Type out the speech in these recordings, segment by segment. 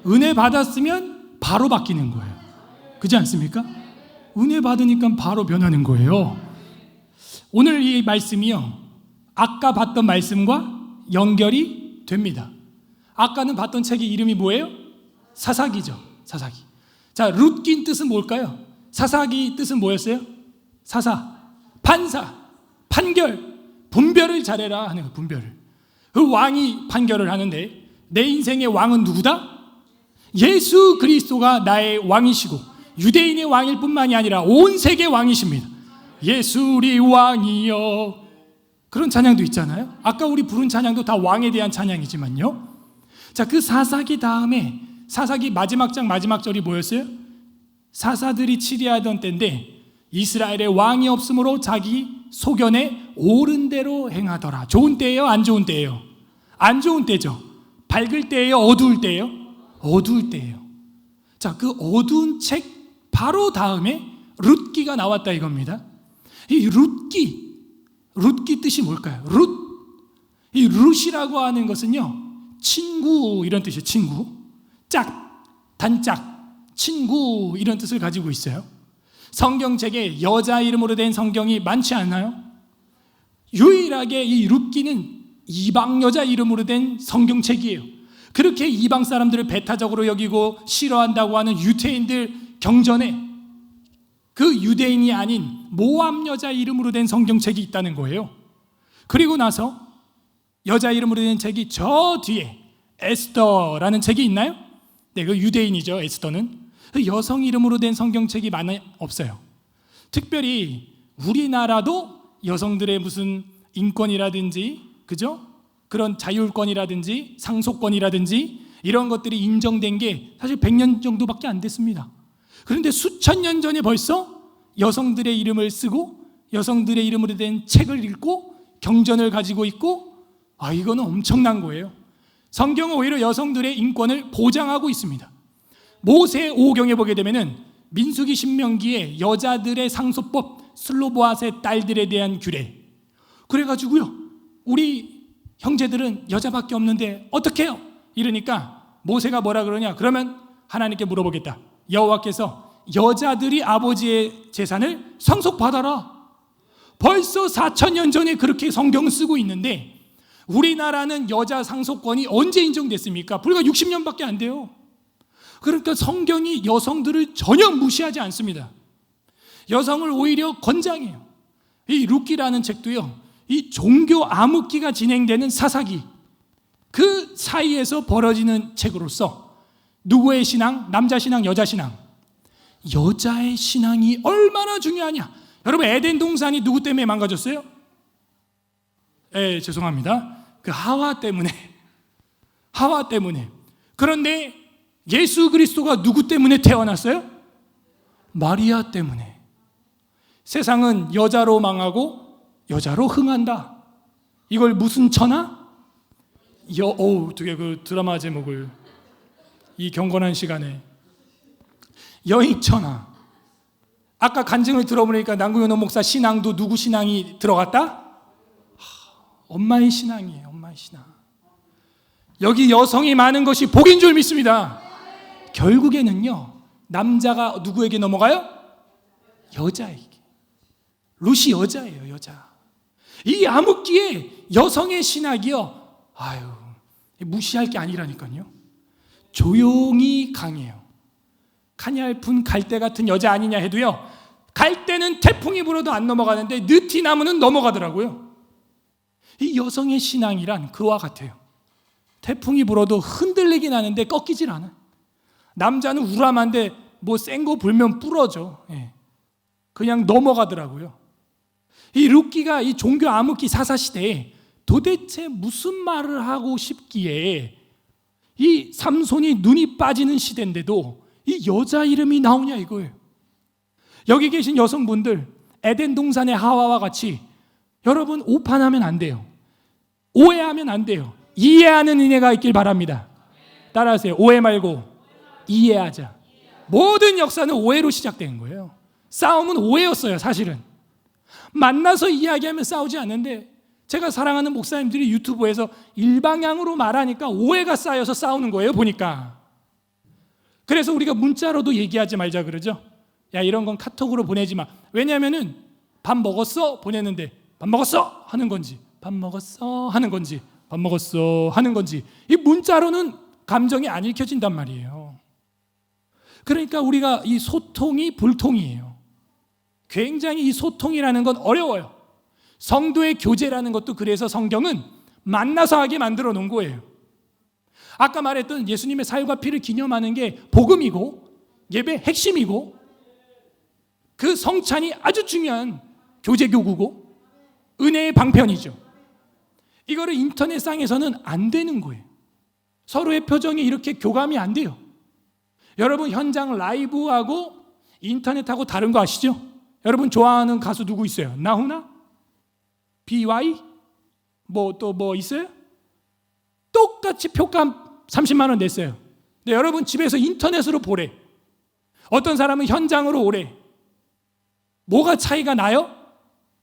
은혜 받았으면 바로 바뀌는 거예요. 그렇지 않습니까? 은혜 받으니까 바로 변하는 거예요. 오늘 이 말씀이요, 아까 봤던 말씀과 연결이 됩니다. 아까는 봤던 책의 이름이 뭐예요? 사사기죠. 사사기. 자, 룻긴 뜻은 뭘까요? 사사기 뜻은 뭐였어요? 사사, 판사, 판결, 분별을 잘해라 하는 거. 분별을. 그 왕이 판결을 하는데 내 인생의 왕은 누구다? 예수 그리스도가 나의 왕이시고 유대인의 왕일 뿐만이 아니라 온 세계 왕이십니다. 예수 우리 왕이여. 그런 찬양도 있잖아요. 아까 우리 부른 찬양도 다 왕에 대한 찬양이지만요. 자, 그 사사기 다음에 사사기 마지막 장 마지막 절이 뭐였어요? 사사들이 치리하던 때인데 이스라엘의 왕이 없으므로 자기 소견에 옳은 대로 행하더라. 좋은 때예요? 안 좋은 때예요? 안 좋은 때죠. 밝을 때예요? 어두울 때예요? 어두울 때예요. 자, 그 어두운 책 바로 다음에 룻기가 나왔다 이겁니다. 이 룻기 뜻이 뭘까요? 이 룻이라고 하는 것은요, 친구 이런 뜻이에요. 친구, 짝, 단짝, 친구 이런 뜻을 가지고 있어요. 성경책에 여자 이름으로 된 성경이 많지 않나요? 유일하게 이 룻기는 이방 여자 이름으로 된 성경책이에요. 그렇게 이방 사람들을 배타적으로 여기고 싫어한다고 하는 유대인들 경전에 그 유대인이 아닌 모함 여자 이름으로 된 성경책이 있다는 거예요. 그리고 나서 여자 이름으로 된 책이 저 뒤에 에스더라는 책이 있나요? 네, 그 유대인이죠. 에스더는 여성 이름으로 된 성경책이 많이 없어요. 특별히 우리나라도 여성들의 무슨 인권이라든지, 그죠? 그런 자율권이라든지 상속권이라든지 이런 것들이 인정된 게 사실 100년 정도밖에 안 됐습니다. 그런데 수천 년 전에 벌써 여성들의 이름을 쓰고 여성들의 이름으로 된 책을 읽고 경전을 가지고 있고, 이거는 엄청난 거예요. 성경은 오히려 여성들의 인권을 보장하고 있습니다. 모세 5경에 보게 되면은 민수기 신명기에 여자들의 상속법, 슬로보아스의 딸들에 대한 규례. 그래가지고요, 우리 형제들은 여자밖에 없는데 어떡해요? 이러니까 모세가 뭐라 그러냐? 그러면 하나님께 물어보겠다. 여호와께서 여자들이 아버지의 재산을 상속받아라. 벌써 4,000년 전에 그렇게 성경을 쓰고 있는데 우리나라는 여자 상속권이 언제 인정됐습니까? 불과 60년밖에 안 돼요. 그러니까 성경이 여성들을 전혀 무시하지 않습니다. 여성을 오히려 권장해요. 이 룻기라는 책도요, 이 종교 암흑기가 진행되는 사사기 그 사이에서 벌어지는 책으로서 누구의 신앙? 남자 신앙, 여자 신앙. 여자의 신앙이 얼마나 중요하냐. 여러분, 에덴 동산이 누구 때문에 망가졌어요? 죄송합니다. 그 하와 때문에. 하와 때문에. 그런데 예수 그리스도가 누구 때문에 태어났어요? 마리아 때문에. 세상은 여자로 망하고 여자로 흥한다. 이걸 무슨 천하? 어떻게 그 드라마 제목을 이 경건한 시간에 여인천하. 아까 간증을 들어보니까 남궁현호 목사 신앙도 누구 신앙이 들어갔다? 엄마의 신앙이에요. 엄마의 신앙. 여기 여성이 많은 것이 복인 줄 믿습니다. 결국에는요, 남자가 누구에게 넘어가요? 여자에게. 룻이 여자예요. 여자. 이 암흑기에 여성의 신학이요, 무시할 게 아니라니까요. 조용히 강해요. 카니알픈 갈대 같은 여자 아니냐 해도요, 갈대는 태풍이 불어도 안 넘어가는데 느티나무는 넘어가더라고요. 이 여성의 신앙이란 그와 같아요. 태풍이 불어도 흔들리긴 하는데 꺾이질 않아요. 남자는 우람한데 뭐 센 거 불면 부러져. 그냥 넘어가더라고요. 이 룻기가 이 종교 암흑기 사사시대에 도대체 무슨 말을 하고 싶기에 이 삼손이 눈이 빠지는 시대인데도 이 여자 이름이 나오냐 이거예요. 여기 계신 여성분들, 에덴 동산의 하와와 같이 여러분 오판하면 안 돼요. 오해하면 안 돼요. 이해하는 은혜가 있길 바랍니다. 따라하세요. 오해 말고 이해하자. 모든 역사는 오해로 시작된 거예요. 싸움은 오해였어요. 사실은 만나서 이야기하면 싸우지 않는데, 제가 사랑하는 목사님들이 유튜브에서 일방향으로 말하니까 오해가 쌓여서 싸우는 거예요. 보니까 그래서 우리가 문자로도 얘기하지 말자 그러죠. 야, 이런 건 카톡으로 보내지 마. 왜냐하면은 밥 먹었어? 보내는데 밥 먹었어? 하는 건지, 밥 먹었어? 하는 건지, 밥 먹었어? 하는 건지, 이 문자로는 감정이 안 읽혀진단 말이에요. 그러니까 우리가 이 소통이 불통이에요. 굉장히 이 소통이라는 건 어려워요. 성도의 교제라는 것도 그래서 성경은 만나서 하게 만들어 놓은 거예요. 아까 말했던 예수님의 살과 피를 기념하는 게 복음이고 예배의 핵심이고 그 성찬이 아주 중요한 교제교구고 은혜의 방편이죠. 이거를 인터넷상에서는 안 되는 거예요. 서로의 표정이 이렇게 교감이 안 돼요. 여러분, 현장 라이브하고 인터넷하고 다른 거 아시죠? 여러분 좋아하는 가수 누구 있어요? 나훈아? BY? 또 있어요? 똑같이 표값 30만 원 냈어요. 근데 여러분 집에서 인터넷으로 보래. 어떤 사람은 현장으로 오래. 뭐가 차이가 나요?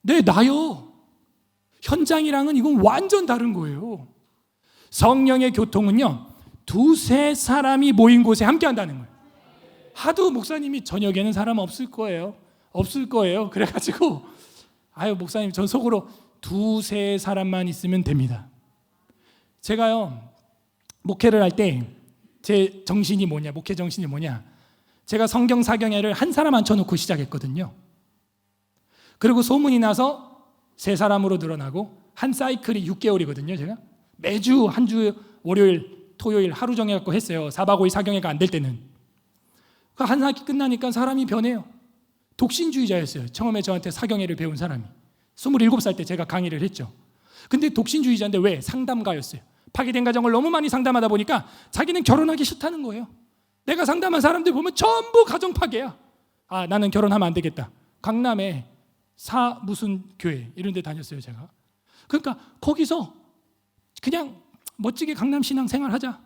네, 나요. 현장이랑은 이건 완전 다른 거예요. 성령의 교통은요, 두세 사람이 모인 곳에 함께 한다는 거예요. 하도 목사님이 저녁에는 사람 없을 거예요. 그래가지고 목사님 전 속으로 두세 사람만 있으면 됩니다. 제가요 목회를 할 때 제 정신이 뭐냐, 목회 정신이 뭐냐, 제가 성경 사경회를 한 사람 앉혀놓고 시작했거든요. 그리고 소문이 나서 세 사람으로 늘어나고 한 사이클이 6개월이거든요. 제가 매주 한 주 월요일 토요일 하루 정해갖고 했어요. 4박 5일 사경회가 안 될 때는. 한 학기 끝나니까 사람이 변해요. 독신주의자였어요. 처음에 저한테 사경회를 배운 사람이 27살 때 제가 강의를 했죠. 근데 독신주의자인데 왜? 상담가였어요. 파괴된 가정을 너무 많이 상담하다 보니까 자기는 결혼하기 싫다는 거예요. 내가 상담한 사람들 보면 전부 가정 파괴야. 나는 결혼하면 안 되겠다. 강남에 무슨 교회 이런 데 다녔어요, 제가. 그러니까 거기서 그냥 멋지게 강남 신앙 생활하자.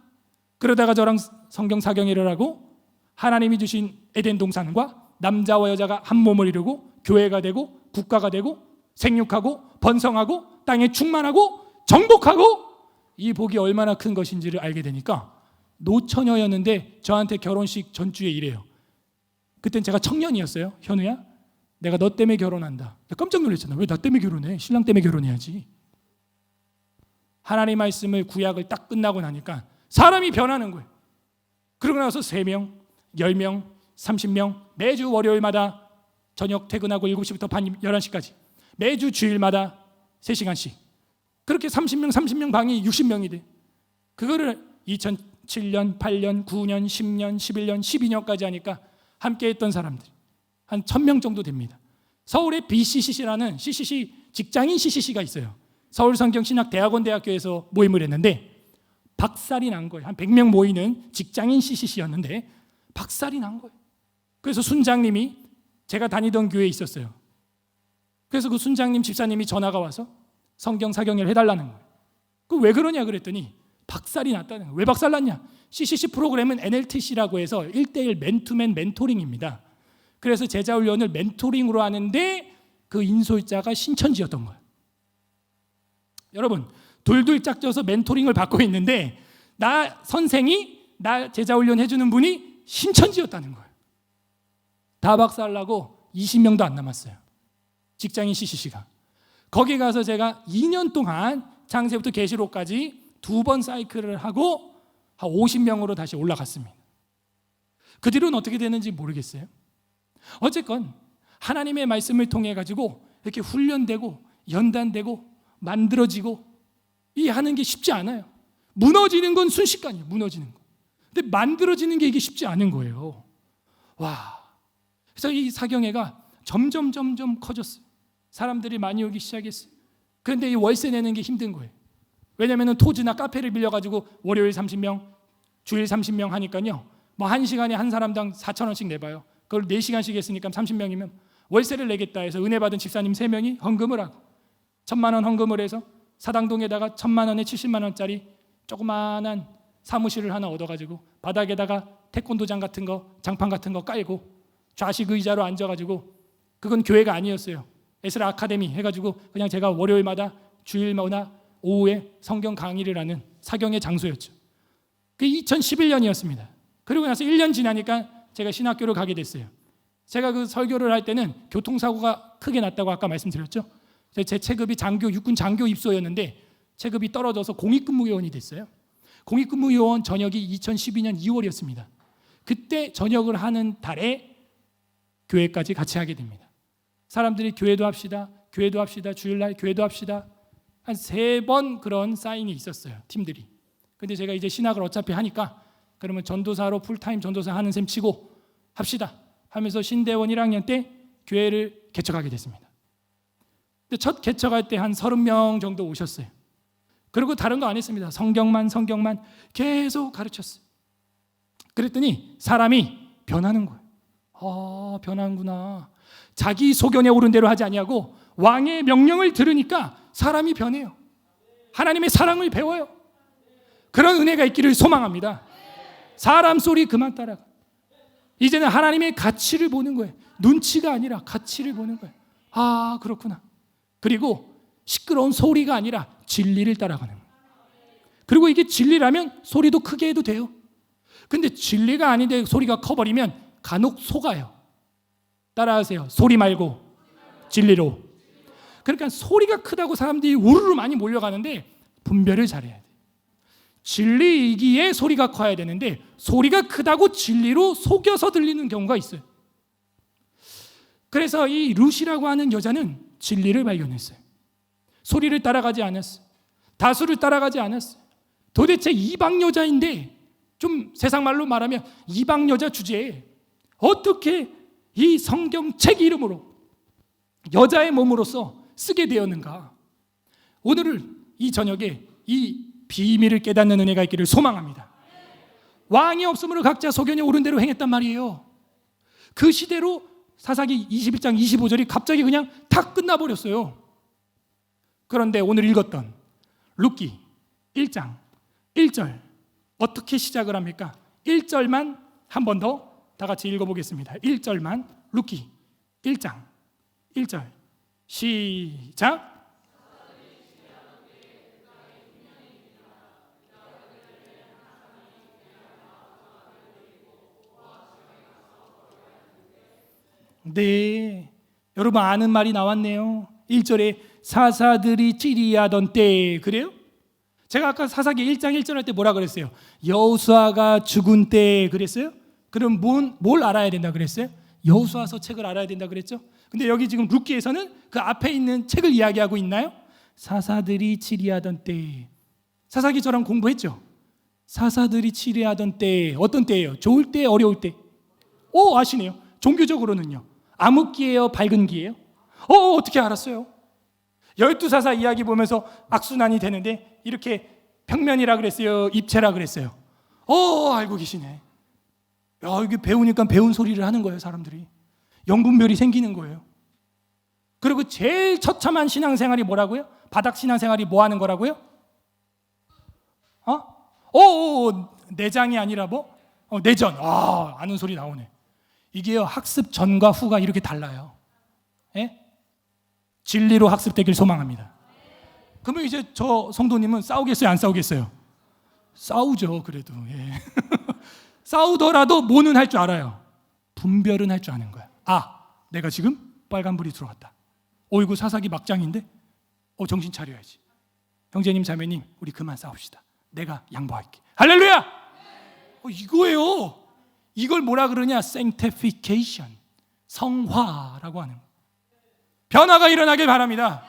그러다가 저랑 성경 사경회를 하고 하나님이 주신 에덴 동산과 남자와 여자가 한 몸을 이루고 교회가 되고 국가가 되고 생육하고 번성하고 땅에 충만하고 정복하고 이 복이 얼마나 큰 것인지를 알게 되니까 노처녀였는데 저한테 결혼식 전주에 이래요. 그땐 제가 청년이었어요. 현우야, 내가 너 때문에 결혼한다. 깜짝 놀랐잖아. 왜 나 때문에 결혼해? 신랑 때문에 결혼해야지. 하나님 말씀을 구약을 딱 끝나고 나니까 사람이 변하는 거예요. 그러고 나서 3명, 10명, 30명 매주 월요일마다 저녁 퇴근하고 7시부터 반 11시까지 매주 주일마다 3시간씩 그렇게 30명 방이 60명이 돼. 그거를 2007년, 8년, 9년, 10년, 11년, 12년까지 하니까 함께 했던 사람들 한 1000명 정도 됩니다. 서울에 BCCC라는 CCC 직장인 CCC가 있어요. 서울성경신학대학원대학교에서 모임을 했는데 박살이 난 거예요. 한 100명 모이는 직장인 CCC였는데 박살이 난 거예요. 그래서 순장님이 제가 다니던 교회에 있었어요. 그래서 그 순장님 집사님이 전화가 와서 성경 사경회를 해달라는 거예요. 그 왜 그러냐 그랬더니 박살이 났다는 거예요. 왜 박살 났냐? CCC 프로그램은 NLTC라고 해서 1:1 맨투맨 멘토링입니다. 그래서 제자훈련을 멘토링으로 하는데 그 인솔자가 신천지였던 거예요. 여러분, 둘둘 짝져서 멘토링을 받고 있는데 나 선생이 나 제자훈련 해주는 분이 신천지였다는 거예요. 다 박살나고 20명도 안 남았어요. 직장인 CCC가. 거기 가서 제가 2년 동안 창세부터 계시록까지 2번 사이클을 하고 한 50명으로 다시 올라갔습니다. 그 뒤로는 어떻게 되는지 모르겠어요. 어쨌건 하나님의 말씀을 통해 가지고 이렇게 훈련되고 연단되고 만들어지고 이 하는 게 쉽지 않아요. 무너지는 건 순식간이에요. 무너지는 거. 근데 만들어지는 게 이게 쉽지 않은 거예요. 와. 그래서 이 사경회가 점점 커졌어요. 사람들이 많이 오기 시작했어요. 그런데 이 월세 내는 게 힘든 거예요. 왜냐하면 토지나 카페를 빌려가지고 월요일 30명, 주일 30명 하니까요. 뭐 1시간에 한 사람당 4,000원씩 내봐요. 그걸 4시간씩 했으니까 30명이면 월세를 내겠다 해서 은혜 받은 집사님 3명이 헌금을 하고 1,000만 원 헌금을 해서 사당동에다가 1,000만 원에 70만 원짜리 조그마한 사무실을 하나 얻어가지고 바닥에다가 태권도장 같은 거, 장판 같은 거 깔고 좌식 의자로 앉아가지고 그건 교회가 아니었어요. 에스라 아카데미 해가지고 그냥 제가 월요일마다 주일마다 오후에 성경 강의를 하는 사경의 장소였죠. 그게 2011년이었습니다. 그리고 나서 1년 지나니까 제가 신학교를 가게 됐어요. 제가 그 설교를 할 때는 교통사고가 크게 났다고 아까 말씀드렸죠. 제 체급이 육군 장교 입소였는데 체급이 떨어져서 공익근무요원이 됐어요. 공익근무요원 전역이 2012년 2월이었습니다. 그때 전역을 하는 달에 교회까지 같이 하게 됩니다. 사람들이 교회도 합시다, 주일날 교회도 합시다. 한 3번 그런 사인이 있었어요, 팀들이. 근데 제가 이제 신학을 어차피 하니까 그러면 전도사로 풀타임 전도사 하는 셈 치고 합시다 하면서 신대원 1학년 때 교회를 개척하게 됐습니다. 근데 첫 개척할 때 한 30명 정도 오셨어요. 그리고 다른 거 안 했습니다. 성경만 계속 가르쳤어요. 그랬더니 사람이 변하는 거예요. 변하는구나. 자기 소견에 오른 대로 하지 아니하고 왕의 명령을 들으니까 사람이 변해요. 하나님의 사랑을 배워요. 그런 은혜가 있기를 소망합니다. 사람 소리 그만 따라가. 이제는 하나님의 가치를 보는 거예요. 눈치가 아니라 가치를 보는 거예요. 그렇구나. 그리고 시끄러운 소리가 아니라 진리를 따라가는 거예요. 그리고 이게 진리라면 소리도 크게 해도 돼요. 근데 진리가 아닌데 소리가 커버리면 간혹 속아요. 따라하세요. 소리 말고 진리로. 그러니까 소리가 크다고 사람들이 우르르 많이 몰려가는데 분별을 잘해야 돼요. 진리이기에 소리가 커야 되는데 소리가 크다고 진리로 속여서 들리는 경우가 있어요. 그래서 이 룻이라고 하는 여자는 진리를 발견했어요. 소리를 따라가지 않았어요. 다수를 따라가지 않았어요. 도대체 이방 여자인데, 좀 세상 말로 말하면 이방 여자 주제에 어떻게 이 성경책 이름으로 여자의 몸으로서 쓰게 되었는가. 오늘은 이 저녁에 이 비밀을 깨닫는 은혜가 있기를 소망합니다. 왕이 없으므로 각자 소견에 오른 대로 행했단 말이에요. 그 시대로 사사기 21장 25절이 갑자기 그냥 탁 끝나버렸어요. 그런데 오늘 읽었던 룻기 1장 1절 어떻게 시작을 합니까? 1절만 한 번 더 다 같이 읽어보겠습니다. 1절만 룻기 1장 1절 시작. 네, 여러분 아는 말이 나왔네요. 1절에 사사들이 치리하던 때, 그래요? 제가 아까 사사기 1장 1절 할 때 뭐라 그랬어요? 여호수아가 죽은 때 그랬어요? 그럼 뭘 알아야 된다 그랬어요? 여호수아서 책을 알아야 된다 그랬죠? 근데 여기 지금 룻기에서는 그 앞에 있는 책을 이야기하고 있나요? 사사들이 치리하던 때. 사사기 저랑 공부했죠? 사사들이 치리하던 때 어떤 때예요? 좋을 때, 어려울 때? 아시네요. 종교적으로는요. 암흑기예요, 밝은 기예요? 어떻게 알았어요? 12사사 이야기 보면서 악순환이 되는데 이렇게 평면이라 그랬어요? 입체라 그랬어요? 알고 계시네. 이게 배우니까 배운 소리를 하는 거예요, 사람들이. 영분별이 생기는 거예요. 그리고 제일 처참한 신앙생활이 뭐라고요? 바닥 신앙생활이 뭐 하는 거라고요? 내장이 아니라 뭐? 내전. 아는 소리 나오네. 이게요, 학습 전과 후가 이렇게 달라요. 예? 진리로 학습되길 소망합니다. 그러면 이제 저 성도님은 싸우겠어요, 안 싸우겠어요? 싸우죠, 그래도. 예. 싸우더라도 뭐는 할 줄 알아요. 분별은 할 줄 아는 거야. 내가 지금 빨간불이 들어왔다. 이거 사사기 막장인데? 정신 차려야지. 형제님, 자매님, 우리 그만 싸웁시다. 내가 양보할게. 할렐루야! 이거예요. 이걸 뭐라 그러냐? sanctification, 성화라고 하는 거예요. 변화가 일어나길 바랍니다.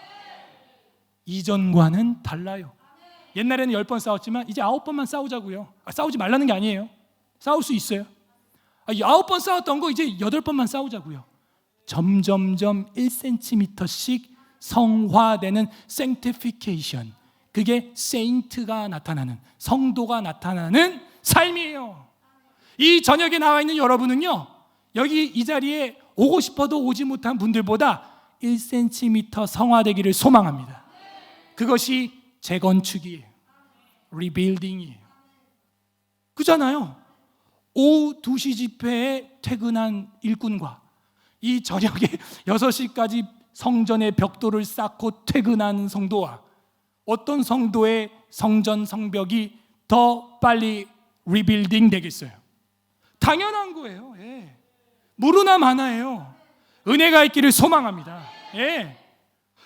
이전과는 달라요. 옛날에는 10번 싸웠지만 이제 9번만 싸우자고요. 싸우지 말라는 게 아니에요. 싸울 수 있어요. 9번 싸웠던 거 이제 8번만 싸우자고요. 점점점 1cm씩 성화되는 sanctification, 그게 saint가 나타나는, 성도가 나타나는 삶이에요. 이 저녁에 나와 있는 여러분은요, 여기 이 자리에 오고 싶어도 오지 못한 분들보다 1cm 성화되기를 소망합니다. 그것이 재건축이에요. 리빌딩이에요. 그잖아요. 오후 2시 집회에 퇴근한 일꾼과 이 저녁에 6시까지 성전의 벽돌을 쌓고 퇴근하는 성도와 어떤 성도의 성전 성벽이 더 빨리 리빌딩 되겠어요? 당연한 거예요. 예. 무르나 마나예요. 은혜가 있기를 소망합니다. 예.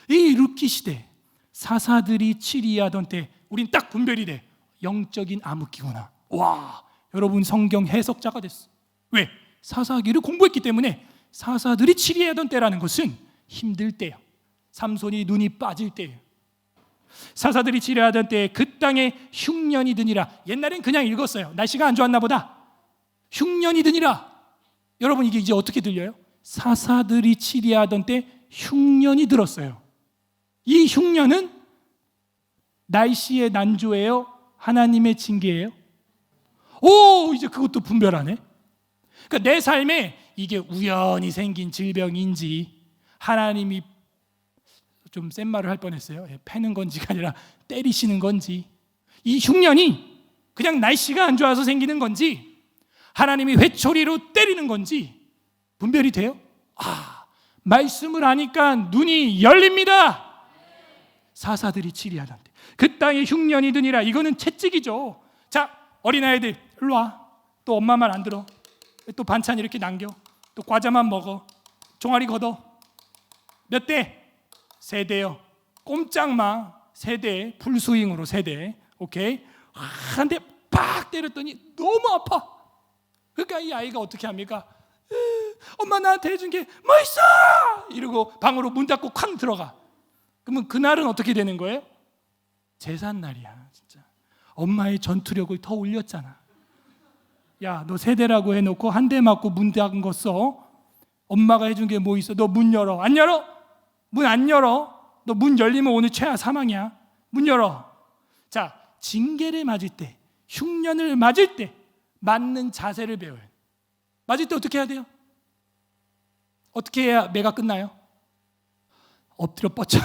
이 룻기 시대, 사사들이 치리하던 때 우린 딱 분별이 돼. 영적인 암흑기구나. 와, 여러분 성경 해석자가 됐어. 왜? 사사기를 공부했기 때문에. 사사들이 치리하던 때라는 것은 힘들 때예요. 삼손이 눈이 빠질 때예요. 사사들이 치리하던 때에 그 땅에 흉년이 드니라. 옛날엔 그냥 읽었어요. 날씨가 안 좋았나 보다. 흉년이 드니라. 여러분 이게 이제 어떻게 들려요? 사사들이 치리하던 때 흉년이 들었어요. 이 흉년은 날씨의 난조예요? 하나님의 징계예요? 오, 이제 그것도 분별하네. 그러니까 내 삶에 이게 우연히 생긴 질병인지 하나님이 좀 센 말을 할 뻔했어요. 패는 건지가 아니라 때리시는 건지, 이 흉년이 그냥 날씨가 안 좋아서 생기는 건지 하나님이 회초리로 때리는 건지 분별이 돼요? 말씀을 하니까 눈이 열립니다. 사사들이 치리하던 때 그 땅에 흉년이 드니라. 이거는 채찍이죠. 자, 어린아이들 일로 와. 또 엄마 말 안 들어. 또 반찬 이렇게 남겨. 또 과자만 먹어. 종아리 걷어. 몇 대? 세대요. 꼼짝마. 세대. 풀스윙으로 세대. 오케이. 한 대 팍 때렸더니 너무 아파. 그러니까 이 아이가 어떻게 합니까? 엄마 나한테 해준 게 뭐 있어? 이러고 방으로 문 닫고 쾅 들어가. 그러면 그날은 어떻게 되는 거예요? 제삿날이야. 진짜 엄마의 전투력을 더 올렸잖아. 야, 너 세대라고 해놓고 한 대 맞고 문 닫은 거 써? 엄마가 해준 게 뭐 있어? 너 문 열어. 안 열어? 문 안 열어? 너 문 열리면 오늘 최하 사망이야. 문 열어. 자, 징계를 맞을 때, 흉년을 맞을 때 맞는 자세를 배워요. 맞을 때 어떻게 해야 돼요? 어떻게 해야 매가 끝나요? 엎드려 뻗쳐.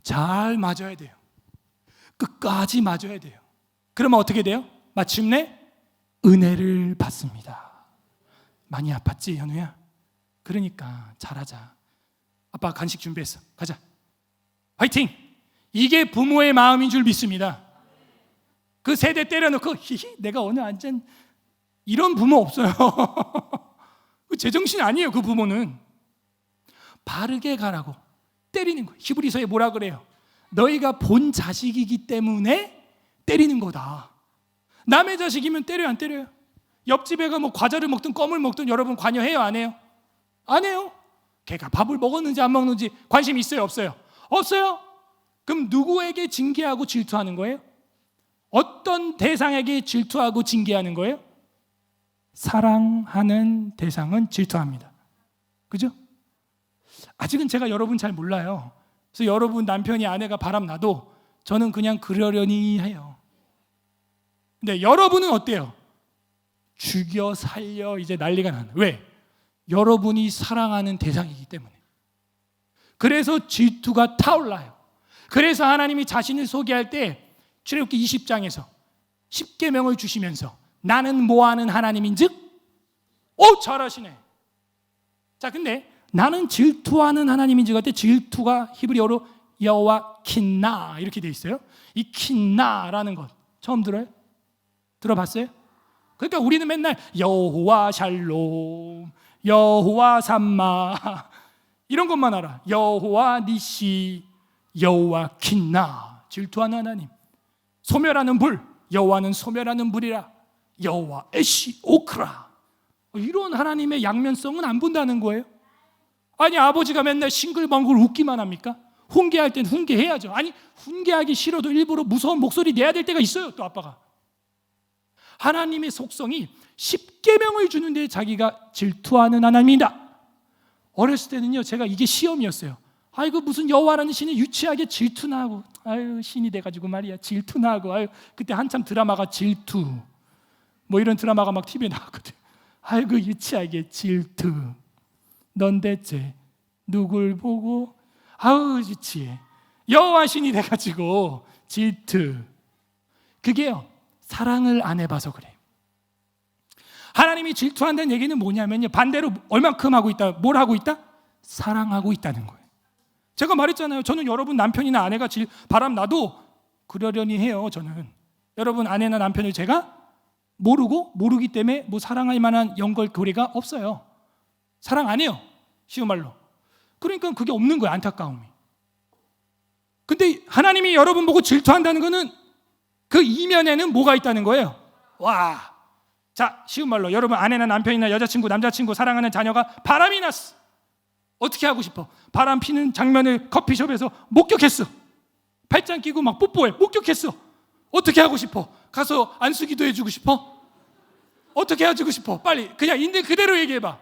잘 맞아야 돼요. 끝까지 맞아야 돼요. 그러면 어떻게 돼요? 마침내 은혜를 받습니다. 많이 아팠지, 현우야? 그러니까 잘하자. 아빠 간식 준비했어. 가자. 화이팅! 이게 부모의 마음인 줄 믿습니다. 그 세대 때려놓고 히히 내가 오늘 완전 이런 부모 없어요. 제정신 아니에요. 그 부모는 바르게 가라고 때리는 거예요. 히브리서에 뭐라 그래요? 너희가 본 자식이기 때문에 때리는 거다. 남의 자식이면 때려요, 안 때려요? 옆집 애가 뭐 과자를 먹든 껌을 먹든 여러분 관여해요, 안 해요? 안 해요. 걔가 밥을 먹었는지 안 먹는지 관심 있어요, 없어요? 없어요. 그럼 누구에게 징계하고 질투하는 거예요? 어떤 대상에게 질투하고 징계하는 거예요? 사랑하는 대상은 질투합니다. 그죠? 아직은 제가 여러분 잘 몰라요. 그래서 여러분 남편이 아내가 바람나도 저는 그냥 그러려니 해요. 근데 여러분은 어때요? 죽여 살려 이제 난리가 나는. 왜? 여러분이 사랑하는 대상이기 때문에. 그래서 질투가 타올라요. 그래서 하나님이 자신을 소개할 때 출애굽기 20장에서 10계명을 주시면서 나는 뭐하는 하나님인즉? 잘하시네. 자, 근데 나는 질투하는 하나님인즉 할 때 질투가 히브리어로 여호와 킨나 이렇게 돼 있어요. 이 킨나라는 것 처음 들어요? 들어봤어요? 그러니까 우리는 맨날 여호와 샬롬, 여호와 삼마 이런 것만 알아. 여호와 니시, 여호와 킨나. 질투하는 하나님. 소멸하는 불, 여호와는 소멸하는 불이라. 여호와 에시 오크라. 이런 하나님의 양면성은 안 본다는 거예요. 아니 아버지가 맨날 싱글벙글 웃기만 합니까? 훈계할 땐 훈계해야죠. 아니 훈계하기 싫어도 일부러 무서운 목소리 내야 될 때가 있어요. 또 아빠가. 하나님의 속성이 10계명을 주는데 자기가 질투하는 하나님이다. 어렸을 때는요 제가 이게 시험이었어요. 아이고 무슨 여호와라는 신이 유치하게 질투나 하고, 아유 신이 돼가지고 말이야 질투나 하고, 아유 그때 한참 드라마가 질투 뭐 이런 드라마가 막 TV에 나왔거든. 아이고 유치하게 질투. 넌 대체 누굴 보고 아우 유치해. 여호와 신이 돼가지고 질투. 그게요 사랑을 안 해봐서 그래요. 하나님이 질투한다는 얘기는 뭐냐면요 반대로 얼만큼 하고 있다? 뭘 하고 있다? 사랑하고 있다는 거예요. 제가 말했잖아요. 저는 여러분 남편이나 아내가 바람 나도 그러려니 해요. 저는 여러분 아내나 남편을 제가 모르기 때문에 뭐 사랑할 만한 연결고리가 없어요. 사랑 안 해요. 쉬운 말로. 그러니까 그게 없는 거예요. 안타까움이. 근데 하나님이 여러분 보고 질투한다는 거는 그 이면에는 뭐가 있다는 거예요. 와, 자, 쉬운 말로 여러분 아내나 남편이나 여자친구, 남자친구, 사랑하는 자녀가 바람이 났어. 어떻게 하고 싶어? 바람 피는 장면을 커피숍에서 목격했어. 팔짱 끼고 막 뽀뽀해. 목격했어. 어떻게 하고 싶어? 가서 안수기도 해주고 싶어? 어떻게 해주고 싶어? 빨리 그냥 있는 그대로 얘기해봐.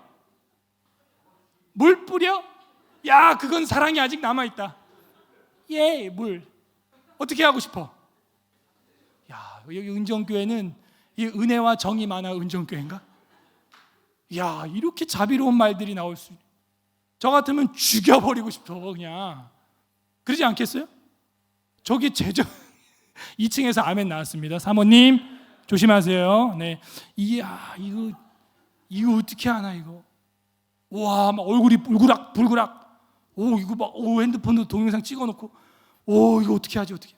물 뿌려? 야, 그건 사랑이 아직 남아있다. 예, 물. 어떻게 하고 싶어? 야, 여기 은정교회는 이 은혜와 정이 많아. 은정교회인가? 야, 이렇게 자비로운 말들이 나올 수 있는. 저 같으면 죽여버리고 싶어. 그냥 그러지 않겠어요? 저기 제정 2층에서 아멘 나왔습니다. 사모님 조심하세요. 네, 이야, 이거 어떻게 하나 이거. 와, 막 얼굴이 불그락. 오, 이거 막 핸드폰으로 동영상 찍어놓고, 오, 이거 어떻게 하지 어떻게?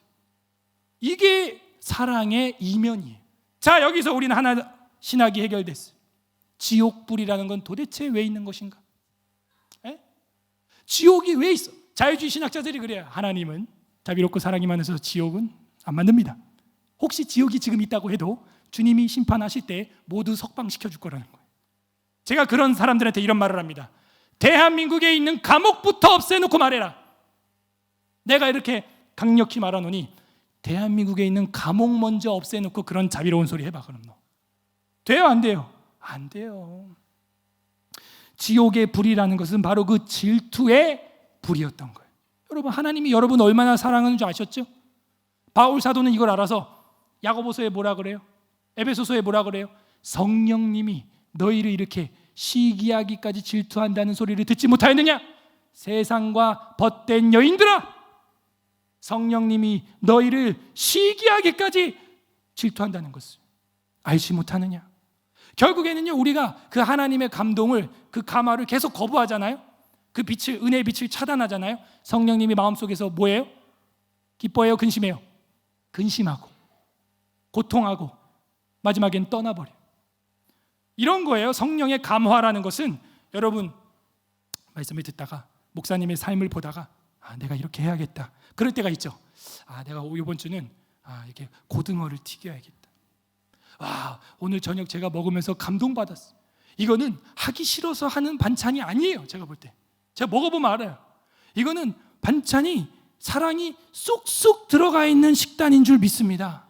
이게 사랑의 이면이에요. 자, 여기서 우리는 하나 신학이 해결됐어요. 지옥불이라는 건 도대체 왜 있는 것인가? 에? 지옥이 왜 있어? 자유주의 신학자들이 그래요. 하나님은 자비롭고 사랑이 많아서 지옥은 안 만듭니다. 혹시 지옥이 지금 있다고 해도 주님이 심판하실 때 모두 석방시켜 줄 거라는 거예요. 제가 그런 사람들한테 이런 말을 합니다. 대한민국에 있는 감옥부터 없애놓고 말해라. 내가 이렇게 강력히 말하노니 대한민국에 있는 감옥 먼저 없애놓고 그런 자비로운 소리 해봐. 그럼 너 돼요? 안 돼요? 안 돼요. 지옥의 불이라는 것은 바로 그 질투의 불이었던 거예요. 여러분, 하나님이 여러분 얼마나 사랑하는 줄 아셨죠? 바울 사도는 이걸 알아서 야고보서에 뭐라 그래요? 에베소서에 뭐라 그래요? 성령님이 너희를 이렇게 시기하기까지 질투한다는 소리를 듣지 못하였느냐? 세상과 벗된 여인들아, 성령님이 너희를 시기하기까지 질투한다는 것을 알지 못하느냐? 결국에는요, 우리가 그 하나님의 감동을, 그 감화를 계속 거부하잖아요. 그 빛을, 은혜의 빛을 차단하잖아요. 성령님이 마음속에서 뭐예요? 기뻐해요? 근심해요? 근심하고 고통하고 마지막엔 떠나버려요. 이런 거예요. 성령의 감화라는 것은 여러분 말씀을 듣다가 목사님의 삶을 보다가 내가 이렇게 해야겠다. 그럴 때가 있죠. 내가 이번 주는 이렇게 고등어를 튀겨야겠다. 오늘 저녁 제가 먹으면서 감동받았어. 이거는 하기 싫어서 하는 반찬이 아니에요. 제가 볼 때. 제가 먹어보면 알아요. 이거는 반찬이 사랑이 쏙쏙 들어가 있는 식단인 줄 믿습니다.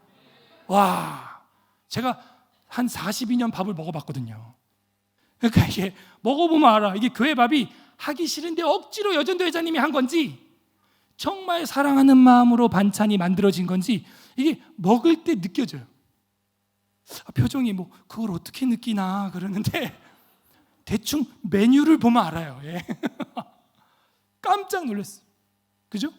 제가 한 42년 밥을 먹어봤거든요. 그러니까 이게 먹어보면 알아. 이게 교회 밥이 하기 싫은데 억지로 여전도 회장님이 한 건지 정말 사랑하는 마음으로 반찬이 만들어진 건지 이게 먹을 때 느껴져요. 표정이 뭐 그걸 어떻게 느끼나 그러는데 대충 메뉴를 보면 알아요. 예. 깜짝 놀랐어요. 그죠?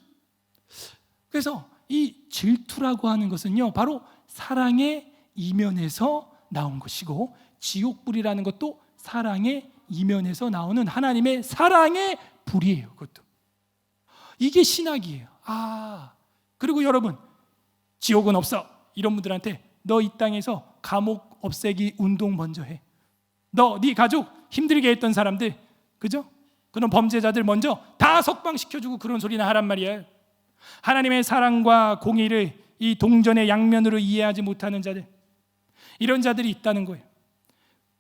그래서 이 질투라고 하는 것은요, 바로 사랑의 이면에서 나온 것이고, 지옥불이라는 것도 사랑의 이면에서 나오는 하나님의 사랑의 불이에요. 그것도 이게 신학이에요. 그리고 여러분, 지옥은 없어 이런 분들한테 너 이 땅에서 감옥 없애기 운동 먼저 해. 너, 네 가족 힘들게 했던 사람들, 그죠? 그런 범죄자들 먼저 다 석방시켜주고 그런 소리나 하란 말이에요. 하나님의 사랑과 공의를 이 동전의 양면으로 이해하지 못하는 자들, 이런 자들이 있다는 거예요.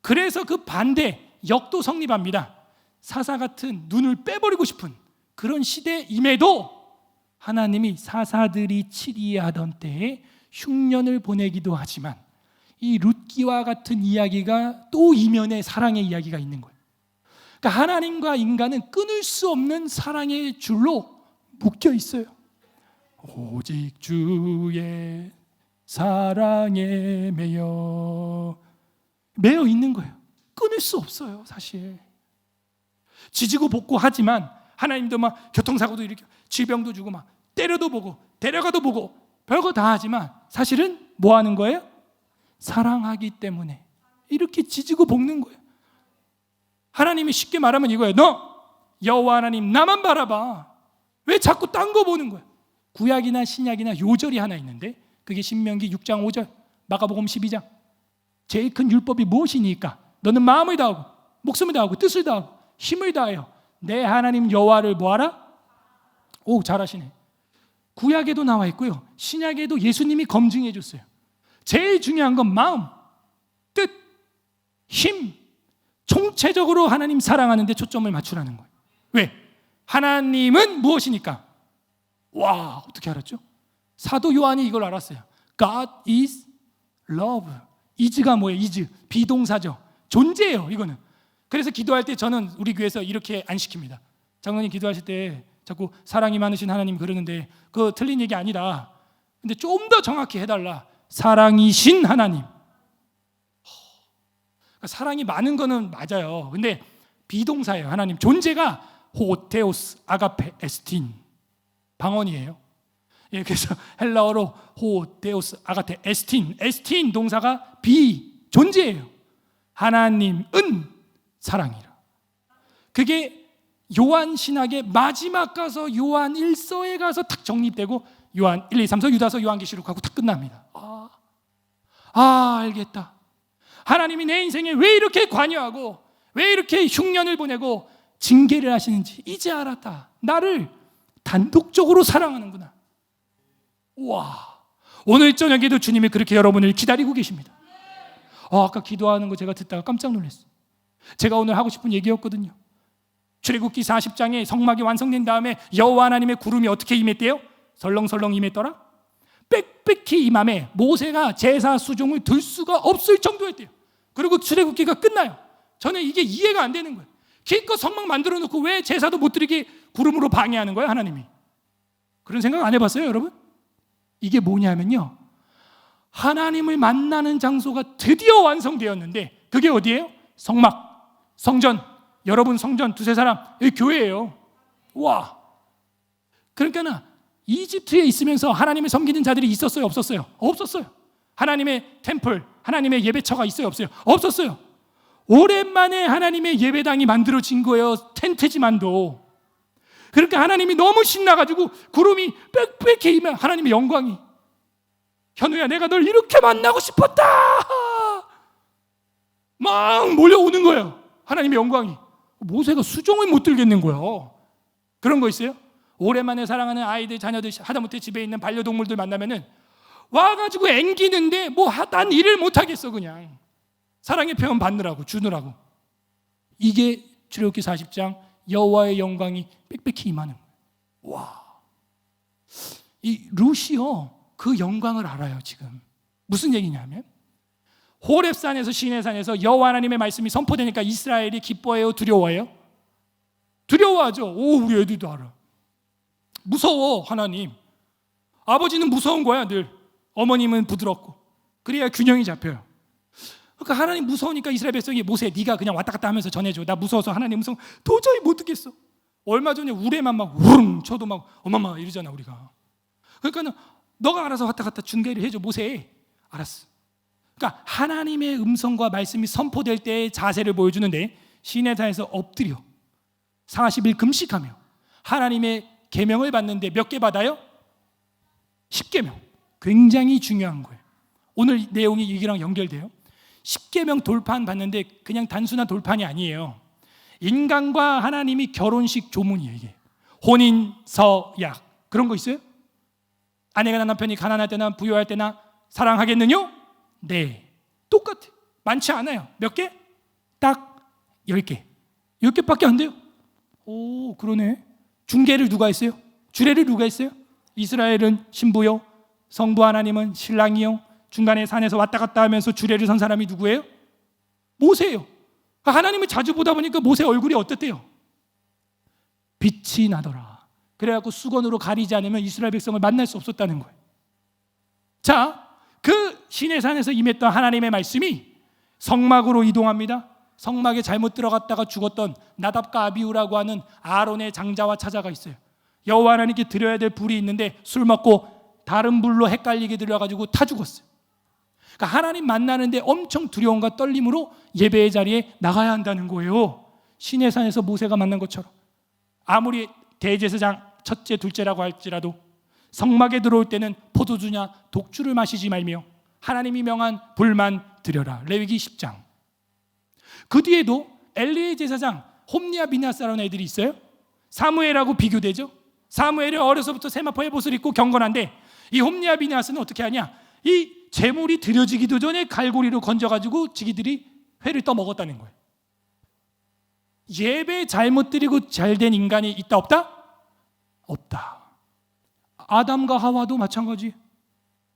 그래서 그 반대 역도 성립합니다. 사사 같은 눈을 빼버리고 싶은 그런 시대임에도 하나님이 사사들이 치리하던 때에 흉년을 보내기도 하지만 이 룻기와 같은 이야기가 또 이면에 사랑의 이야기가 있는 거예요. 그러니까 하나님과 인간은 끊을 수 없는 사랑의 줄로 묶여 있어요. 오직 주의 사랑에 매여 있는 거예요. 끊을 수 없어요. 사실 지지고 볶고 하지만 하나님도 막 교통사고도 일으켜 질병도 주고 막 때려도 보고 데려가도 보고 별거 다 하지만 사실은 뭐 하는 거예요? 사랑하기 때문에 이렇게 지지고 볶는 거예요. 하나님이 쉽게 말하면 이거예요. 너 여호와 하나님 나만 바라봐. 왜 자꾸 딴 거 보는 거야? 구약이나 신약이나 요절이 하나 있는데 그게 신명기 6장 5절, 마가복음 12장. 제일 큰 율법이 무엇이니까? 너는 마음을 다하고 목숨을 다하고 뜻을 다하고 힘을 다하여 내 하나님 여호와를 뭐하라? 오, 잘하시네. 구약에도 나와 있고요, 신약에도 예수님이 검증해 줬어요. 제일 중요한 건 마음, 뜻, 힘, 총체적으로 하나님 사랑하는 데 초점을 맞추라는 거예요. 왜? 하나님은 무엇이니까? 와, 어떻게 알았죠? 사도 요한이 이걸 알았어요. God is love. is가 뭐예요? is, 비동사죠. 존재예요, 이거는. 그래서 기도할 때 저는 우리 교회에서 이렇게 안 시킵니다. 장로님 기도하실 때 자꾸 사랑이 많으신 하나님 그러는데 그거 틀린 얘기 아니다. 근데 좀 더 정확히 해달라. 사랑이신 하나님. 사랑이 많은 거는 맞아요. 근데 비동사예요. 하나님 존재가 호테오스 아가페 에스틴 방언이에요. 예, 그래서 헬라어로 호테오스 아가페 에스틴 동사가 존재예요. 하나님은 사랑이라. 그게 요한 신학의 마지막 가서 요한 1서에 가서 탁 정립되고 요한 1, 2, 3서 유다서 요한계시록하고 탁 끝납니다. 알겠다. 하나님이 내 인생에 왜 이렇게 관여하고 왜 이렇게 흉년을 보내고 징계를 하시는지 이제 알았다. 나를 단독적으로 사랑하는구나. 와, 오늘 저녁에도 주님이 그렇게 여러분을 기다리고 계십니다. 아까 기도하는 거 제가 듣다가 깜짝 놀랐어요. 제가 오늘 하고 싶은 얘기였거든요. 출애굽기 40장에 성막이 완성된 다음에 여호와 하나님의 구름이 어떻게 임했대요? 설렁설렁 임했더라. 빽빽히 임함에 모세가 제사 수종을 들 수가 없을 정도였대요. 그리고 출애굽기가 끝나요. 저는 이게 이해가 안 되는 거예요. 기껏 성막 만들어 놓고 왜 제사도 못 드리게 구름으로 방해하는 거예요, 하나님이? 그런 생각 안 해봤어요, 여러분? 이게 뭐냐면요, 하나님을 만나는 장소가 드디어 완성되었는데 그게 어디예요? 성막, 성전. 여러분 성전 두세 사람, 여기 교회예요. 와, 그러니까 이집트에 있으면서 하나님을 섬기는 자들이 있었어요, 없었어요? 없었어요. 하나님의 템플, 하나님의 예배처가 있어요, 없어요? 없었어요. 오랜만에 하나님의 예배당이 만들어진 거예요, 텐트지만도. 그러니까 하나님이 너무 신나가지고 구름이 빽빽히 임해. 하나님의 영광이, 현우야 내가 널 이렇게 만나고 싶었다 막 몰려오는 거예요, 하나님의 영광이. 모세가 수종을 못 들겠는 거예요. 그런 거 있어요? 오랜만에 사랑하는 아이들, 자녀들, 하다못해 집에 있는 반려동물들 만나면은 와가지고 앵기는데 난 일을 못 하겠어. 그냥 사랑의 표현 받느라고, 주느라고. 이게 출애굽기 40장 여호와의 영광이 빽빽히 임하는 거예요. 와, 이 루시요 그 영광을 알아요. 지금 무슨 얘기냐면 호렙산에서, 시내산에서 여호와 하나님의 말씀이 선포되니까 이스라엘이 기뻐해요, 두려워해요? 두려워하죠. 우리 애들도 알아. 무서워. 하나님 아버지는 무서운 거야 늘. 어머님은 부드럽고. 그래야 균형이 잡혀요. 그러니까 하나님 무서우니까 이스라엘 백성이 모세 네가 그냥 왔다 갔다 하면서 전해줘. 나 무서워서 하나님 무서워 도저히 못 듣겠어. 얼마 전에 우레만 막 우릉 쳐도 막 어마마 이러잖아 우리가. 그러니까 너가 알아서 왔다 갔다 중계를 해줘. 모세 알았어. 그러니까 하나님의 음성과 말씀이 선포될 때의 자세를 보여주는데 시내산에서 엎드려 40일 금식하며 하나님의 계명을 받는데 몇 개 받아요? 10계명. 굉장히 중요한 거예요. 오늘 내용이 이기랑 연결돼요. 10계명 돌판 받는데 그냥 단순한 돌판이 아니에요. 인간과 하나님이 결혼식 조문이에요. 이게 혼인 서약 그런 거 있어요? 아내가 남편이 가난할 때나 부유할 때나 사랑하겠느냐? 네, 똑같아. 많지 않아요. 몇 개? 딱 10개. 10개밖에 안 돼요. 오, 그러네. 중개를 누가 했어요? 주례를 누가 했어요? 이스라엘은 신부요, 성부 하나님은 신랑이요. 중간에 산에서 왔다 갔다 하면서 주례를 선 사람이 누구예요? 모세예요. 하나님을 자주 보다 보니까 모세 얼굴이 어땠대요? 빛이 나더라. 그래갖고 수건으로 가리지 않으면 이스라엘 백성을 만날 수 없었다는 거예요. 자, 그 시내산에서 임했던 하나님의 말씀이 성막으로 이동합니다. 성막에 잘못 들어갔다가 죽었던 나답과 아비후라고 하는 아론의 장자와 차자가 있어요. 여호와 하나님께 드려야 될 불이 있는데 술 먹고 다른 불로 헷갈리게 들려가지고 타 죽었어요. 그러니까 하나님 만나는데 엄청 두려움과 떨림으로 예배의 자리에 나가야 한다는 거예요. 시내산에서 모세가 만난 것처럼. 아무리 대제사장 첫째 둘째라고 할지라도 성막에 들어올 때는 포도주냐 독주를 마시지 말며 하나님이 명한 불만 드려라. 레위기 10장. 그 뒤에도 엘리의 제사장 홈리와 비느하스라는 애들이 있어요. 사무엘하고 비교되죠. 사무엘이 어려서부터 세마포 에봇을 입고 경건한데 이 홈리와 비느하스는 어떻게 하냐, 이 제물이 드려지기도 전에 갈고리로 건져가지고 지기들이 회를 떠먹었다는 거예요. 예배 잘못 드리고 잘된 인간이 있다 없다? 없다. 아담과 하와도 마찬가지.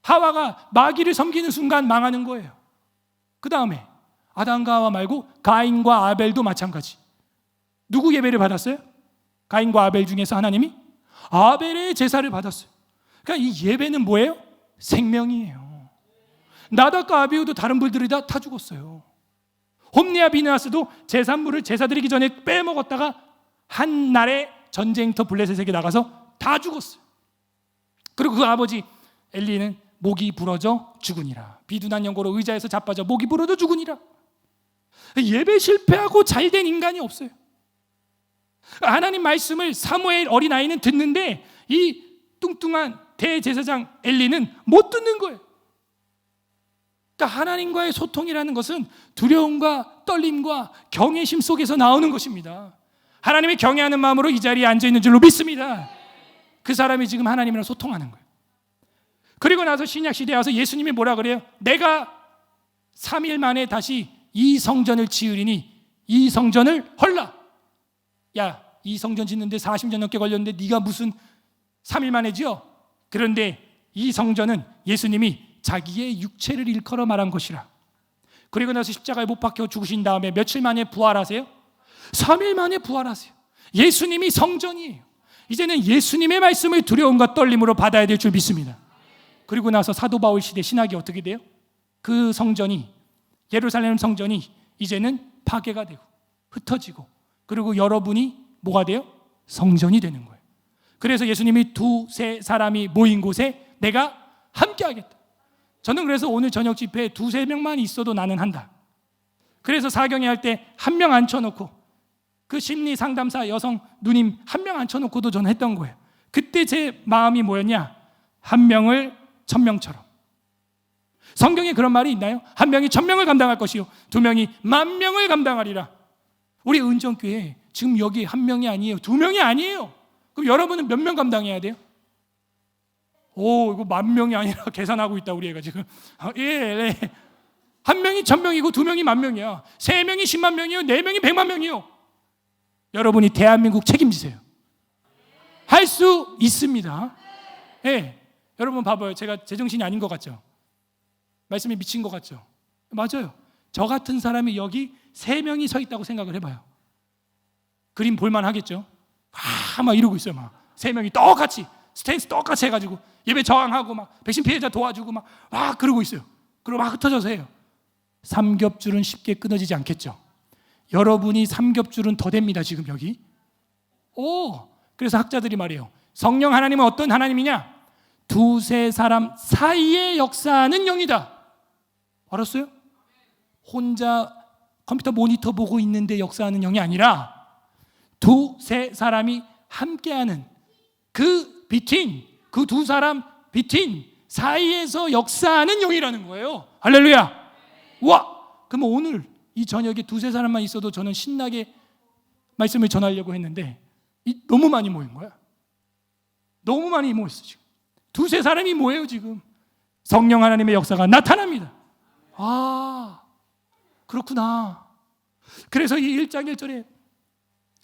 하와가 마귀를 섬기는 순간 망하는 거예요. 그 다음에 아담과 하와 말고 가인과 아벨도 마찬가지. 누구 예배를 받았어요? 가인과 아벨 중에서 하나님이 아벨의 제사를 받았어요. 그러니까 이 예배는 뭐예요? 생명이에요. 나답과 아비후도 다른 불들이 다 죽었어요. 홈리와 비느하스도 제산물을 제사 드리기 전에 빼먹었다가 한 날에 전쟁터 블레셋에게 나가서 다 죽었어요. 그리고 그 아버지 엘리는 목이 부러져 죽으니라. 비둔한 연고로 의자에서 자빠져 목이 부러져 죽으니라. 예배 실패하고 잘된 인간이 없어요. 하나님 말씀을 사무엘 어린아이는 듣는데 이 뚱뚱한 대제사장 엘리는 못 듣는 거예요. 그러니까 하나님과의 소통이라는 것은 두려움과 떨림과 경외심 속에서 나오는 것입니다. 하나님의 경외하는 마음으로 이 자리에 앉아있는 줄로 믿습니다. 그 사람이 지금 하나님이랑 소통하는 거예요. 그리고 나서 신약시대에 와서 예수님이 뭐라 그래요? 내가 3일 만에 다시 이 성전을 지으리니 이 성전을 헐라. 야, 이 성전 짓는데 40년 넘게 걸렸는데 네가 무슨 3일 만에 지어? 그런데 이 성전은 예수님이 자기의 육체를 일컬어 말한 것이라. 그리고 나서 십자가에 못 박혀 죽으신 다음에 며칠 만에 부활하세요? 3일 만에 부활하세요. 예수님이 성전이에요. 이제는 예수님의 말씀을 두려움과 떨림으로 받아야 될 줄 믿습니다. 그리고 나서 사도 바울 시대 신학이 어떻게 돼요? 그 성전이, 예루살렘 성전이 이제는 파괴가 되고 흩어지고, 그리고 여러분이 뭐가 돼요? 성전이 되는 거예요. 그래서 예수님이 두세 사람이 모인 곳에 내가 함께 하겠다. 저는 그래서 오늘 저녁 집회에 두세 명만 있어도 나는 한다. 그래서 사경회 할 때 한 명 앉혀놓고, 그 심리 상담사 여성 누님 한 명 앉혀놓고도 저는 했던 거예요. 그때 제 마음이 뭐였냐? 한 명을 1000명처럼. 성경에 그런 말이 있나요? 한 명이 1000명을 감당할 것이요, 2명이 10,000명을 감당하리라. 우리 은정교회 지금 여기 한 명이 아니에요, 2명이 아니에요. 그럼 여러분은 몇 명 감당해야 돼요? 오, 이거 10,000명이 아니라 계산하고 있다 우리 애가 지금. 예. 한 명이 1000명이고 2명이 10,000명이야. 3명이 10만 명이요, 4명이 100만 명이요. 여러분이 대한민국 책임지세요. 할 수 있습니다. 예. 여러분 봐봐요. 제가 제정신이 아닌 것 같죠? 말씀에 미친 것 같죠? 맞아요. 저 같은 사람이 여기 3명이 서 있다고 생각을 해봐요. 그림 볼만 하겠죠? 막 이러고 있어요. 막 3명이 똑같이 스탠스 똑같이 해가지고 예배 저항하고 막 백신 피해자 도와주고 막 그러고 있어요. 그리고 막 흩어져서 해요. 삼겹줄은 쉽게 끊어지지 않겠죠? 여러분이 삼겹줄은 더 됩니다. 지금 여기. 그래서 학자들이 말해요. 성령 하나님은 어떤 하나님이냐? 두세 사람 사이의 역사하는 영이다. 알았어요? 혼자 컴퓨터 모니터 보고 있는데 역사하는 영이 아니라 두세 사람이 함께하는 그 비틴, 그 두 사람 비틴 사이에서 역사하는 영이라는 거예요. 할렐루야. 와, 그럼 오늘 이 저녁에 두세 사람만 있어도 저는 신나게 말씀을 전하려고 했는데 너무 많이 모인 거야. 너무 많이 모였어 지금. 두세 사람이 뭐예요 지금? 성령 하나님의 역사가 나타납니다. 그렇구나. 그래서 이 1장 1절에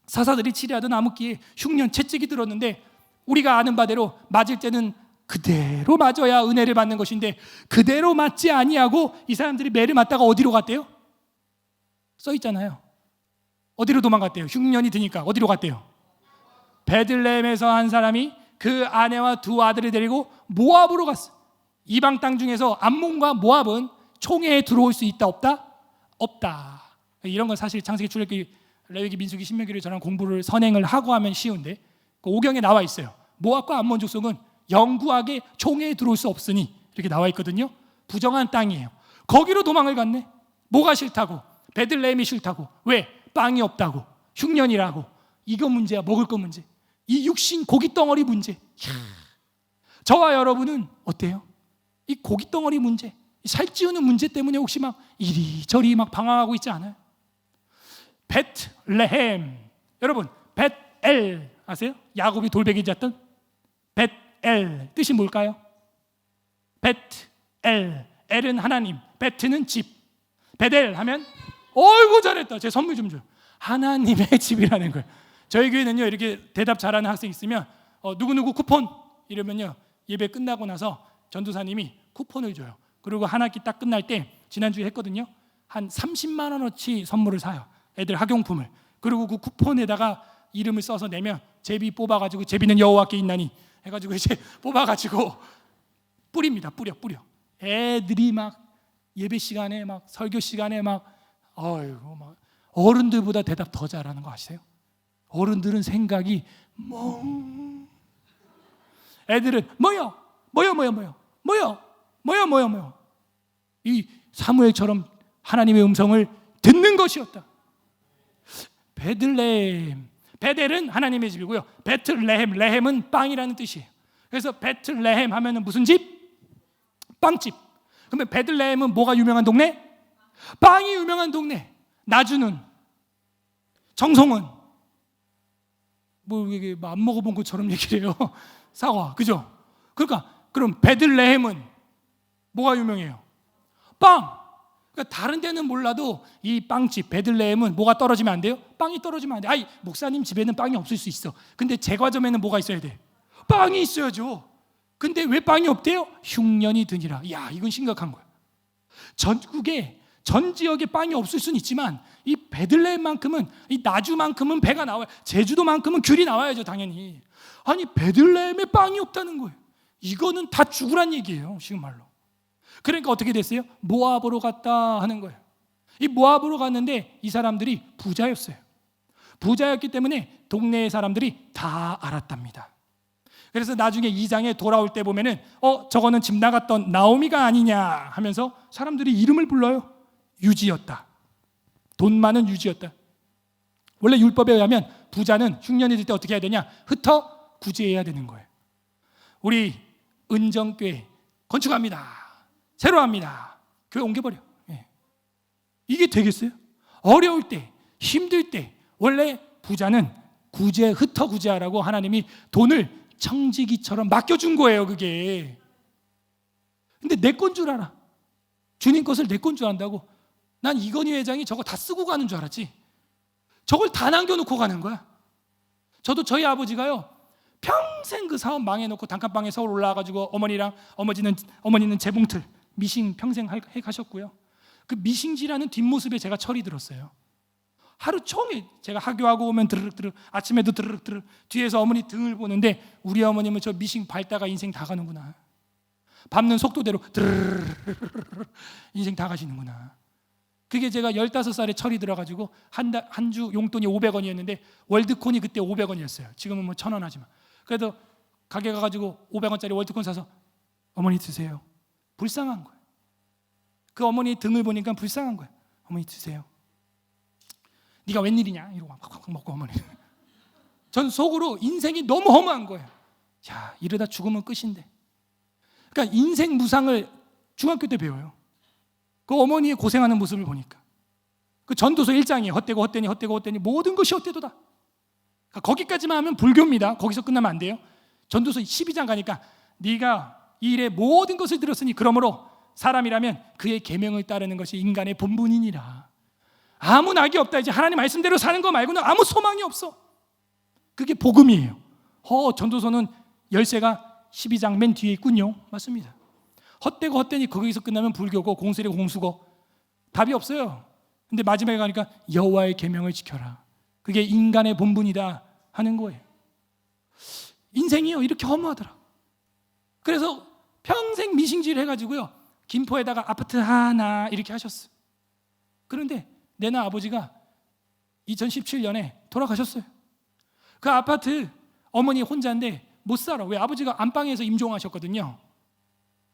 사사들이 치리하던 암흑기에 흉년 채찍이 들었는데, 우리가 아는 바대로 맞을 때는 그대로 맞아야 은혜를 받는 것인데 그대로 맞지 아니하고 이 사람들이 매를 맞다가 어디로 갔대요? 써 있잖아요. 어디로 도망갔대요? 흉년이 드니까 어디로 갔대요? 베들레헴에서 한 사람이 그 아내와 두 아들을 데리고 모압으로 갔어. 이방 땅 중에서 암몬과 모압은 총회에 들어올 수 있다 없다? 없다. 이런 건 사실 창세기, 출애굽기, 레위기, 민수기, 신명기를 저랑 공부를 선행을 하고 하면 쉬운데 그 오경에 나와 있어요. 모압과 암몬 족속은 영구하게 총회에 들어올 수 없으니 이렇게 나와 있거든요. 부정한 땅이에요. 거기로 도망을 갔네. 뭐가 싫다고? 베들레헴이 싫다고. 왜? 빵이 없다고. 흉년이라고. 이거 문제야. 먹을 거 문제. 이 육신 고기 덩어리 문제. 저와 여러분은 어때요? 이 고기 덩어리 문제, 살찌우는 문제 때문에 혹시 막 이리저리 막 방황하고 있지 않아요? 베틀레헴, 여러분 벳엘 아세요? 야곱이 돌베개 잤던 벳엘 뜻이 뭘까요? 벳엘, 엘은 하나님, 베트는 집, 베델 하면 어이구 잘했다, 제 선물 좀 줘요. 하나님의 집이라는 거예요. 저희 교회는요, 이렇게 대답 잘하는 학생 있으면 누구누구 쿠폰 이러면요, 예배 끝나고 나서 전도사님이 쿠폰을 줘요. 그리고 한 학기 딱 끝날 때, 지난주에 했거든요, 한 30만 원어치 선물을 사요. 애들 학용품을. 그리고 그 쿠폰에다가 이름을 써서 내면 제비 뽑아가지고, 제비는 여호와께 있나니 해가지고 이제 뽑아가지고 뿌립니다. 뿌려. 애들이 막 예배 시간에 막 설교 시간에 막 어이구 막 어른들보다 대답 더 잘하는 거 아시세요? 어른들은 생각이 애들은 뭐요? 이 사무엘처럼 하나님의 음성을 듣는 것이었다. 베들레헴, 베델은 하나님의 집이고요, 베틀레헴, 레헴은 빵이라는 뜻이에요. 그래서 베틀레헴 하면은 무슨 집? 빵집. 그러면 베들레헴은 뭐가 유명한 동네? 빵이 유명한 동네. 나주는, 정성은 뭐 이게 안 먹어본 것처럼 얘기를 해요. 사과, 그죠? 그러니까 그럼 베들레헴은 뭐가 유명해요? 빵. 그러니까 다른 데는 몰라도 이 빵집 베들레헴은 뭐가 떨어지면 안 돼요? 빵이 떨어지면 안 돼. 아이, 목사님 집에는 빵이 없을 수 있어. 근데 제과점에는 뭐가 있어야 돼? 빵이 있어야죠. 근데 왜 빵이 없대요? 흉년이 드니라. 야, 이건 심각한 거야. 전국에 전 지역에 빵이 없을 수는 있지만 이 베들레헴만큼은, 이 나주만큼은 배가 나와요. 제주도만큼은 귤이 나와야죠, 당연히. 아니, 베들레헴에 빵이 없다는 거예요. 이거는 다 죽으란 얘기예요, 쉬운 말로. 그러니까 어떻게 됐어요? 모압으로 갔다 하는 거예요. 이 모압으로 갔는데 이 사람들이 부자였어요. 부자였기 때문에 동네의 사람들이 다 알았답니다. 그래서 나중에 2장에 돌아올 때 보면은 저거는 집 나갔던 나오미가 아니냐 하면서 사람들이 이름을 불러요. 유지였다. 돈 많은 유지였다. 원래 율법에 의하면 부자는 흉년이 들 때 어떻게 해야 되냐? 흩어 구제해야 되는 거예요. 우리 은정교회 건축합니다. 새로 합니다. 교회 옮겨버려. 이게 되겠어요? 어려울 때, 힘들 때 원래 부자는 흩어 구제하라고 하나님이 돈을 청지기처럼 맡겨준 거예요, 그게. 근데 내 건 줄 알아. 주님 것을 내 건 줄 안다고. 난 이건희 회장이 저거 다 쓰고 가는 줄 알았지. 저걸 다 남겨놓고 가는 거야. 저도 저희 아버지가요, 평생 그 사업 망해놓고 단칸방에 서울 올라와가지고 어머니는 재봉틀 미싱 평생 해 가셨고요. 그 미싱질하는 뒷모습에 제가 철이 들었어요. 하루 종일 제가 하교하고 오면 드르륵, 아침에도 드르륵 뒤에서 어머니 등을 보는데, 우리 어머님은 저 미싱 밟다가 인생 다 가는구나. 밟는 속도대로 드르륵 인생 다 가시는구나. 그게 제가 15살에 철이 들어가지고 한 주 용돈이 500원이었는데 월드콘이 그때 500원이었어요. 지금은 뭐 1,000원 하지만. 그래도 가게 가가지고 500원짜리 월드콘 사서 어머니 드세요. 불쌍한 거예요. 그 어머니 등을 보니까 불쌍한 거예요. 어머니 드세요. 네가 웬일이냐 이러고 막 먹고 어머니. 전 속으로 인생이 너무 허무한 거예요. 야, 이러다 죽으면 끝인데. 그러니까 인생 무상을 중학교 때 배워요. 그 어머니의 고생하는 모습을 보니까. 그 전도서 1장이에요. 헛되니 모든 것이 헛되도다. 그러니까 거기까지만 하면 불교입니다. 거기서 끝나면 안 돼요. 전도서 12장 가니까 네가 이 일에 모든 것을 들었으니 그러므로 사람이라면 그의 계명을 따르는 것이 인간의 본분이니라. 아무 낙이 없다. 이제 하나님 말씀대로 사는 거 말고는 아무 소망이 없어. 그게 복음이에요. 전도서는 열쇠가 12장 맨 뒤에 있군요. 맞습니다. 헛되니 거기서 끝나면 불교고 공설이고 공수고 답이 없어요. 근데 마지막에 가니까 여호와의 계명을 지켜라. 그게 인간의 본분이다 하는 거예요. 인생이요, 이렇게 허무하더라. 그래서 평생 미싱질 해가지고요, 김포에다가 아파트 하나 이렇게 하셨어요. 그런데 내나 아버지가 2017년에 돌아가셨어요. 그 아파트 어머니 혼자인데 못 살아. 왜? 아버지가 안방에서 임종하셨거든요.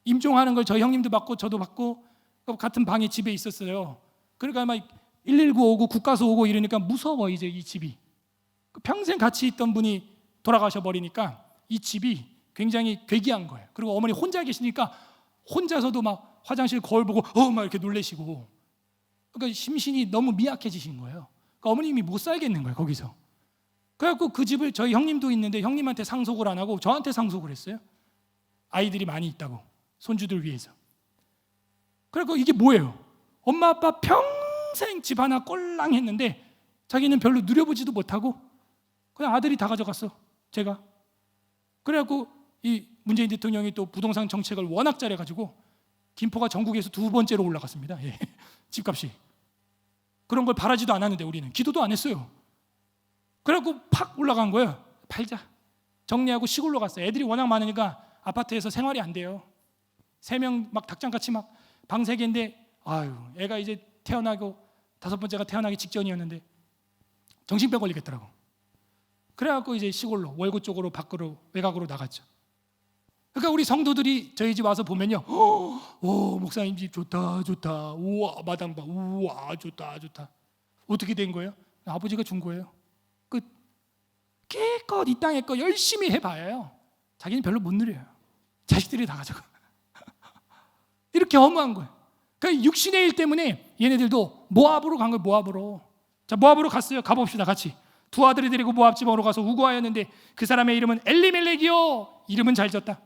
임종하는 걸 저희 형님도 받고 저도 받고 같은 방에 집에 있었어요. 그러니까 막 119 오고 국가서 오고 이러니까 무서워. 이제 이 집이 평생 같이 있던 분이 돌아가셔 버리니까 이 집이 굉장히 괴기한 거예요. 그리고 어머니 혼자 계시니까 혼자서도 막 화장실 거울 보고 막 이렇게 놀래시고, 그러니까 심신이 너무 미약해지신 거예요. 그러니까 어머님이 못 살겠는 거예요, 거기서. 그래갖고 그 집을, 저희 형님도 있는데 형님한테 상속을 안 하고 저한테 상속을 했어요. 아이들이 많이 있다고, 손주들 위해서. 그래갖고 이게 뭐예요? 엄마 아빠 평생 집 하나 꼴랑 했는데 자기는 별로 누려보지도 못하고 그냥 아들이 다 가져갔어, 제가. 그래갖고 이 문재인 대통령이 또 부동산 정책을 워낙 잘해가지고 김포가 전국에서 2번째로 올라갔습니다. 예. 집값이. 그런 걸 바라지도 않았는데 우리는 기도도 안 했어요. 그래갖고 팍 올라간 거예요. 팔자. 정리하고 시골로 갔어요. 애들이 워낙 많으니까 아파트에서 생활이 안 돼요. 3명 막 닭장같이 막 방 3개인데, 아유, 애가 이제 태어나고 5번째가 태어나기 직전이었는데 정신병 걸리겠더라고. 그래갖고 이제 시골로, 월구 쪽으로, 밖으로, 외곽으로 나갔죠. 그러니까 우리 성도들이 저희 집 와서 보면요, 목사님 집 좋다, 좋다, 우와, 마당 봐, 우와, 좋다, 좋다. 어떻게 된 거예요? 아버지가 준 거예요. 끝. 깨끗 이 땅에 거 열심히 해봐요. 자기는 별로 못 누려요. 자식들이 다 가져가. 이렇게 허무한 거예요. 그러니까 육신의 일 때문에 얘네들도 모압으로 간 거예요. 모압으로. 자, 모압으로 갔어요. 가봅시다, 같이. 2 아들이 데리고 모압 지방으로 가서 우고하였는데 그 사람의 이름은 엘리멜렉이요. 이름은 잘 졌다.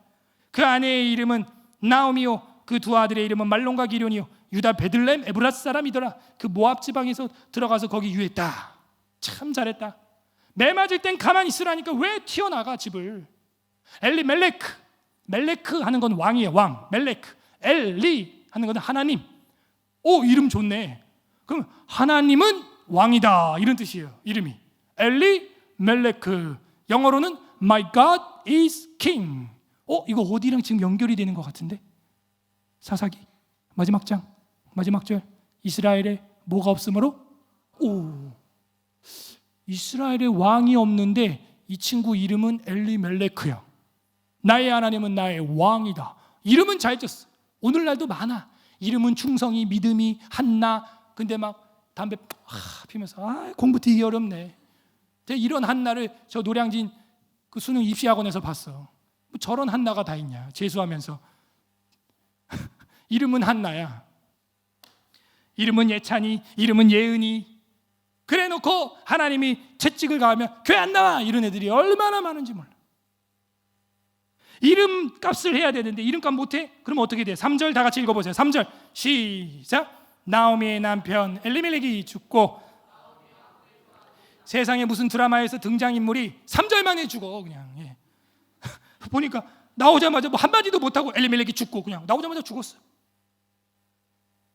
그 아내의 이름은 나오미요. 그 2 아들의 이름은 말론과 기련이요. 유다 베들레헴 에브라스 사람이더라. 그 모압 지방에서 들어가서 거기 유했다. 참 잘했다. 매 맞을 땐 가만히 있으라니까 왜 튀어나가 집을. 엘리멜렉, 멜레크 하는 건 왕이에요. 왕. 멜레크. 엘리 하는 건 하나님. 이름 좋네. 그럼 하나님은 왕이다, 이런 뜻이에요. 이름이 엘리 멜레크. 영어로는 My God is King. 이거 어디랑 지금 연결이 되는 것 같은데? 사사기 마지막 장 마지막 절. 이스라엘에 뭐가 없으므로? 이스라엘에 왕이 없는데 이 친구 이름은 엘리멜레크야. 나의 하나님은 나의 왕이다. 이름은 잘 졌어. 오늘날도 많아. 이름은 충성이, 믿음이, 한나. 근데 막 담배 피면서 공부 되게 어렵네. 이런 한나를 저 노량진 그 수능 입시학원에서 봤어. 뭐 저런 한나가 다 있냐, 재수하면서. 이름은 한나야. 이름은 예찬이, 이름은 예은이. 그래 놓고 하나님이 채찍을 가하면 교회 안 나와, 이런 애들이 얼마나 많은지 몰라. 이름 값을 해야 되는데 이름값 못해? 그럼 어떻게 돼? 3절 다 같이 읽어보세요. 3절 시작. 나오미의 남편 엘리멜렉이 죽고. 세상에 무슨 드라마에서 등장인물이 3절 만에 죽어 그냥. 예. 보니까 나오자마자 뭐 한마디도 못하고 엘리멜렉이 죽고 그냥 나오자마자 죽었어요.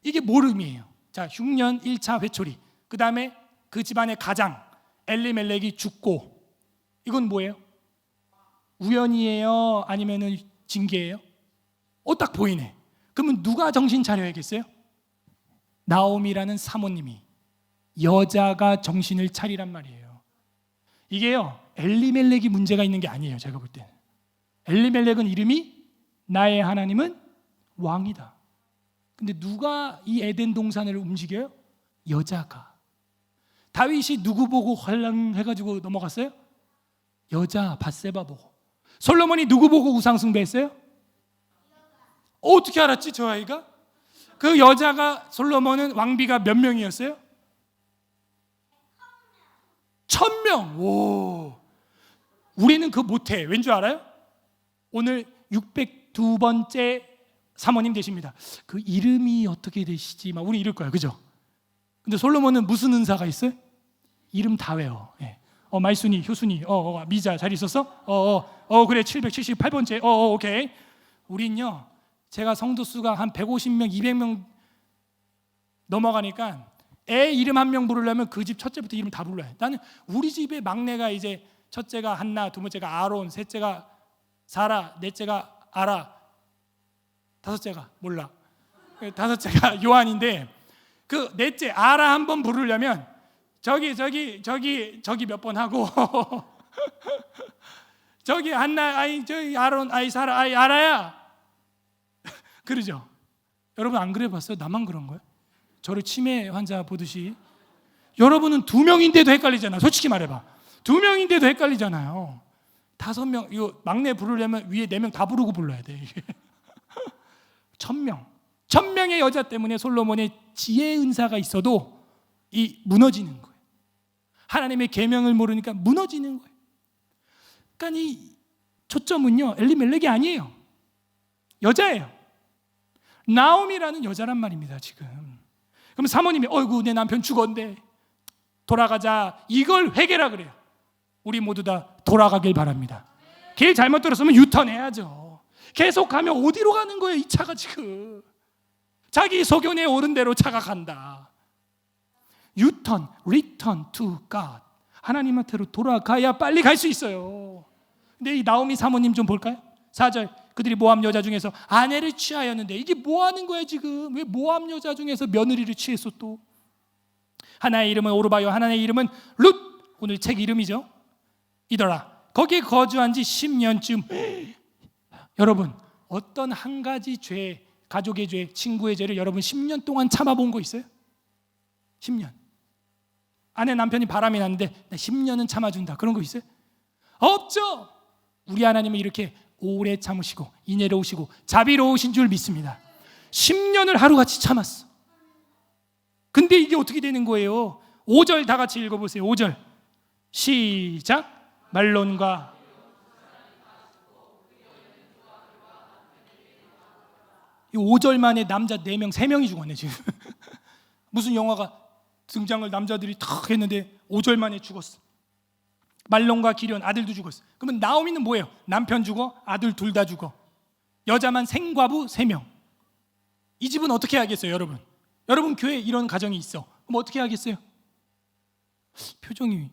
이게 뭘 의미해요? 자, 흉년 1차 회초리. 그 다음에 그 집안의 가장 엘리멜렉이 죽고. 이건 뭐예요? 우연이에요? 아니면은 징계예요? 딱 보이네. 그러면 누가 정신 차려야겠어요? 나오미라는 사모님이. 여자가 정신을 차리란 말이에요. 이게요, 엘리멜렉이 문제가 있는 게 아니에요. 제가 볼 때는 엘리멜렉은 이름이 나의 하나님은 왕이다. 근데 누가 이 에덴 동산을 움직여요? 여자가. 다윗이 누구 보고 환랑해가지고 넘어갔어요? 여자 밧세바 보고. 솔로몬이 누구 보고 우상 숭배했어요? 어떻게 알았지, 저 아이가? 그 여자가, 솔로몬은 왕비가 몇 명이었어요? 1000명. 오. 우리는 그거 못해. 왠 줄 알아요? 오늘 602번째 사모님 되십니다. 그 이름이 어떻게 되시지? 막 우리 이럴 거야, 그죠? 근데 솔로몬은 무슨 은사가 있어요? 이름 다 외워. 예. 말순이, 효순이, 미자 잘 있었어? 그래, 778번째. 오케이. 우린요, 제가 성도 수가 한 150명, 200명 넘어가니까 애 이름 한 명 부르려면 그 집 첫째부터 이름 다 불러요. 나는 우리 집의 막내가 이제 첫째가 한나, 2번째가 아론, 셋째가 사라, 넷째가 아라, 5째가 몰라. 5째가 요한인데 그 넷째 아라 한 번 부르려면 저기 몇 번 하고 저기 한나, 저기 아론, 사라, 아라야. 그러죠? 여러분 안 그래봤어요? 나만 그런 거예요? 저를 치매 환자 보듯이. 여러분은 2명인데도 헷갈리잖아. 솔직히 말해봐. 2명인데도 헷갈리잖아요. 5명, 이거 막내 부르려면 위에 4명 다 부르고 불러야 돼. 1000명. 천명의 여자 때문에 솔로몬의 지혜의 은사가 있어도 이 무너지는 거예요. 하나님의 계명을 모르니까 무너지는 거예요. 그러니까 이 초점은요, 엘리멜렉이 아니에요. 여자예요. 나오미라는 여자란 말입니다. 지금 그럼 사모님이 어이구 내 남편 죽었네, 돌아가자, 이걸 회개라 그래요. 우리 모두 다 돌아가길 바랍니다. 길 잘못 들었으면 유턴해야죠. 계속가면 어디로 가는 거예요? 이 차가 지금 자기 소견에 오른 대로 차가 간다. 유턴, return to God, 하나님한테로 돌아가야 빨리 갈 수 있어요. 근데 이 나오미 사모님 좀 볼까요? 4절, 그들이 모압 여자 중에서 아내를 취하였는데, 이게 뭐 하는 거야 지금? 왜 모압 여자 중에서 며느리를 취했어? 또 하나의 이름은 오르바요, 하나의 이름은 룻, 오늘 책 이름이죠. 이더라. 거기에 거주한 지 10년쯤. 여러분, 어떤 한 가지 죄, 가족의 죄, 친구의 죄를 여러분 10년 동안 참아본 거 있어요? 10년. 아내 남편이 바람이 났는데 나 10년은 참아준다, 그런 거 있어요? 없죠. 우리 하나님은 이렇게 오래 참으시고 인애로우시고 자비로우신 줄 믿습니다. 10년을 하루같이 참았어. 근데 이게 어떻게 되는 거예요? 5절 다 같이 읽어보세요. 5절 시작. 말론과 이 5절 만에 남자 4명, 3명이 죽었네 지금. 무슨 영화가 등장을 남자들이 탁 했는데 5절 만에 죽었어. 말론과 기련 아들도 죽었어. 그러면 나오미는 뭐예요? 남편 죽어, 아들 둘 다 죽어, 여자만 생과부 3명. 이 집은 어떻게 하겠어요? 여러분 교회에 이런 가정이 있어. 그럼 어떻게 하겠어요? 표정이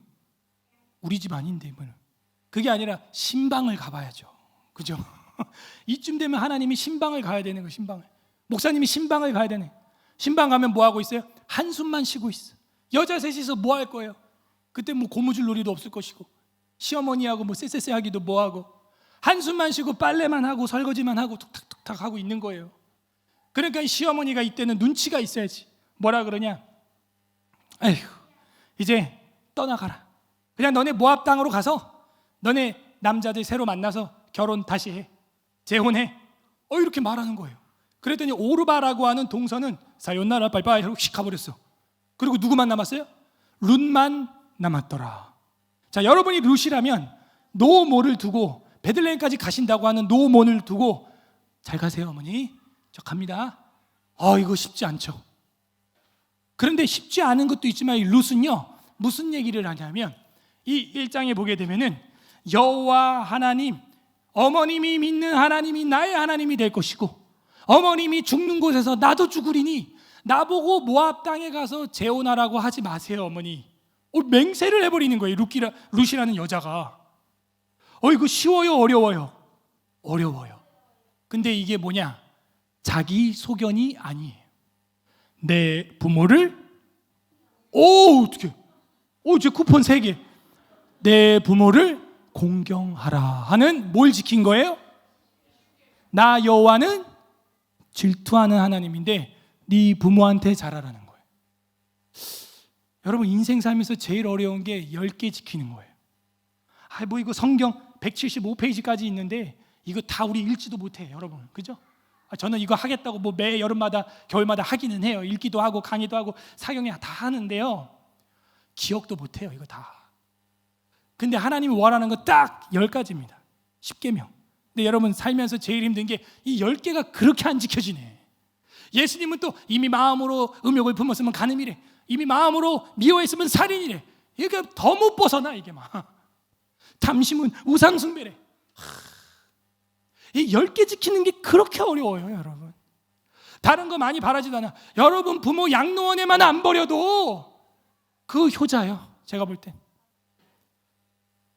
우리 집 아닌데. 그게 아니라 신방을 가봐야죠. 그죠? 이쯤 되면 하나님이 신방을 가야 되는 거예요. 신방을. 목사님이 신방을 가야 되네. 신방 가면 뭐 하고 있어요? 한숨만 쉬고 있어. 여자 셋이서 뭐 할 거예요? 그때 뭐 고무줄 놀이도 없을 것이고, 시어머니하고 뭐 쎄쎄쎄 하기도 뭐 하고, 한숨만 쉬고 빨래만 하고 설거지만 하고 툭탁툭탁 하고 있는 거예요. 그러니까 이 시어머니가 이때는 눈치가 있어야지. 뭐라 그러냐? 에휴, 이제 떠나가라. 그냥 너네 모압 땅으로 가서 너네 남자들 새로 만나서 결혼 다시 해, 재혼해. 이렇게 말하는 거예요. 그랬더니 오르바라고 하는 동서는 사요나라 빨빨 하고 휙 가버렸어. 그리고 누구만 남았어요? 룻만 남았더라. 자, 여러분이 룻이라면 노모를 두고 베들레헴까지 가신다고 하는 노모를 두고 잘 가세요 어머니, 저 갑니다. 이거 쉽지 않죠. 그런데 쉽지 않은 것도 있지만 이 룻은요 무슨 얘기를 하냐면, 이 1장에 보게 되면은 여호와 하나님, 어머님이 믿는 하나님이 나의 하나님이 될 것이고, 어머님이 죽는 곳에서 나도 죽으리니 나보고 모압 땅에 가서 재혼하라고 하지 마세요 어머니. 맹세를 해버리는 거예요. 룻이라는 여자가. 이거 쉬워요? 어려워요? 어려워요. 근데 이게 뭐냐? 자기 소견이 아니에요. 내 부모를 어떻게 제 쿠폰 3개. 내 부모를 공경하라 하는 뭘 지킨 거예요? 나 여호와는 질투하는 하나님인데 네 부모한테 잘하라는 거예요. 여러분, 인생 살면서 제일 어려운 게 10개 지키는 거예요. 뭐 이거 성경 175페이지까지 있는데 이거 다 우리 읽지도 못해 여러분. 그죠? 저는 이거 하겠다고 뭐 매 여름마다 겨울마다 하기는 해요. 읽기도 하고 강의도 하고 사경에 다 하는데요, 기억도 못해요 이거 다. 근데 하나님이 원하는 거 딱 10가지입니다 10계명. 근데 여러분 살면서 제일 힘든 게 이 10개가 그렇게 안 지켜지네. 예수님은 또 이미 마음으로 음욕을 품었으면 간음이래, 이미 마음으로 미워했으면 살인이래. 이게 더 못 벗어나 이게 막. 탐심은 우상숭배래. 이 10개 지키는 게 그렇게 어려워요 여러분. 다른 거 많이 바라지도 않아. 여러분 부모 양로원에만 안 버려도 그 효자예요. 제가 볼 땐.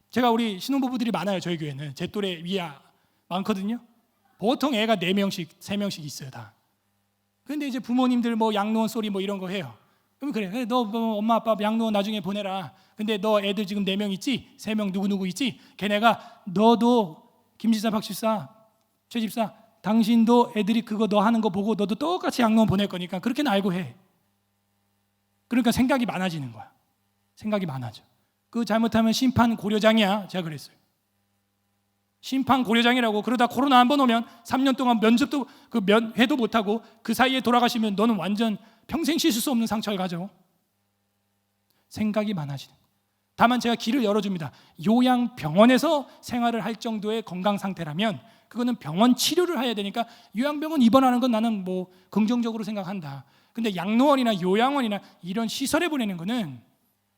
제가 우리 신혼부부들이 많아요. 저희 교회는 제 또래 위야 많거든요. 보통 애가 4명씩 3명씩 있어요 다. 근데 이제 부모님들 뭐 양로원 소리 뭐 이런 거 해요. 그럼 그래, 너 엄마 아빠 양로원 나중에 보내라. 근데 너 애들 지금 4명 있지? 3명 누구누구 있지? 걔네가 너도 김집사 박집사 최집사 당신도 애들이 그거 너 하는 거 보고 너도 똑같이 양로원 보낼 거니까 그렇게는 알고 해. 그러니까 생각이 많아지는 거야. 생각이 많아져. 그 잘못하면 심판 고려장이야. 제가 그랬어요. 심판 고려장이라고. 그러다 코로나 한번 오면 3년 동안 면접도 회도 못하고 그 사이에 돌아가시면 너는 완전 평생 씻을 수 없는 상처를 가져. 생각이 많아지는. 다만 제가 길을 열어줍니다. 요양병원에서 생활을 할 정도의 건강 상태라면 그거는 병원 치료를 해야 되니까 요양병원 입원하는 건 나는 뭐 긍정적으로 생각한다. 근데 양로원이나 요양원이나 이런 시설에 보내는 거는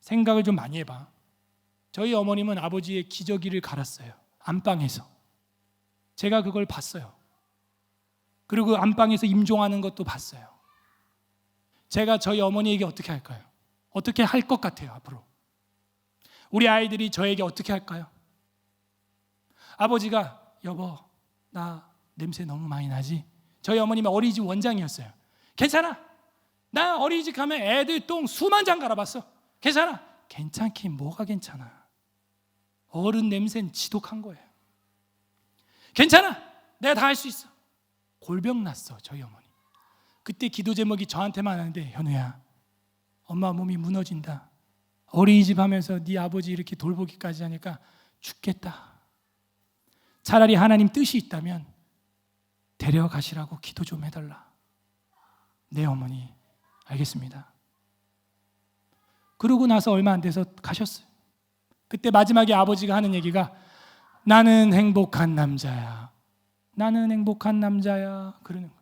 생각을 좀 많이 해봐. 저희 어머님은 아버지의 기저귀를 갈았어요. 안방에서. 제가 그걸 봤어요. 그리고 안방에서 임종하는 것도 봤어요. 제가 저희 어머니에게 어떻게 할까요? 어떻게 할 것 같아요, 앞으로? 우리 아이들이 저에게 어떻게 할까요? 아버지가 여보, 나 냄새 너무 많이 나지? 저희 어머님은 어린이집 원장이었어요. 괜찮아. 나 어린이집 가면 애들 똥 수만 장 갈아봤어. 괜찮아. 괜찮긴 뭐가 괜찮아. 어른 냄새는 지독한 거예요. 괜찮아. 내가 다 할 수 있어. 골병 났어, 저희 어머니. 그때 기도 제목이 저한테만 하는데, 현우야, 엄마 몸이 무너진다. 어린이집 하면서 네 아버지 이렇게 돌보기까지 하니까 죽겠다. 차라리 하나님 뜻이 있다면 데려가시라고 기도 좀 해달라. 네 어머니, 알겠습니다. 그러고 나서 얼마 안 돼서 가셨어요. 그때 마지막에 아버지가 하는 얘기가 나는 행복한 남자야. 나는 행복한 남자야. 그러는 거예요.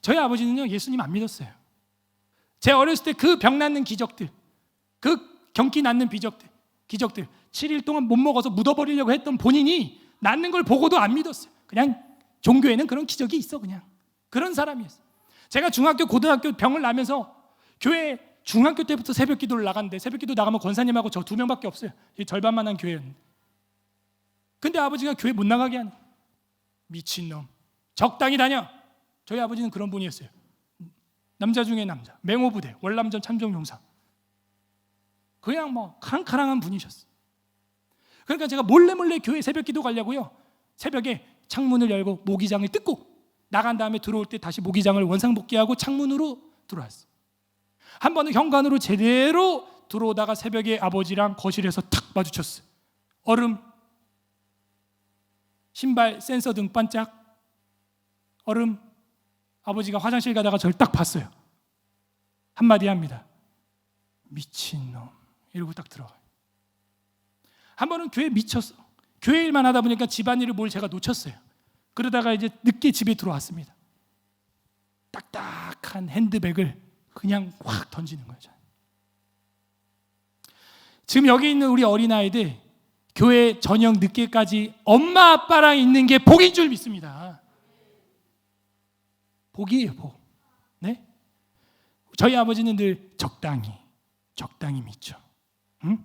저희 아버지는요, 예수님 안 믿었어요. 제 어렸을 때 그 병 낫는 기적들, 그 경기 낫는 기적들 7일 동안 못 먹어서 묻어버리려고 했던 본인이 낫는 걸 보고도 안 믿었어요. 그냥 종교에는 그런 기적이 있어. 그냥 그런 사람이었어요. 제가 중학교 고등학교 병을 나면서 교회 중학교 때부터 새벽 기도를 나갔는데, 새벽 기도 나가면 권사님하고 저 2명밖에 없어요. 절반만한 교회였는데. 근데 아버지가 교회 못 나가게 하는, 미친놈, 적당히 다녀. 저희 아버지는 그런 분이었어요. 남자 중에 남자, 맹호부대, 월남전 참전용사. 그냥 뭐 칸칸한 분이셨어요. 그러니까 제가 몰래 교회 새벽 기도 가려고요, 새벽에 창문을 열고 모기장을 뜯고 나간 다음에 들어올 때 다시 모기장을 원상복귀하고 창문으로 들어왔어요. 한 번은 현관으로 제대로 들어오다가 새벽에 아버지랑 거실에서 탁 마주쳤어요. 얼음, 신발 센서 등 반짝, 얼음. 아버지가 화장실 가다가 저를 딱 봤어요. 한마디 합니다. 미친놈. 이러고 딱 들어가요. 한 번은 교회 미쳤어. 교회 일만 하다 보니까 집안일을 뭘 제가 놓쳤어요. 그러다가 이제 늦게 집에 들어왔습니다. 딱딱한 핸드백을 그냥 확 던지는 거예요. 지금 여기 있는 우리 어린아이들 교회 저녁 늦게까지 엄마 아빠랑 있는 게 복인 줄 믿습니다. 복이에요, 복. 네? 저희 아버지는 늘 적당히 믿죠. 응?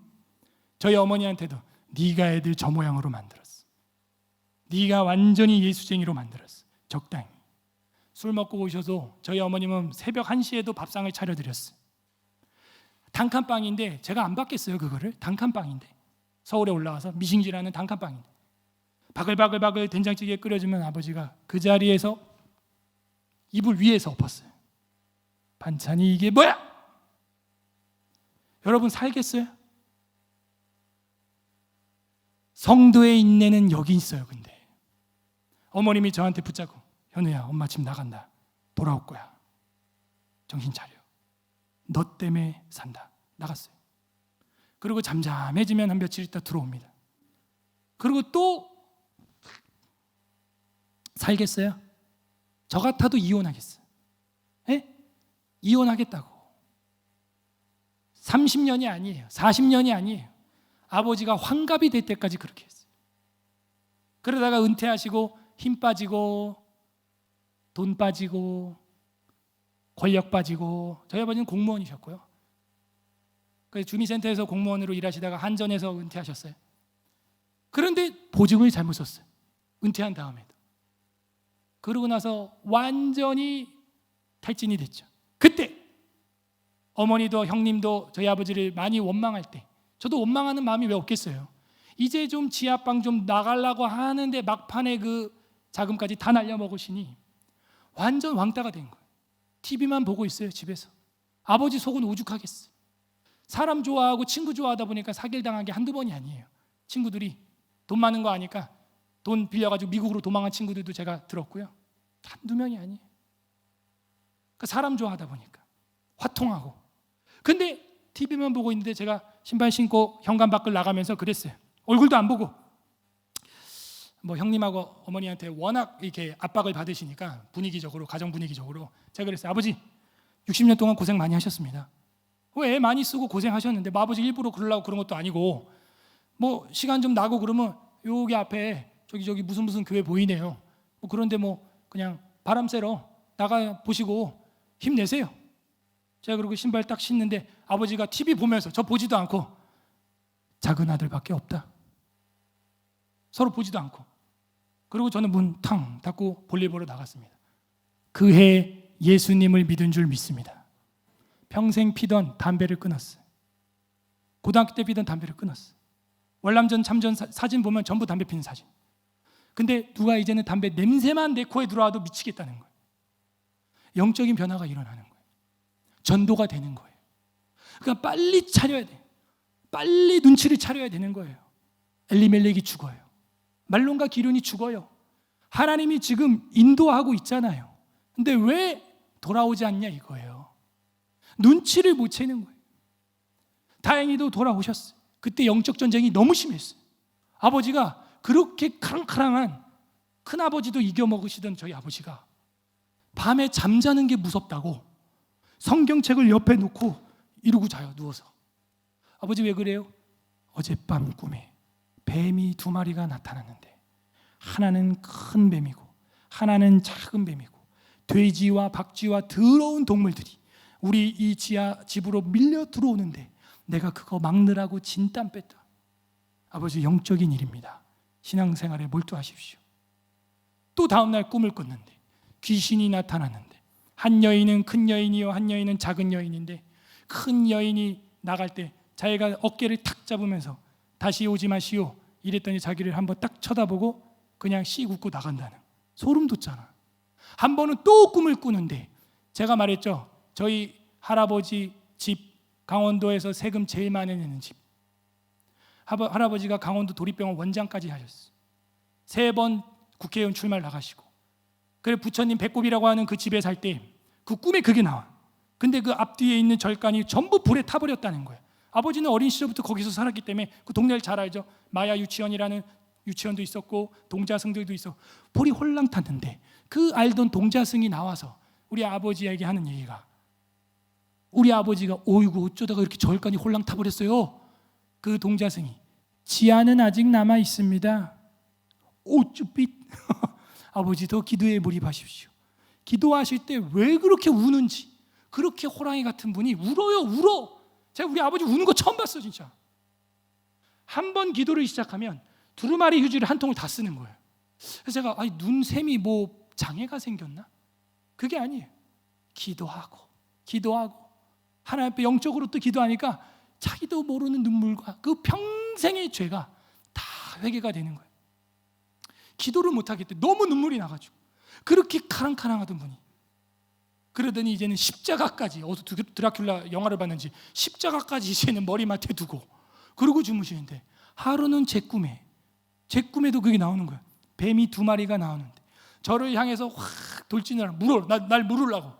저희 어머니한테도 네가 애들 저 모양으로 만들었어. 네가 완전히 예수쟁이로 만들었어. 적당히. 술 먹고 오셔도 저희 어머님은 새벽 1시에도 밥상을 차려드렸어요. 단칸방인데 제가 안 받겠어요, 그거를. 단칸방인데 서울에 올라와서 미싱지라는 단칸방인데 바글바글 된장찌개 끓여주면 아버지가 그 자리에서 이불 위에서 엎었어요. 반찬이 이게 뭐야? 여러분 살겠어요? 성도의 인내는 여기 있어요. 근데 어머님이 저한테 붙잡고 현우야, 엄마 집 나간다. 돌아올 거야. 정신 차려. 너 때문에 산다. 나갔어요. 그리고 잠잠해지면 한 며칠 있다 들어옵니다. 그리고 또 살겠어요? 저 같아도 이혼하겠어요. 에? 이혼하겠다고. 30년이 아니에요. 40년이 아니에요. 아버지가 환갑이 될 때까지 그렇게 했어요. 그러다가 은퇴하시고 힘 빠지고 돈 빠지고 권력 빠지고, 저희 아버지는 공무원이셨고요. 그래서 주민센터에서 공무원으로 일하시다가 한전에서 은퇴하셨어요. 그런데 보증을 잘못 썼어요. 은퇴한 다음에도. 그러고 나서 완전히 탈진이 됐죠. 그때 어머니도 형님도 저희 아버지를 많이 원망할 때 저도 원망하는 마음이 왜 없겠어요. 이제 좀 지하방 좀 나가려고 하는데 막판에 그 자금까지 다 날려먹으시니 완전 왕따가 된 거예요. TV만 보고 있어요, 집에서. 아버지 속은 오죽하겠어요. 사람 좋아하고 친구 좋아하다 보니까 사기를 당한 게 한두 번이 아니에요. 친구들이 돈 많은 거 아니까 돈 빌려가지고 미국으로 도망간 친구들도 제가 들었고요. 한두 명이 아니에요. 그러니까 사람 좋아하다 보니까 화통하고. 근데 TV만 보고 있는데 제가 신발 신고 현관 밖을 나가면서 그랬어요. 얼굴도 안 보고. 뭐 형님하고 어머니한테 워낙 이렇게 압박을 받으시니까 분위기적으로, 가정 분위기적으로 제가 그랬어요. 아버지 60년 동안 고생 많이 하셨습니다. 애 많이 쓰고 고생하셨는데 뭐 아버지 일부러 그러려고 그런 것도 아니고 뭐 시간 좀 나고 그러면 여기 앞에 저기 무슨 교회 보이네요. 뭐 그런데 뭐 그냥 바람 쐬러 나가 보시고 힘내세요. 제가 그러고 신발 딱 신는데 아버지가 TV 보면서 저 보지도 않고 작은 아들밖에 없다. 서로 보지도 않고. 그리고 저는 문 탕 닫고 볼일 보러 나갔습니다. 그 해 예수님을 믿은 줄 믿습니다. 평생 피던 담배를 끊었어요. 고등학교 때 피던 담배를 끊었어요. 월남전 참전 사진 보면 전부 담배 피는 사진. 근데 누가 이제는 담배 냄새만 내 코에 들어와도 미치겠다는 거예요. 영적인 변화가 일어나는 거예요. 전도가 되는 거예요. 그러니까 빨리 차려야 돼요. 빨리 눈치를 차려야 되는 거예요. 엘리멜렉이 죽어요. 말론과 기륜이 죽어요. 하나님이 지금 인도하고 있잖아요. 근데 왜 돌아오지 않냐 이거예요. 눈치를 못 채는 거예요. 다행히도 돌아오셨어요. 그때 영적 전쟁이 너무 심했어요. 아버지가 그렇게 카랑카랑한 큰아버지도 이겨먹으시던 저희 아버지가 밤에 잠자는 게 무섭다고 성경책을 옆에 놓고 이러고 자요. 누워서. 아버지 왜 그래요? 어젯밤 꿈에 뱀이 2마리가 나타났는데 하나는 큰 뱀이고 하나는 작은 뱀이고 돼지와 박쥐와 더러운 동물들이 우리 이 지하 집으로 밀려 들어오는데 내가 그거 막느라고 진땀 뺐다. 아버지 영적인 일입니다. 신앙생활에 몰두하십시오. 또 다음날 꿈을 꿨는데 귀신이 나타났는데 한 여인은 큰 여인이요 한 여인은 작은 여인인데 큰 여인이 나갈 때 자기가 어깨를 탁 잡으면서 다시 오지 마시오 이랬더니 자기를 한번 딱 쳐다보고 그냥 씩 웃고 나간다는. 소름 돋잖아. 한 번은 또 꿈을 꾸는데 제가 말했죠. 저희 할아버지 집 강원도에서 세금 제일 많이 내는 집. 할아버지가 강원도 도립병원 원장까지 하셨어요. 3번 국회의원 출마를 나가시고 그래 부처님 배꼽이라고 하는 그 집에 살 때 그 꿈에 그게 나와. 근데 그 앞뒤에 있는 절간이 전부 불에 타버렸다는 거예요. 아버지는 어린 시절부터 거기서 살았기 때문에 그 동네를 잘 알죠. 마야 유치원이라는 유치원도 있었고 동자승들도 있었고 불이 홀랑 탔는데 그 알던 동자승이 나와서 우리 아버지에게 하는 얘기가 우리 아버지가 어이구 어쩌다가 이렇게 절간이 홀랑 타버렸어요. 그 동자승이 지하는 아직 남아 있습니다. 오쭈빛 아버지 더 기도에 몰입하십시오. 기도하실 때 왜 그렇게 우는지 그렇게 호랑이 같은 분이 울어. 제가 우리 아버지 우는 거 처음 봤어 진짜. 한 번 기도를 시작하면 두루마리 휴지를 한 통을 다 쓰는 거예요. 그래서 제가 눈샘이 뭐 장애가 생겼나? 그게 아니에요. 기도하고 하나님 앞에 영적으로 또 기도하니까 자기도 모르는 눈물과 그 평생의 죄가 다 회개가 되는 거예요. 기도를 못하겠대. 너무 눈물이 나가지고 그렇게 카랑카랑하던 분이 그러더니 이제는 십자가까지 어디서 드라큘라 영화를 봤는지 십자가까지 이제는 머리맡에 두고 그러고 주무시는데 하루는 제 꿈에도 그게 나오는 거예요. 뱀이 2마리가 나오는데 저를 향해서 확 돌진을 날 물으려고.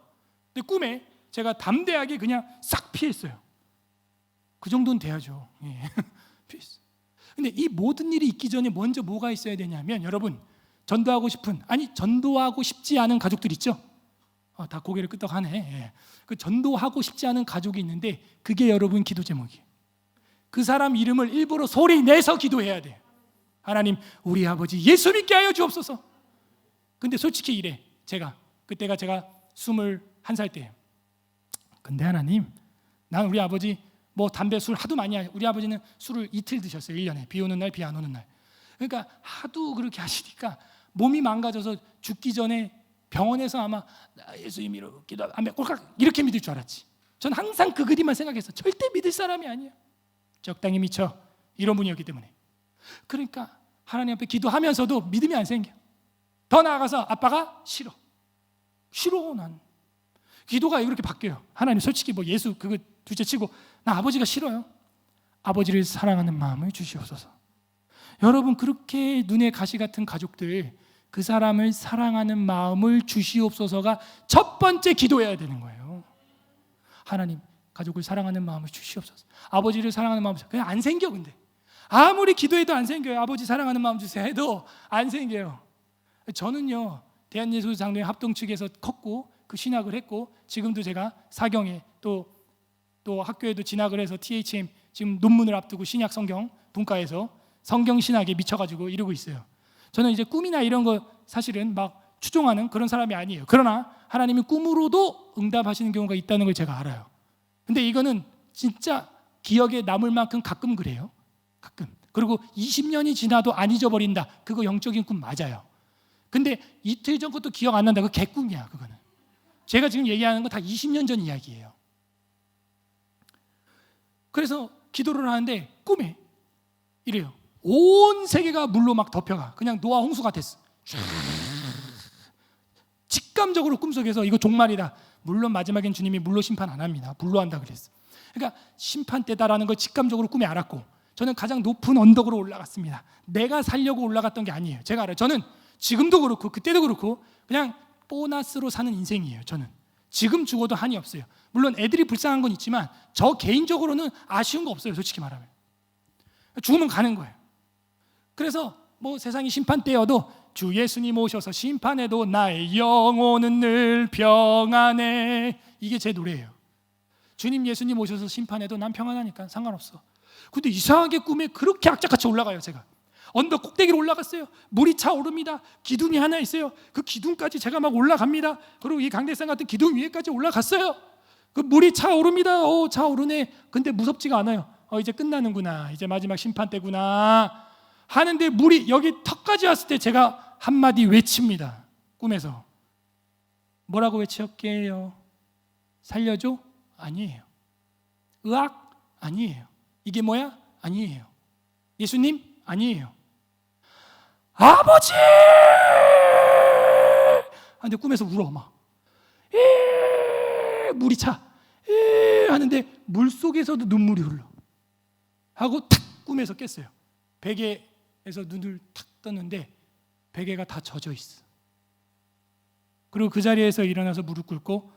근데 꿈에 제가 담대하게 그냥 싹 피했어요. 그 정도는 돼야죠. 예. 피했어요. 근데 이 모든 일이 있기 전에 먼저 뭐가 있어야 되냐면 여러분 전도하고 싶지 않은 가족들 있죠? 다 고개를 끄덕하네. 예. 그 전도하고 싶지 않은 가족이 있는데 그게 여러분 기도 제목이에요. 그 사람 이름을 일부러 소리 내서 기도해야 돼요. 하나님 우리 아버지 예수 믿게 하여 주옵소서. 근데 솔직히 이래. 그때가 제가 21살 때예요. 근데 하나님 난 우리 아버지 뭐 담배 술 하도 많이 우리 아버지는 술을 이틀 드셨어요. 1년에 비 오는 날 비 안 오는 날. 그러니까 하도 그렇게 하시니까 몸이 망가져서 죽기 전에 병원에서 아마 예수님으로 기도하면 꼴깍 이렇게 믿을 줄 알았지. 전 항상 그 그림만 생각해서 절대 믿을 사람이 아니에요. 적당히 미쳐 이런 분이었기 때문에. 그러니까 하나님 앞에 기도하면서도 믿음이 안 생겨. 더 나아가서 아빠가 싫어 난. 기도가 이렇게 바뀌어요. 하나님 솔직히 뭐 예수 그거 둘째치고 나 아버지가 싫어요. 아버지를 사랑하는 마음을 주시옵소서. 여러분, 그렇게 눈에 가시 같은 가족들, 그 사람을 사랑하는 마음을 주시옵소서가 첫 번째 기도해야 되는 거예요. 하나님, 가족을 사랑하는 마음을 주시옵소서. 아버지를 사랑하는 마음을 주시옵소서. 그냥 안 생겨. 근데 아무리 기도해도 안 생겨요. 아버지 사랑하는 마음 주세요 해도 안 생겨요. 저는요, 대한예수장로회 합동 측에서 컸고 그 신학을 했고, 지금도 제가 사경에 또 학교에도 진학을 해서 THM 지금 논문을 앞두고 신약 성경 분과에서 성경 신학에 미쳐가지고 이러고 있어요. 저는 이제 꿈이나 이런 거 사실은 막 추종하는 그런 사람이 아니에요. 그러나 하나님이 꿈으로도 응답하시는 경우가 있다는 걸 제가 알아요. 근데 이거는 진짜 기억에 남을 만큼 가끔 그래요. 가끔. 그리고 20년이 지나도 안 잊어버린다. 그거 영적인 꿈 맞아요. 근데 이틀 전 것도 기억 안 난다. 그거 개꿈이야. 그거는. 제가 지금 얘기하는 거 다 20년 전 이야기예요. 그래서 기도를 하는데 꿈에 이래요. 온 세계가 물로 막 덮여가. 그냥 노아 홍수가 됐어. 직감적으로 꿈속에서 이거 종말이다. 물론 마지막엔 주님이 물로 심판 안 합니다. 불로 한다 그랬어. 그러니까 심판 때다라는 걸 직감적으로 꿈에 알았고, 저는 가장 높은 언덕으로 올라갔습니다. 내가 살려고 올라갔던 게 아니에요. 제가 알아요. 저는 지금도 그렇고 그때도 그렇고 그냥 보너스로 사는 인생이에요. 저는 지금 죽어도 한이 없어요. 물론 애들이 불쌍한 건 있지만 저 개인적으로는 아쉬운 거 없어요. 솔직히 말하면 죽으면 가는 거예요. 그래서 뭐 세상이 심판때여도 주 예수님 오셔서 심판해도 나의 영혼은 늘 평안해. 이게 제 노래예요. 주님 예수님 오셔서 심판해도 난 평안하니까 상관없어. 근데 이상하게 꿈에 그렇게 악착같이 올라가요. 제가 언덕 꼭대기로 올라갔어요. 물이 차오릅니다. 기둥이 하나 있어요. 그 기둥까지 제가 막 올라갑니다. 그리고 이 강대상 같은 기둥 위에까지 올라갔어요. 그 물이 차오릅니다. 차오르네. 근데 무섭지가 않아요. 이제 끝나는구나. 이제 마지막 심판 때구나 하는데, 물이 여기 턱까지 왔을 때 제가 한마디 외칩니다. 꿈에서. 뭐라고 외쳤게요? 살려줘? 아니에요. 의학? 아니에요. 이게 뭐야? 아니에요. 예수님? 아니에요. 아버지! 근데 꿈에서 울어 막. 물이 차. 하는데 물속에서도 눈물이 흘러. 하고 탁 꿈에서 깼어요. 베개에서 눈을 탁 떴는데 베개가 다 젖어 있어. 그리고 그 자리에서 일어나서 무릎 꿇고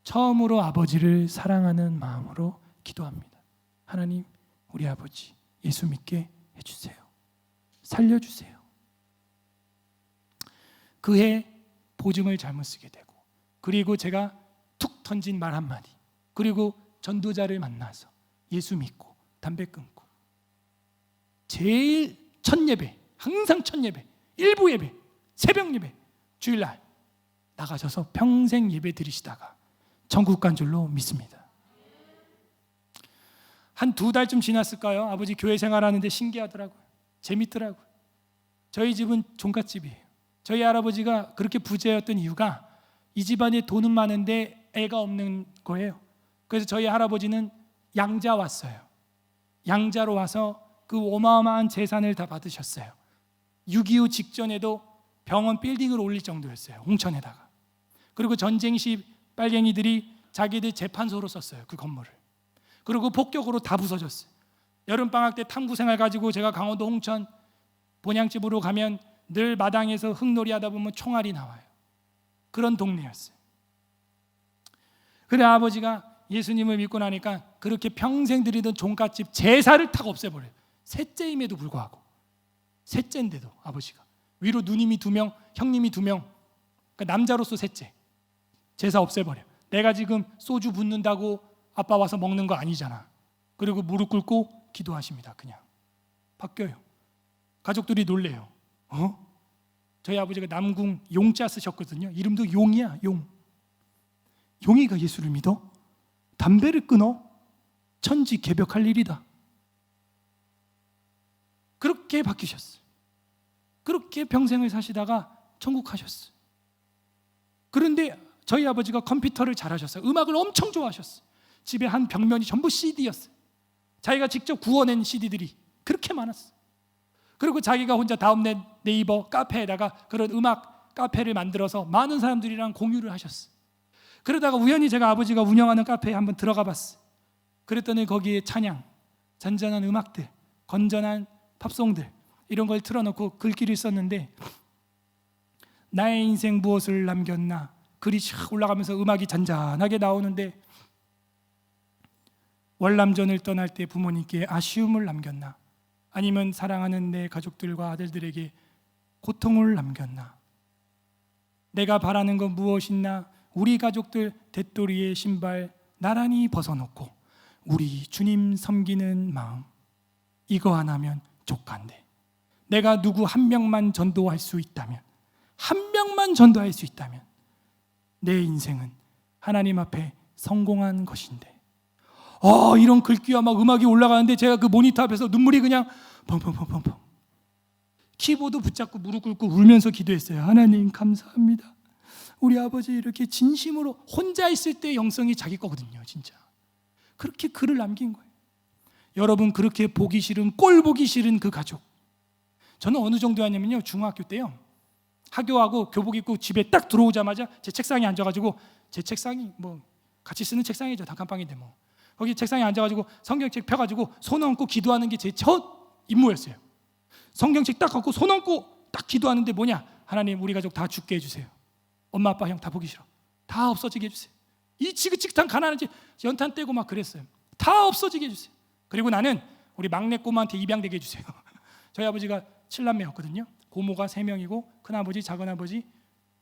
처음으로 아버지를 사랑하는 마음으로 기도합니다. 하나님, 우리 아버지 예수 믿게 해주세요. 살려주세요. 그해 보증을 잘못 쓰게 되고, 그리고 제가 툭 던진 말 한마디, 그리고 전도자를 만나서 예수 믿고 담배 끊고, 제일 첫 예배, 항상 첫 예배, 일부 예배, 새벽 예배, 주일날 나가셔서 평생 예배 드리시다가 천국 간 줄로 믿습니다. 한 2달쯤 지났을까요? 아버지 교회 생활하는데 신기하더라고요. 재밌더라고요. 저희 집은 종갓집이에요. 저희 할아버지가 그렇게 부자였던 이유가 이 집안에 돈은 많은데 애가 없는 거예요. 그래서 저희 할아버지는 양자 왔어요. 양자로 와서 그 어마어마한 재산을 다 받으셨어요. 6.25 직전에도 병원 빌딩을 올릴 정도였어요. 홍천에다가. 그리고 전쟁 시 빨갱이들이 자기들 재판소로 썼어요. 그 건물을. 그리고 폭격으로 다 부서졌어요. 여름방학 때 탐구생활 가지고 제가 강원도 홍천 본향집으로 가면 늘 마당에서 흙놀이 하다 보면 총알이 나와요. 그런 동네였어요. 그래 아버지가 예수님을 믿고 나니까 그렇게 평생 드리던 종갓집 제사를 탁 없애버려요. 셋째임에도 불구하고. 셋째인데도 아버지가 위로 누님이 2명, 형님이 2명, 그러니까 남자로서 셋째. 제사 없애버려. 내가 지금 소주 붓는다고 아빠 와서 먹는 거 아니잖아. 그리고 무릎 꿇고 기도하십니다. 그냥 바뀌어요. 가족들이 놀래요. 저희 아버지가 남궁 용자 쓰셨거든요. 이름도 용이야. 용. 용이가 예수를 믿어? 담배를 끊어? 천지 개벽할 일이다. 그렇게 바뀌셨어요. 그렇게 평생을 사시다가 천국 가셨어요. 그런데 저희 아버지가 컴퓨터를 잘하셨어요. 음악을 엄청 좋아하셨어요. 집에 한 벽면이 전부 CD였어요. 자기가 직접 구워낸 CD들이 그렇게 많았어요. 그리고 자기가 혼자 다음넷 네이버 카페에다가 그런 음악 카페를 만들어서 많은 사람들이랑 공유를 하셨어요. 그러다가 우연히 제가 아버지가 운영하는 카페에 한번 들어가 봤어요. 그랬더니 거기에 찬양, 잔잔한 음악들, 건전한 팝송들 이런 걸 틀어놓고 글귀를 썼는데, 나의 인생 무엇을 남겼나, 글이 샥 올라가면서 음악이 잔잔하게 나오는데, 월남전을 떠날 때 부모님께 아쉬움을 남겼나, 아니면 사랑하는 내 가족들과 아들들에게 고통을 남겼나, 내가 바라는 건 무엇이나 우리 가족들 대또리의 신발 나란히 벗어놓고 우리 주님 섬기는 마음, 이거 하나면 족간데, 내가 누구 한 명만 전도할 수 있다면, 한 명만 전도할 수 있다면 내 인생은 하나님 앞에 성공한 것인데. 이런 글귀와 막 음악이 올라가는데 제가 그 모니터 앞에서 눈물이 그냥 펑펑펑펑펑, 키보드 붙잡고 무릎 꿇고 울면서 기도했어요. 하나님 감사합니다. 우리 아버지 이렇게 진심으로, 혼자 있을 때 영성이 자기 거거든요. 진짜 그렇게 글을 남긴 거예요. 여러분, 그렇게 보기 싫은, 꼴 보기 싫은 그 가족, 저는 어느 정도였냐면요, 중학교 때요, 학교하고 교복 입고 집에 딱 들어오자마자 제 책상에 앉아가지고, 제 책상이 뭐 같이 쓰는 책상이죠, 단칸방인데 뭐, 거기 책상에 앉아가지고 성경책 펴가지고 손 얹고 기도하는 게 제 첫 임무였어요. 성경책 딱 갖고 손 얹고 딱 기도하는데 뭐냐, 하나님 우리 가족 다 죽게 해주세요. 엄마 아빠 형 다 보기 싫어. 다 없어지게 해주세요. 이 지긋지긋한 가난한 집 연탄 떼고 막 그랬어요. 다 없어지게 해주세요. 그리고 나는 우리 막내 꼬마한테 입양되게 해주세요. 저희 아버지가 7남매였거든요. 고모가 3명이고 큰아버지, 작은아버지,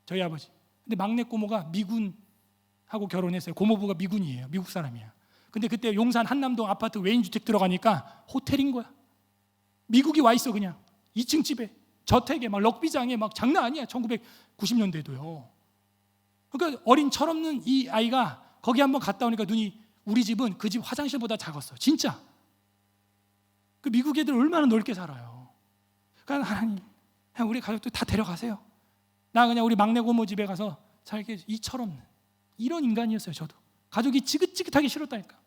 저희 아버지. 근데 막내 고모가 미군하고 결혼했어요. 고모부가 미군이에요. 미국 사람이야. 근데 그때 용산 한남동 아파트 외인주택 들어가니까 호텔인 거야. 미국이 와 있어. 그냥 2층 집에, 저택에, 막 럭비장에, 막 장난 아니야. 1990년대도요. 그러니까 어린 철없는 이 아이가 거기 한번 갔다 오니까 눈이, 우리 집은 그 집 화장실보다 작았어. 진짜. 그 미국 애들 얼마나 넓게 살아요. 그러니까 하나님, 그냥 우리 가족들 다 데려가세요. 나 그냥 우리 막내 고모 집에 가서 살게. 이 철없는 이런 인간이었어요. 저도 가족이 지긋지긋하기 싫었다니까.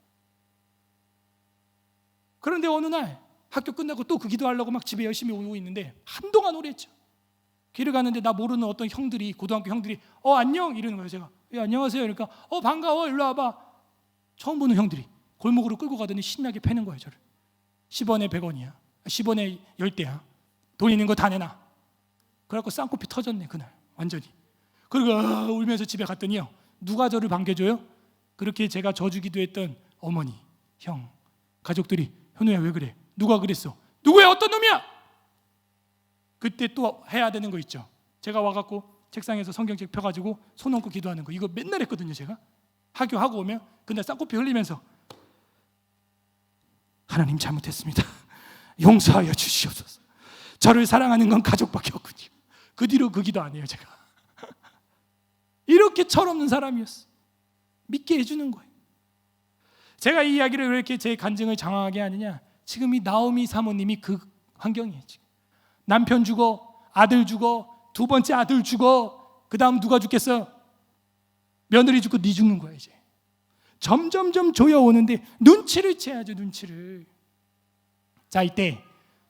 그런데 어느 날 학교 끝나고 또 그 기도하려고 막 집에 열심히 오고 있는데 한동안 오래 했죠. 길을 가는데 나 모르는 어떤 형들이, 고등학교 형들이 안녕 이러는 거예요. 제가 안녕하세요. 그러니까 반가워, 일로 와봐. 처음 보는 형들이 골목으로 끌고 가더니 신나게 패는 거예요. 저를. 10원에 100원이야 10원에 10대야. 돈 있는 거 다 내놔. 그래갖고 쌍코피 터졌네 그날 완전히. 그리고 울면서 집에 갔더니요, 누가 저를 반겨줘요? 그렇게 제가 저주기도 했던 어머니, 형, 가족들이, 현우야 왜 그래? 누가 그랬어? 누구야? 어떤 놈이야? 그때 또 해야 되는 거 있죠. 제가 와갖고 책상에서 성경책 펴가지고 손 얹고 기도하는 거, 이거 맨날 했거든요. 제가 학교 하고 오면 그날 쌍코피 흘리면서 하나님 잘못했습니다. 용서하여 주시옵소서. 저를 사랑하는 건 가족밖에 없군요. 그 뒤로 그 기도 안 해요. 제가 이렇게 철없는 사람이었어. 믿게 해주는 거예요. 제가 이 이야기를 왜 이렇게 제 간증을 장황하게 하느냐, 지금 이 나오미 사모님이 그 환경이에요. 지금 남편 죽어, 아들 죽어, 두 번째 아들 죽어, 그 다음 누가 죽겠어? 며느리 죽고 네 죽는 거야. 이제 점점점 조여오는데 눈치를 채야죠. 눈치를. 자, 이때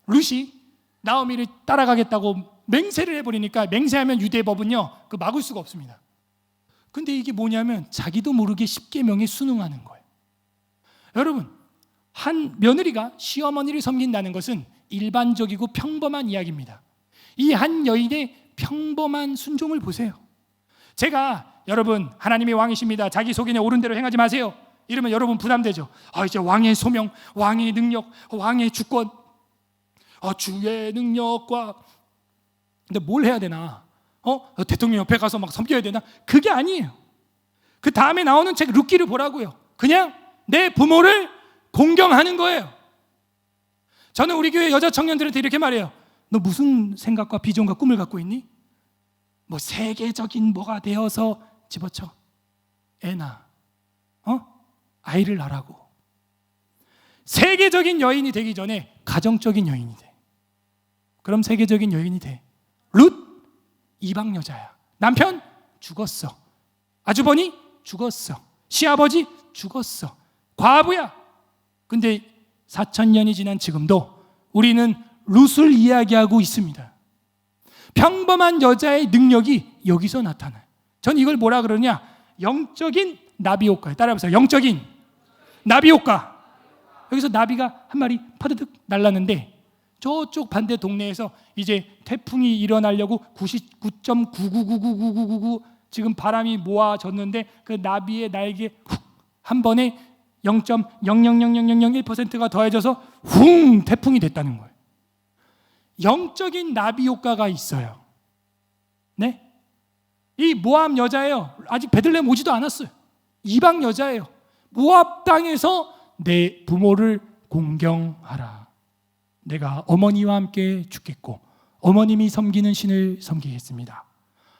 룻이 나오미를 따라가겠다고 맹세를 해버리니까, 맹세하면 유대법은요 그 막을 수가 없습니다. 근데 이게 뭐냐면 자기도 모르게 10계명에 순응하는 거예요. 여러분, 한 며느리가 시어머니를 섬긴다는 것은 일반적이고 평범한 이야기입니다. 이 한 여인의 평범한 순종을 보세요. 제가 여러분 하나님이 왕이십니다, 자기 속인에 옳은 대로 행하지 마세요 이러면 여러분 부담되죠. 이제 왕의 소명, 왕의 능력, 왕의 주권, 주의 능력과, 근데 뭘 해야 되나? 대통령 옆에 가서 막 섬겨야 되나? 그게 아니에요. 그 다음에 나오는 책 룻기를 보라고요. 그냥 내 부모를 공경하는 거예요. 저는 우리 교회 여자 청년들한테 이렇게 말해요. 너 무슨 생각과 비전과 꿈을 갖고 있니? 뭐 세계적인 뭐가 되어서 집어쳐. 애 낳아. 아이를 낳으라고. 세계적인 여인이 되기 전에 가정적인 여인이 돼. 그럼 세계적인 여인이 돼. 룻 이방 여자야. 남편 죽었어. 아주버니 죽었어. 시아버지 죽었어. 과부야. 근데 4,000년이 지난 지금도 우리는 룻을 이야기하고 있습니다. 평범한 여자의 능력이 여기서 나타나요. 전 이걸 뭐라 그러냐? 영적인 나비 효과예요. 따라해보세요. 영적인 나비 효과. 여기서 나비가 한 마리 파드득 날랐는데 저쪽 반대 동네에서 이제 태풍이 일어나려고 99.9999999 지금 바람이 모아졌는데 그 나비의 날개 한 번에 0.0000001%가 더해져서 훅 태풍이 됐다는 거예요. 영적인 나비 효과가 있어요. 네? 이 모압 여자예요. 아직 베들레헴 오지도 않았어요. 이방 여자예요. 모압 땅에서 내 부모를 공경하라. 내가 어머니와 함께 죽겠고 어머님이 섬기는 신을 섬기겠습니다.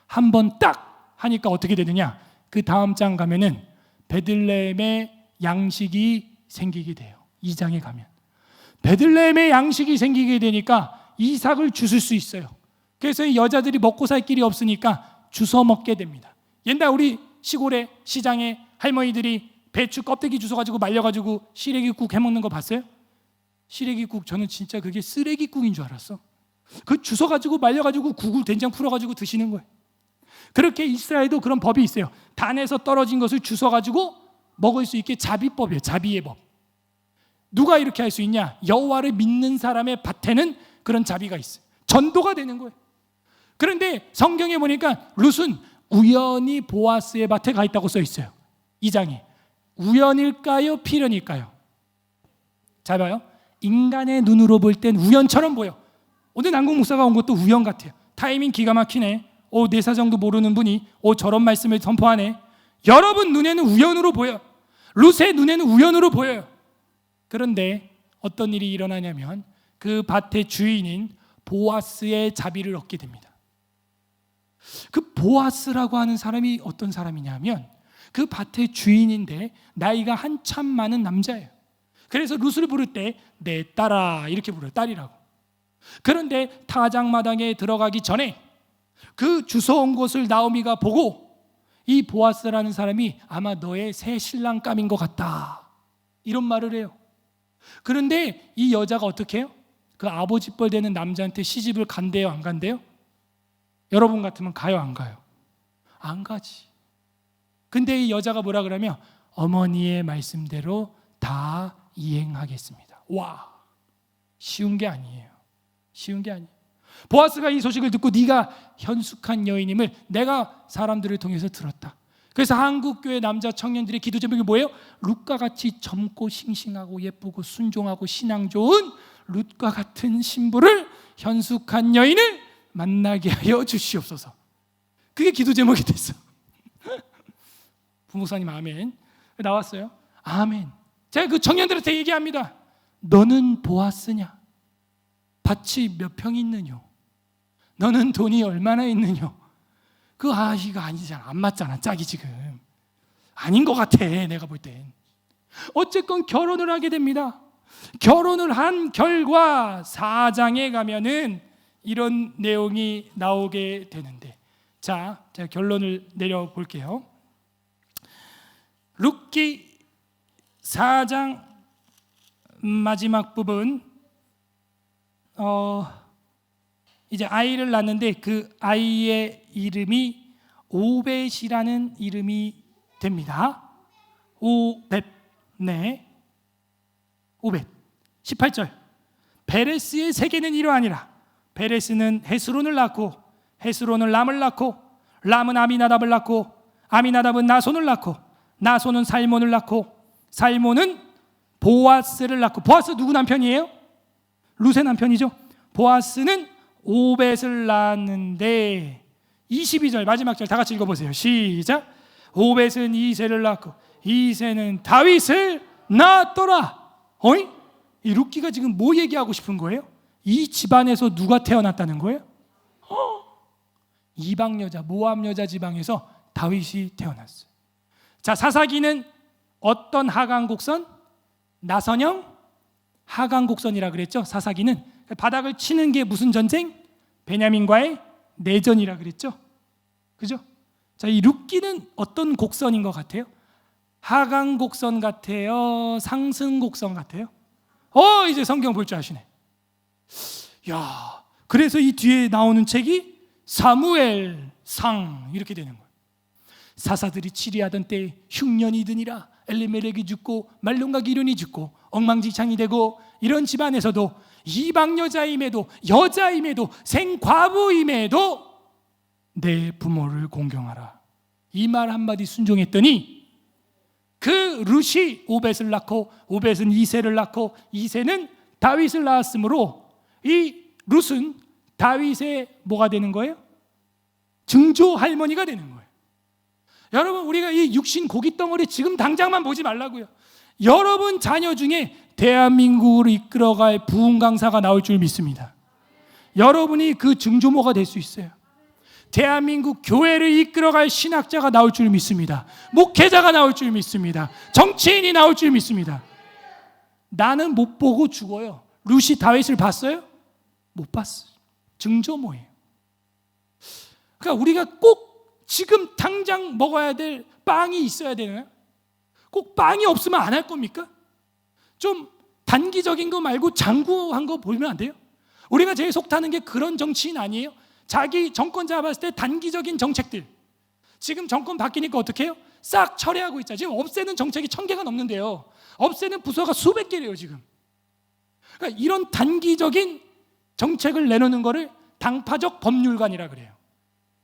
한 번 딱 하니까 어떻게 되느냐? 그 다음 장 가면은 베들레헴의 양식이 생기게 돼요. 2장에 가면 베들레헴의 양식이 생기게 되니까 이삭을 주실 수 있어요. 그래서 이 여자들이 먹고 살 길이 없으니까 주워 먹게 됩니다. 옛날 우리 시골에 시장에 할머니들이 배추 껍데기 주워가지고 말려가지고 시래기국 해먹는 거 봤어요? 시래기국, 저는 진짜 그게 쓰레기국인 줄 알았어. 그 주워가지고 말려가지고 국을 된장 풀어가지고 드시는 거예요. 그렇게 이스라엘도 그런 법이 있어요. 단에서 떨어진 것을 주워가지고 먹을 수 있게 자비법이에요. 자비의 법. 누가 이렇게 할 수 있냐? 여호와를 믿는 사람의 밭에는 그런 자비가 있어요. 전도가 되는 거예요. 그런데 성경에 보니까 룻은 우연히 보아스의 밭에 가 있다고 써 있어요. 2장에. 우연일까요? 필연일까요? 잘 봐요. 인간의 눈으로 볼 땐 우연처럼 보여. 오늘 남궁 목사가 온 것도 우연 같아요. 타이밍 기가 막히네. 내 사정도 모르는 분이 저런 말씀을 선포하네. 여러분 눈에는 우연으로 보여. 룻의 눈에는 우연으로 보여요. 그런데 어떤 일이 일어나냐면 그 밭의 주인인 보아스의 자비를 얻게 됩니다. 그 보아스라고 하는 사람이 어떤 사람이냐면 그 밭의 주인인데 나이가 한참 많은 남자예요. 그래서 룻을 부를 때 내 딸아 이렇게 불러요. 딸이라고. 그런데 타작마당에 들어가기 전에 그 주워온 것을 나오미가 보고 이 보아스라는 사람이 아마 너의 새 신랑감인 것 같다 이런 말을 해요. 그런데 이 여자가 어떻게 해요? 그 아버지 뻘 되는 남자한테 시집을 간대요? 안 간대요? 여러분 같으면 가요? 안 가요? 안 가지. 근데 이 여자가 뭐라 그러면 어머니의 말씀대로 다 이행하겠습니다. 와, 쉬운 게 아니에요. 쉬운 게 아니에요. 보아스가 이 소식을 듣고 네가 현숙한 여인임을 내가 사람들을 통해서 들었다. 그래서 한국교회 남자 청년들의 기도 제목이 뭐예요? 룻과 같이 젊고 싱싱하고 예쁘고 순종하고 신앙 좋은 룻과 같은 신부를 현숙한 여인을 만나게 하여 주시옵소서. 그게 기도 제목이 됐어. 부목사님 아멘. 나왔어요. 아멘. 제가 그 청년들한테 얘기합니다. 너는 보아스냐? 밭이 몇 평 있느냐? 너는 돈이 얼마나 있느냐? 그 아이가 아니잖아. 안 맞잖아. 짝이 지금 아닌 것 같아. 내가 볼 땐. 어쨌건 결혼을 하게 됩니다. 결혼을 한 결과 4장에 가면은 이런 내용이 나오게 되는데, 자, 제가 결론을 내려볼게요. 룻기 4장 마지막 부분, 이제 아이를 낳는데 그 아이의 이름이 오벳이라는 이름이 됩니다. 오벳, 네, 오벳. 18절. 베레스의 세계는 이러하니라. 베레스는 헤스론을 낳고 헤스론은 람을 낳고 람은 아미나답을 낳고 아미나답은 나손을 낳고 나손은 살몬을 낳고 살몬은 보아스를 낳고, 보아스 누구 남편이에요? 룻의 남편이죠. 보아스는 오벳을 낳았는데 22절 마지막 절 다 같이 읽어보세요. 시작. 오벳은 이새를 낳고 이새는 다윗을 낳았더라. 어이? 이 룻기가 지금 뭐 얘기하고 싶은 거예요? 이 집안에서 누가 태어났다는 거예요? 이방 여자, 모압 여자 지방에서 다윗이 태어났어요. 자, 사사기는 어떤 하강 곡선? 나선형 하강 곡선이라 그랬죠. 사사기는 바닥을 치는 게 무슨 전쟁? 베냐민과의 내전이라 그랬죠. 그죠? 자, 이 룻기는 어떤 곡선인 것 같아요? 하강 곡선 같아요? 상승 곡선 같아요? 이제 성경 볼 줄 아시네. 야, 그래서 이 뒤에 나오는 책이 사무엘상 이렇게 되는 거예요. 사사들이 치리하던 때에 흉년이 드니라. 엘리멜렉이 죽고 말론과 기륜이 죽고 엉망진창이 되고, 이런 집안에서도 이방 여자임에도 여자임에도 생과부임에도 내 부모를 공경하라. 이 말 한마디 순종했더니 그 룻이 오벳을 낳고 오벳은 이새를 낳고 이새는 다윗을 낳았으므로 이 룻은 다윗의 뭐가 되는 거예요? 증조 할머니가 되는 거예요. 여러분, 우리가 이 육신 고기 덩어리 지금 당장만 보지 말라고요. 여러분 자녀 중에 대한민국을 이끌어갈 부흥 강사가 나올 줄 믿습니다. 여러분이 그 증조모가 될 수 있어요. 대한민국 교회를 이끌어갈 신학자가 나올 줄 믿습니다. 목회자가 나올 줄 믿습니다. 정치인이 나올 줄 믿습니다. 나는 못 보고 죽어요. 룻이 다윗을 봤어요? 못 봤어요. 증조모예요. 그러니까 우리가 꼭 지금 당장 먹어야 될 빵이 있어야 되나요? 꼭 빵이 없으면 안 할 겁니까? 좀 단기적인 거 말고 장구한 거 보면 안 돼요? 우리가 제일 속타는 게 그런 정치인 아니에요? 자기 정권 잡았을 때 단기적인 정책들, 지금 정권 바뀌니까 어떻게 해요? 싹 철회하고 있자. 지금 없애는 정책이 1000개가 넘는데요, 없애는 부서가 수백 개래요 지금. 그러니까 이런 단기적인 정책을 내놓는 거를 당파적 법률관이라 그래요.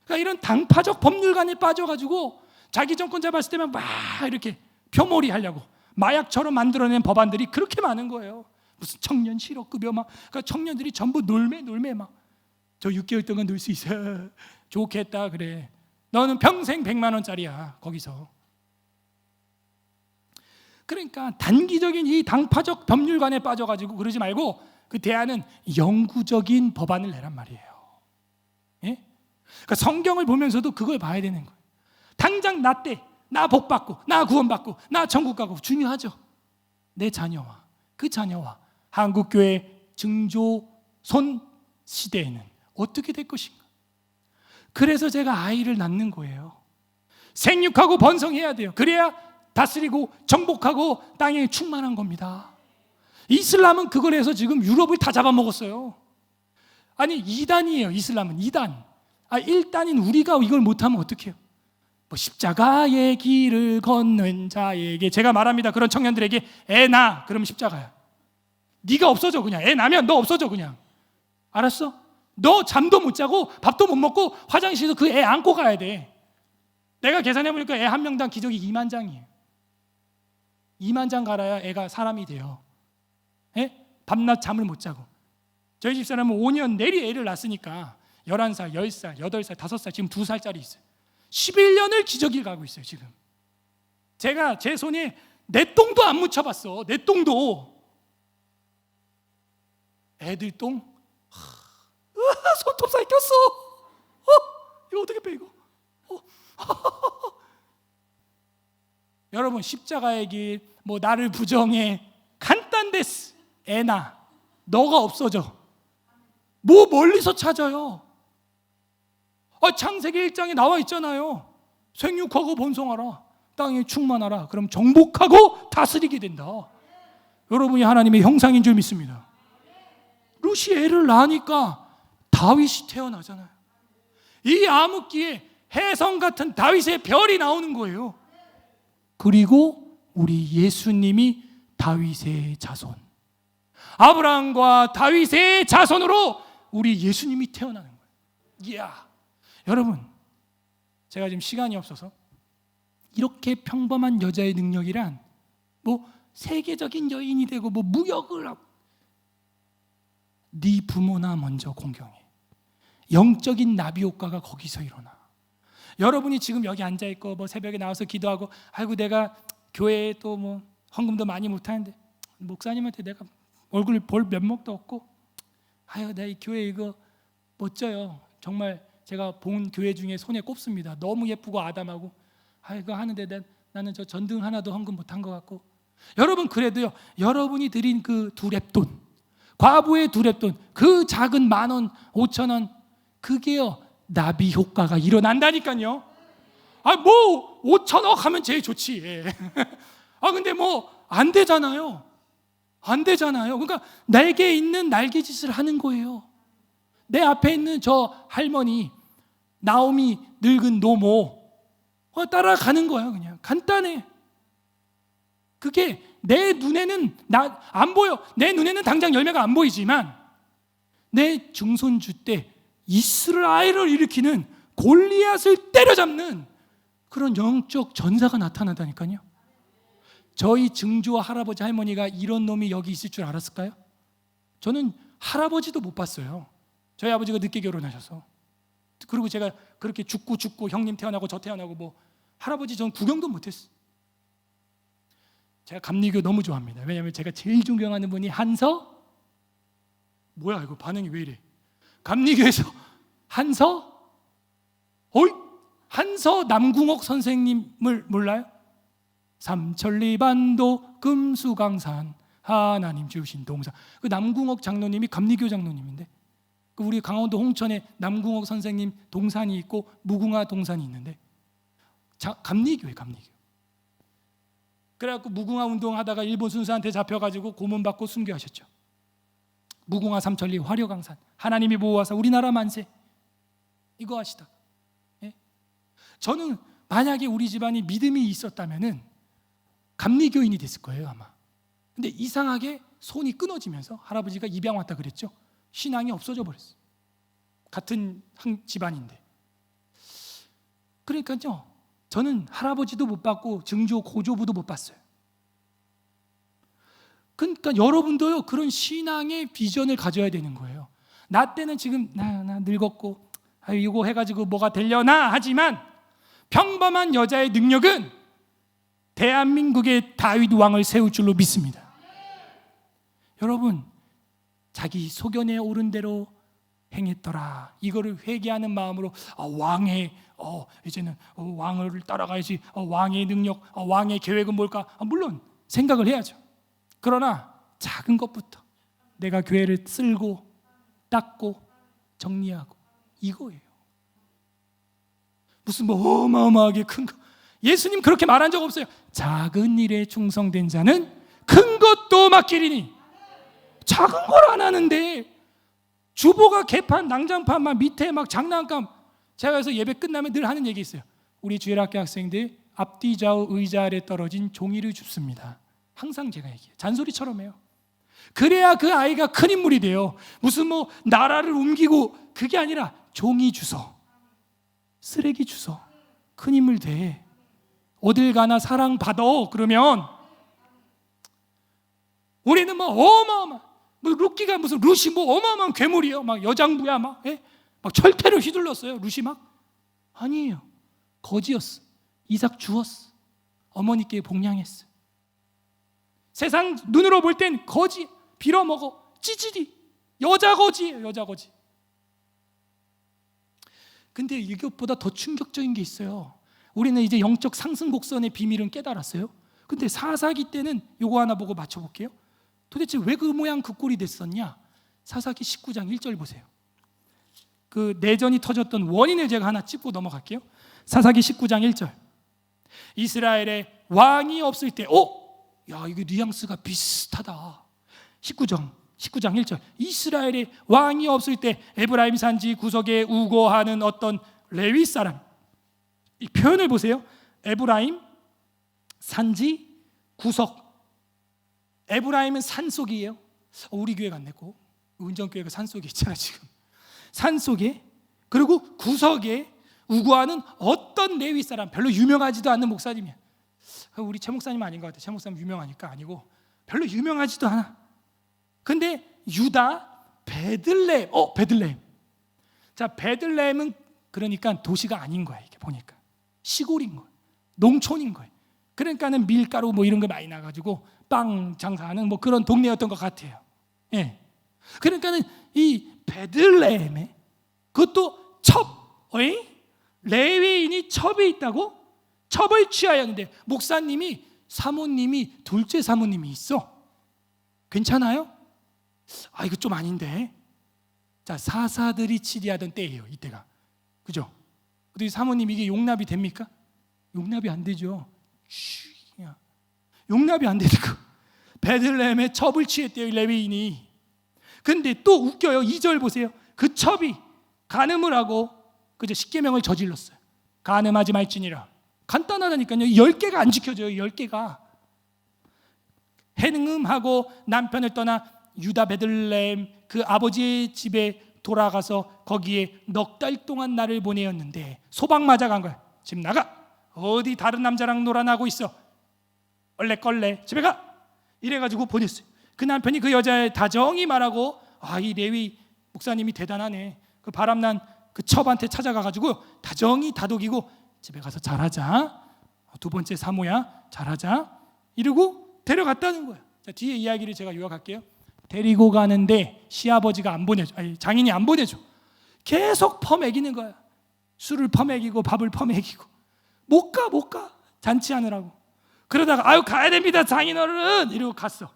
그러니까 이런 당파적 법률관에 빠져가지고 자기 정권 잡았을 때만 막 이렇게 표몰이 하려고 마약처럼 만들어낸 법안들이 그렇게 많은 거예요. 무슨 청년 실업급여 막, 그러니까 청년들이 전부 놀매 막, 저 6개월 동안 놀 수 있어. 좋겠다. 그래. 너는 평생 100만 원짜리야 거기서. 그러니까 단기적인 이 당파적 법률관에 빠져가지고 그러지 말고 그 대안은 영구적인 법안을 내란 말이에요. 예? 그러니까 성경을 보면서도 그걸 봐야 되는 거예요. 당장 나 때, 나 복받고, 나 구원받고, 나 천국 가고 중요하죠. 내 자녀와 그 자녀와 한국교회 증조손 시대에는 어떻게 될 것인가. 그래서 제가 아이를 낳는 거예요. 생육하고 번성해야 돼요. 그래야 다스리고 정복하고 땅에 충만한 겁니다. 이슬람은 그걸 해서 지금 유럽을 다 잡아먹었어요. 아니 2단이에요. 이슬람은 2단. 1단인 우리가 이걸 못하면 어떡해요? 뭐 십자가의 길을 걷는 자에게, 제가 말합니다. 그런 청년들에게 애 낳아. 그럼 십자가야. 네가 없어져 그냥. 애 낳으면 너 없어져 그냥. 알았어? 너 잠도 못 자고 밥도 못 먹고 화장실에서 그 애 안고 가야 돼. 내가 계산해보니까 애 한 명당 기저귀 2만 장이에요. 2만 장 갈아야 애가 사람이 돼요. 예? 밤낮 잠을 못 자고. 저희 집사람은 5년 내리 애를 낳았으니까 11살, 10살, 8살, 5살, 지금 2살짜리 있어요. 11년을 기저귀를 가고 있어요 지금. 제가 제 손에 내 똥도 안 묻혀봤어. 내 똥도. 애들 똥? 손톱 사이 꼈어. 이거 어떻게 빼 이거? 여러분, 십자가의 길, 뭐 나를 부정해, 간단데스. 애나 너가 없어져. 뭐 멀리서 찾아요. 창세기 1장에 나와 있잖아요. 생육하고 번성하라, 땅에 충만하라. 그럼 정복하고 다스리게 된다. 여러분이 하나님의 형상인 줄 믿습니다. 룻이 애를 낳으니까 다윗이 태어나잖아요. 이 암흑기에 혜성 같은 다윗의 별이 나오는 거예요. 그리고 우리 예수님이 다윗의 자손, 아브라함과 다윗의 자손으로 우리 예수님이 태어나는 거예요. 이야, 여러분, 제가 지금 시간이 없어서 이렇게 평범한 여자의 능력이란 뭐 세계적인 여인이 되고 뭐 무역을 하고, 네 부모나 먼저 공경해. 영적인 나비 효과가 거기서 일어나. 여러분이 지금 여기 앉아 있고 뭐 새벽에 나와서 기도하고, 아이고 내가 교회에 또 뭐 헌금도 많이 못 하는데 목사님한테 내가 얼굴 볼 면목도 없고, 아유 나 이 교회 이거 멋져요. 정말 제가 본 교회 중에 손에 꼽습니다. 너무 예쁘고 아담하고, 이거 하는데 나는 저 전등 하나도 헌금 못한 것 같고. 여러분, 그래도요, 여러분이 드린 그 두 랩돈, 과부의 두 랩돈, 그 작은 10,000원, 5,000원, 그게요 나비 효과가 일어난다니까요. 뭐 5천억 하면 제일 좋지. 근데 뭐 안 되잖아요. 안 되잖아요. 그러니까 내게 있는 날개짓을 하는 거예요. 내 앞에 있는 저 할머니, 나오미 늙은 노모 따라가는 거야. 그냥 간단해. 그게 내 눈에는 안 보여. 내 눈에는 당장 열매가 안 보이지만 내 증손주 때 이스라엘을 일으키는 골리앗을 때려잡는 그런 영적 전사가 나타나다니까요. 저희 증조와 할아버지 할머니가 이런 놈이 여기 있을 줄 알았을까요? 저는 할아버지도 못 봤어요. 저희 아버지가 늦게 결혼하셔서. 그리고 제가 그렇게 죽고 형님 태어나고 저 태어나고 뭐 할아버지 전 구경도 못했어요. 제가 감리교 너무 좋아합니다. 왜냐하면 제가 제일 존경하는 분이 한서, 뭐야 이거 반응이 왜 이래? 감리교에서 한서, 한서 남궁옥 선생님을 몰라요? 삼천리반도 금수강산 하나님 주신 동산. 그 남궁옥 장로님이 감리교 장로님인데, 그 우리 강원도 홍천에 남궁옥 선생님 동산이 있고 무궁화 동산이 있는데 감리교예요, 감리교. 그래갖고 무궁화 운동하다가 일본 순사한테 잡혀가지고 고문받고 순교하셨죠. 무궁화 삼천리 화려강산 하나님이 보호하사 우리나라 만세, 이거 하시다. 예? 저는 만약에 우리 집안이 믿음이 있었다면은 감리교인이 됐을 거예요 아마. 근데 이상하게 손이 끊어지면서 할아버지가 입양 왔다 그랬죠. 신앙이 없어져 버렸어요. 같은 한 집안인데. 그러니까요, 저는 할아버지도 못 봤고 증조 고조부도 못 봤어요. 그러니까 여러분도요, 그런 신앙의 비전을 가져야 되는 거예요. 나 때는 지금 나 늙었고 이거 해가지고 뭐가 되려나 하지만 평범한 여자의 능력은 대한민국의 다윗 왕을 세울 줄로 믿습니다. 여러분, 자기 소견에 오른 대로 행했더라, 이거를 회개하는 마음으로 왕의 이제는 왕을 따라가야지, 왕의 능력, 왕의 계획은 뭘까? 물론 생각을 해야죠. 그러나 작은 것부터 내가 교회를 쓸고 닦고 정리하고, 이거예요. 무슨 뭐 어마어마하게 큰 거, 예수님 그렇게 말한 적 없어요. 작은 일에 충성된 자는 큰 것도 맡기리니. 작은 걸 안 하는데 주보가 개판 난장판 막 밑에 막 장난감. 제가 그래서 예배 끝나면 늘 하는 얘기 있어요. 우리 주일학교 학생들 앞뒤 좌우 의자 아래 떨어진 종이를 줍습니다. 항상 제가 얘기해요. 잔소리처럼 해요. 그래야 그 아이가 큰 인물이 돼요. 무슨 뭐 나라를 옮기고, 그게 아니라 종이 주워, 쓰레기 주워 큰 인물 돼. 어딜 가나 사랑받아. 그러면 우리는 뭐 어마어마, 뭐 루키가 무슨 루시 뭐 어마어마한 괴물이에요. 막 여장부야 막, 예? 막 철퇴를 휘둘렀어요. 루시 막. 아니에요. 거지였어. 이삭 주었어. 어머니께 복양했어. 세상 눈으로 볼 땐 거지, 빌어먹어, 찌질이, 여자 거지예요, 여자 거지. 근데 이것보다 더 충격적인 게 있어요. 우리는 이제 영적 상승 곡선의 비밀은 깨달았어요. 근데 사사기 때는 요거 하나 보고 맞춰볼게요. 도대체 왜 그 모양 그 꼴이 됐었냐? 사사기 19장 1절 보세요. 그 내전이 터졌던 원인을 제가 하나 짚고 넘어갈게요. 사사기 19장 1절. 이스라엘에 왕이 없을 때, 야, 이거 뉘앙스가 비슷하다. 19장 1절. 이스라엘에 왕이 없을 때 에브라임 산지 구석에 우거하는 어떤 레위 사람. 이 표현을 보세요. 에브라임 산지 구석. 에브라임은 산속이에요. 우리 교회 같네. 은정교회가 산속에 있잖아 지금. 산속에, 그리고 구석에 우거하는 어떤 레위 사람, 별로 유명하지도 않는 목사님이야. 우리 최 목사님 아닌 것 같아. 최 목사님 유명하니까 아니고, 별로 유명하지도 않아. 근데 유다 베들레헴, 베들레헴. 자, 베들레헴은 그러니까 도시가 아닌 거야. 이렇게 보니까 시골인 거야, 농촌인 거야. 그러니까는 밀가루 뭐 이런 거 많이 나가지고 빵 장사하는 뭐 그런 동네였던 것 같아요. 예. 그러니까는 이 베들레헴에, 그것도 첩, 레위인이 첩에 있다고? 첩을 취하였는데 목사님이, 사모님이, 둘째 사모님이 있어. 괜찮아요? 이거 좀 아닌데. 자, 사사들이 치리하던 때예요, 이때가. 그죠? 근데 사모님 이게 용납이 됩니까? 용납이 안 되죠. 용납이 안 되고 베들레헴에 첩을 취했대요, 레위인이. 근데 또 웃겨요. 2절 보세요. 그 첩이 간음을 하고, 그죠, 십계명을 저질렀어요. 간음하지 말지니라. 간단하다니까요. 10개가 안 지켜져요. 10개가. 행음하고 남편을 떠나 유다 베들레헴 그 아버지의 집에 돌아가서 거기에 넉 달 동안 날을 보내었는데 소방 맞아 간 거야. 집 나가. 어디 다른 남자랑 놀아나고 있어. 얼레걸레 집에 가. 이래가지고 보냈어요. 그 남편이 그 여자의 다정히 말하고, 이 레위 목사님이 대단하네. 그 바람난 그 첩한테 찾아가가지고 다정히 다독이고, 집에 가서 잘하자. 두 번째 사모야, 잘하자. 이러고 데려갔다는 거야. 자, 뒤에 이야기를 제가 요약할게요. 데리고 가는데 시아버지가 안 보내줘. 장인이 안 보내줘. 계속 퍼먹이는 거야. 술을 퍼먹이고 밥을 퍼먹이고. 못 가. 잔치하느라고. 그러다가 가야 됩니다 장인어른 이러고 갔어.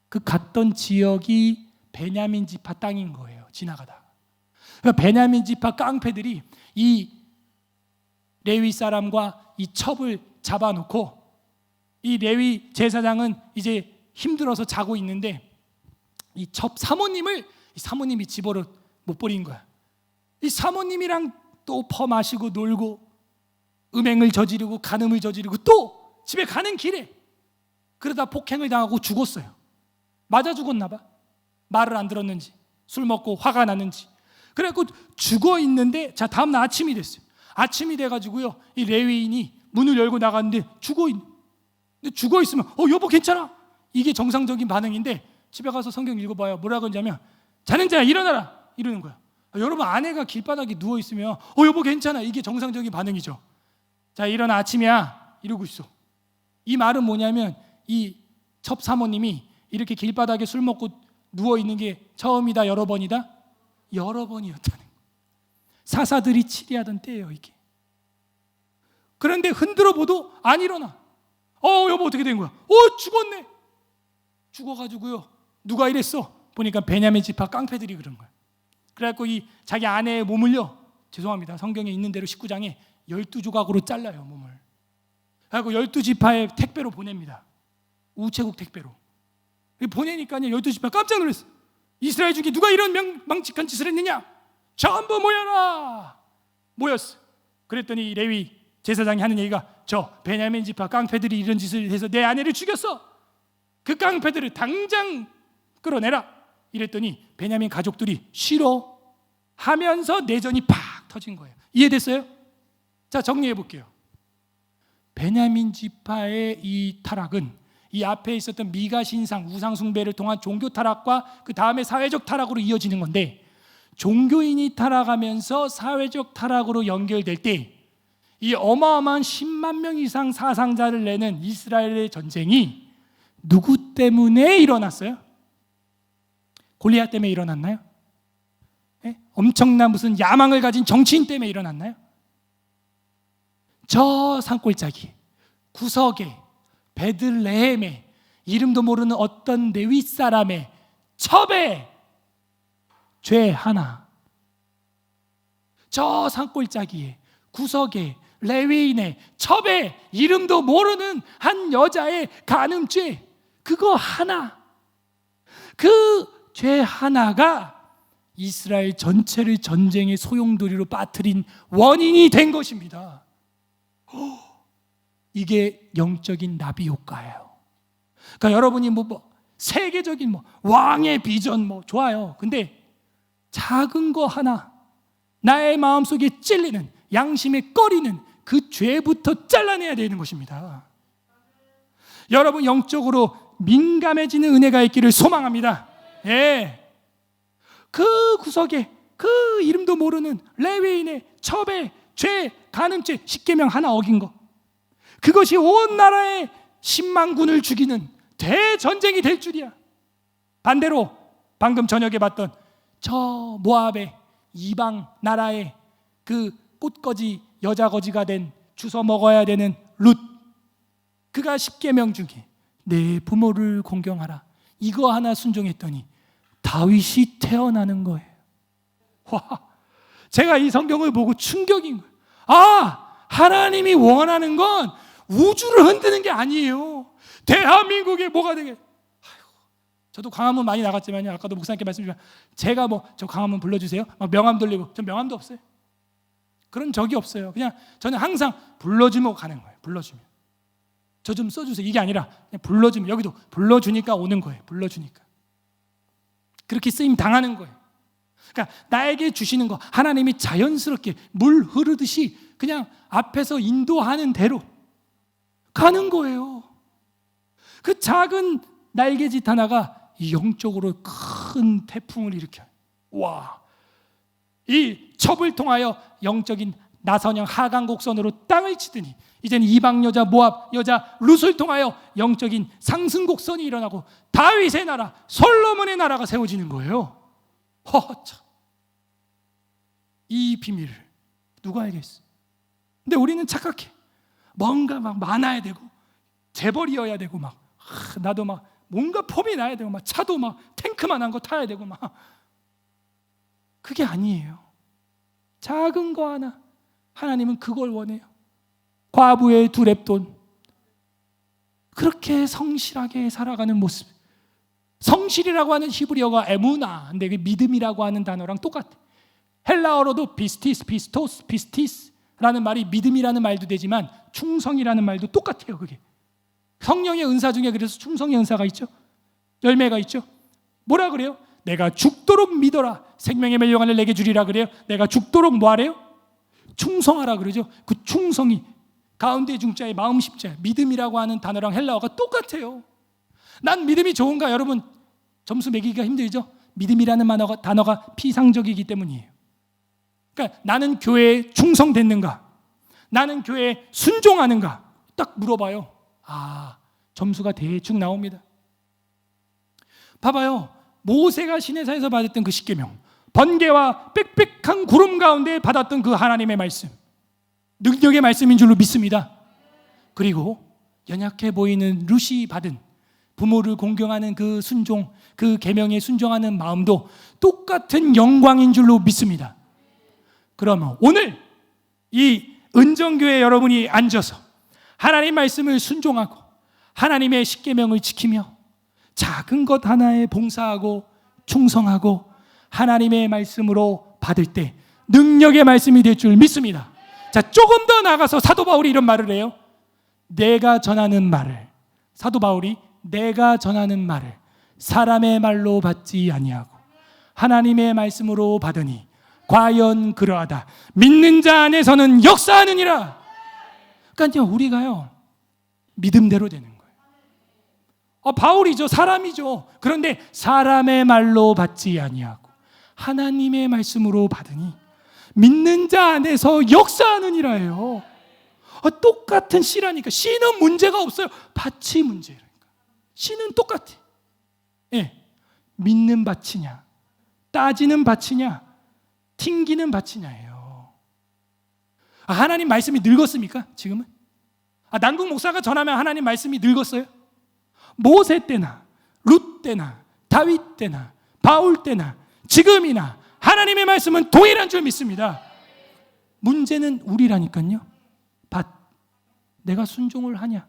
그 갔던 지역이 베냐민 지파 땅인 거예요. 지나가다가. 그러니까 베냐민 지파 깡패들이 이 레위 사람과 이 첩을 잡아놓고, 이 레위 제사장은 이제 힘들어서 자고 있는데 이 첩 사모님이 집어로 못 버린 거야. 이 사모님이랑 또 퍼마시고 놀고 음행을 저지르고 간음을 저지르고 또 집에 가는 길에 그러다 폭행을 당하고 죽었어요. 맞아 죽었나 봐. 말을 안 들었는지, 술 먹고 화가 났는지. 그래갖고 죽어 있는데, 자, 다음날 아침이 됐어요. 아침이 돼가지고요, 이 레위인이 문을 열고 나갔는데 죽어 있으면 여보 괜찮아? 이게 정상적인 반응인데, 집에 가서 성경 읽어봐요. 뭐라고 하냐면 자는 자야 일어나라 이러는 거야. 여러분, 아내가 길바닥에 누워 있으면 여보 괜찮아, 이게 정상적인 반응이죠. 자, 일어나 아침이야 이러고 있어. 이 말은 뭐냐면 이 첩 사모님이 이렇게 길바닥에 술 먹고 누워 있는 게 처음이다 여러 번이다? 여러 번이었다는 거예요. 사사들이 치리하던 때예요 이게. 그런데 흔들어 보도 안 일어나. 여보 어떻게 된 거야? 죽었네. 죽어가지고요, 누가 이랬어? 보니까 베냐민 지파 깡패들이 그런 거야. 그래갖고 이 자기 아내의 몸을요, 죄송합니다, 성경에 있는 대로 19장에 12조각으로 잘라요 몸을. 그래갖고 12지파에 택배로 보냅니다. 우체국 택배로 보내니까요, 12지파 깜짝 놀랐어. 이스라엘 중에 누가 이런 망측한 짓을 했느냐? 전부 모여라. 모였어. 그랬더니 이 레위 제사장이 하는 얘기가, 저 베냐민 지파 깡패들이 이런 짓을 해서 내 아내를 죽였어. 그 깡패들을 당장 끌어내라. 이랬더니 베냐민 가족들이 싫어 하면서 내전이 팍 터진 거예요. 이해됐어요? 자, 정리해 볼게요. 베냐민 지파의 이 타락은 이 앞에 있었던 미가 신상, 우상 숭배를 통한 종교 타락과 그 다음에 사회적 타락으로 이어지는 건데, 종교인이 타락하면서 사회적 타락으로 연결될 때 이 어마어마한 10만 명 이상 사상자를 내는 이스라엘의 전쟁이 누구 때문에 일어났어요? 골리앗 때문에 일어났나요? 엄청난 무슨 야망을 가진 정치인 때문에 일어났나요? 저 산골짜기 구석에 베들레헴에 이름도 모르는 어떤 레위 사람의 첩의 죄 하나, 저 산골짜기에 구석에 레위인의 첩의 이름도 모르는 한 여자의 간음죄, 그거 하나, 그 죄 하나가 이스라엘 전체를 전쟁의 소용돌이로 빠뜨린 원인이 된 것입니다. 이게 영적인 나비 효과예요. 그러니까 여러분이 세계적인 왕의 비전 좋아요. 근데 작은 거 하나, 나의 마음속에 찔리는, 양심에 꺼리는 그 죄부터 잘라내야 되는 것입니다. 여러분, 영적으로 민감해지는 은혜가 있기를 소망합니다. 그 구석에 그 이름도 모르는 레위인의 첩의 죄, 간음죄, 십계명 하나 어긴 거, 그것이 온 나라의 10만 군을 죽이는 대전쟁이 될 줄이야. 반대로 방금 저녁에 봤던 저 모압의 이방 나라의 그 꽃거지, 여자거지가 된 주워 먹어야 되는 룻, 그가 십계명 중에 내 부모를 공경하라, 이거 하나 순종했더니 다윗이 태어나는 거예요. 와, 제가 이 성경을 보고 충격인 거예요. 하나님이 원하는 건 우주를 흔드는 게 아니에요. 대한민국에 뭐가 되게, 저도 광화문 많이 나갔지만요, 아까도 목사님께 말씀드렸지만 제가 저 광화문 불러주세요 막 명함 돌리고, 전 명함도 없어요. 그런 적이 없어요. 그냥 저는 항상 불러주면 가는 거예요. 불러주면. 저 좀 써주세요. 이게 아니라 그냥 불러주면, 여기도 불러주니까 오는 거예요. 불러주니까. 그렇게 쓰임 당하는 거예요. 그러니까 나에게 주시는 거 하나님이 자연스럽게 물 흐르듯이 그냥 앞에서 인도하는 대로 가는 거예요. 그 작은 날개짓 하나가 영적으로 큰 태풍을 일으켜요. 와, 이 첩을 통하여 영적인 나선형 하강 곡선으로 땅을 치더니 이제는 이방 여자 모압 여자 룻을 통하여 영적인 상승 곡선이 일어나고 다윗의 나라 솔로몬의 나라가 세워지는 거예요. 참. 이 비밀을 누가 알겠어? 근데 우리는 착각해. 뭔가 막 많아야 되고 재벌이어야 되고 막 나도 막 뭔가 폼이 나야 되고 막 차도 막 탱크만한 거 타야 되고 막 그게 아니에요. 작은 거 하나 하나님은 그걸 원해요. 과부의 두 렙돈, 그렇게 성실하게 살아가는 모습. 성실이라고 하는 히브리어가 에무나, 근데 그 믿음이라고 하는 단어랑 똑같아. 헬라어로도 비스티스, 비스토스, 비스티스라는 말이 믿음이라는 말도 되지만 충성이라는 말도 똑같아요. 그게 성령의 은사 중에 그래서 충성의 은사가 있죠. 열매가 있죠. 뭐라 그래요? 내가 죽도록 믿어라. 생명의 멸류관을 내게 주리라 그래요. 내가 죽도록 뭐 하래요? 충성하라 그러죠. 그 충성이 가운데 중자에 마음 십자 믿음이라고 하는 단어랑 헬라어가 똑같아요. 난 믿음이 좋은가? 여러분 점수 매기기가 힘들죠. 믿음이라는 단어가 피상적이기 때문이에요. 그러니까 나는 교회에 충성됐는가? 나는 교회에 순종하는가? 딱 물어봐요. 점수가 대충 나옵니다. 봐봐요. 모세가 시내산에서 받았던 그 십계명, 번개와 빽빽한 구름 가운데 받았던 그 하나님의 말씀, 능력의 말씀인 줄로 믿습니다. 그리고 연약해 보이는 룻이 받은 부모를 공경하는 그 순종, 그 계명에 순종하는 마음도 똑같은 영광인 줄로 믿습니다. 그러면 오늘 이 은정교회 여러분이 앉아서 하나님 말씀을 순종하고 하나님의 십계명을 지키며 작은 것 하나에 봉사하고 충성하고 하나님의 말씀으로 받을 때 능력의 말씀이 될 줄 믿습니다. 자, 조금 더 나가서 사도 바울이 이런 말을 해요. 내가 전하는 말을, 사도 바울이 내가 전하는 말을 사람의 말로 받지 아니하고 하나님의 말씀으로 받으니 과연 그러하다. 믿는 자 안에서는 역사하느니라. 그러니까 우리가요 믿음대로 되는 거예요. 바울이죠, 사람이죠. 그런데 사람의 말로 받지 아니하고 하나님의 말씀으로 받으니 믿는 자 안에서 역사하느니라예요. 똑같은 씨라니까. 씨는 문제가 없어요. 밭이 문제라니까. 씨는 똑같아. 예, 믿는 밭이냐, 따지는 밭이냐, 튕기는 밭이냐예요. 하나님 말씀이 늙었습니까? 지금은? 남궁 목사가 전하면 하나님 말씀이 늙었어요? 모세 때나 룻 때나 다윗 때나 바울 때나 지금이나 하나님의 말씀은 동일한 줄 믿습니다. 문제는 우리라니까요. 밭, 내가 순종을 하냐,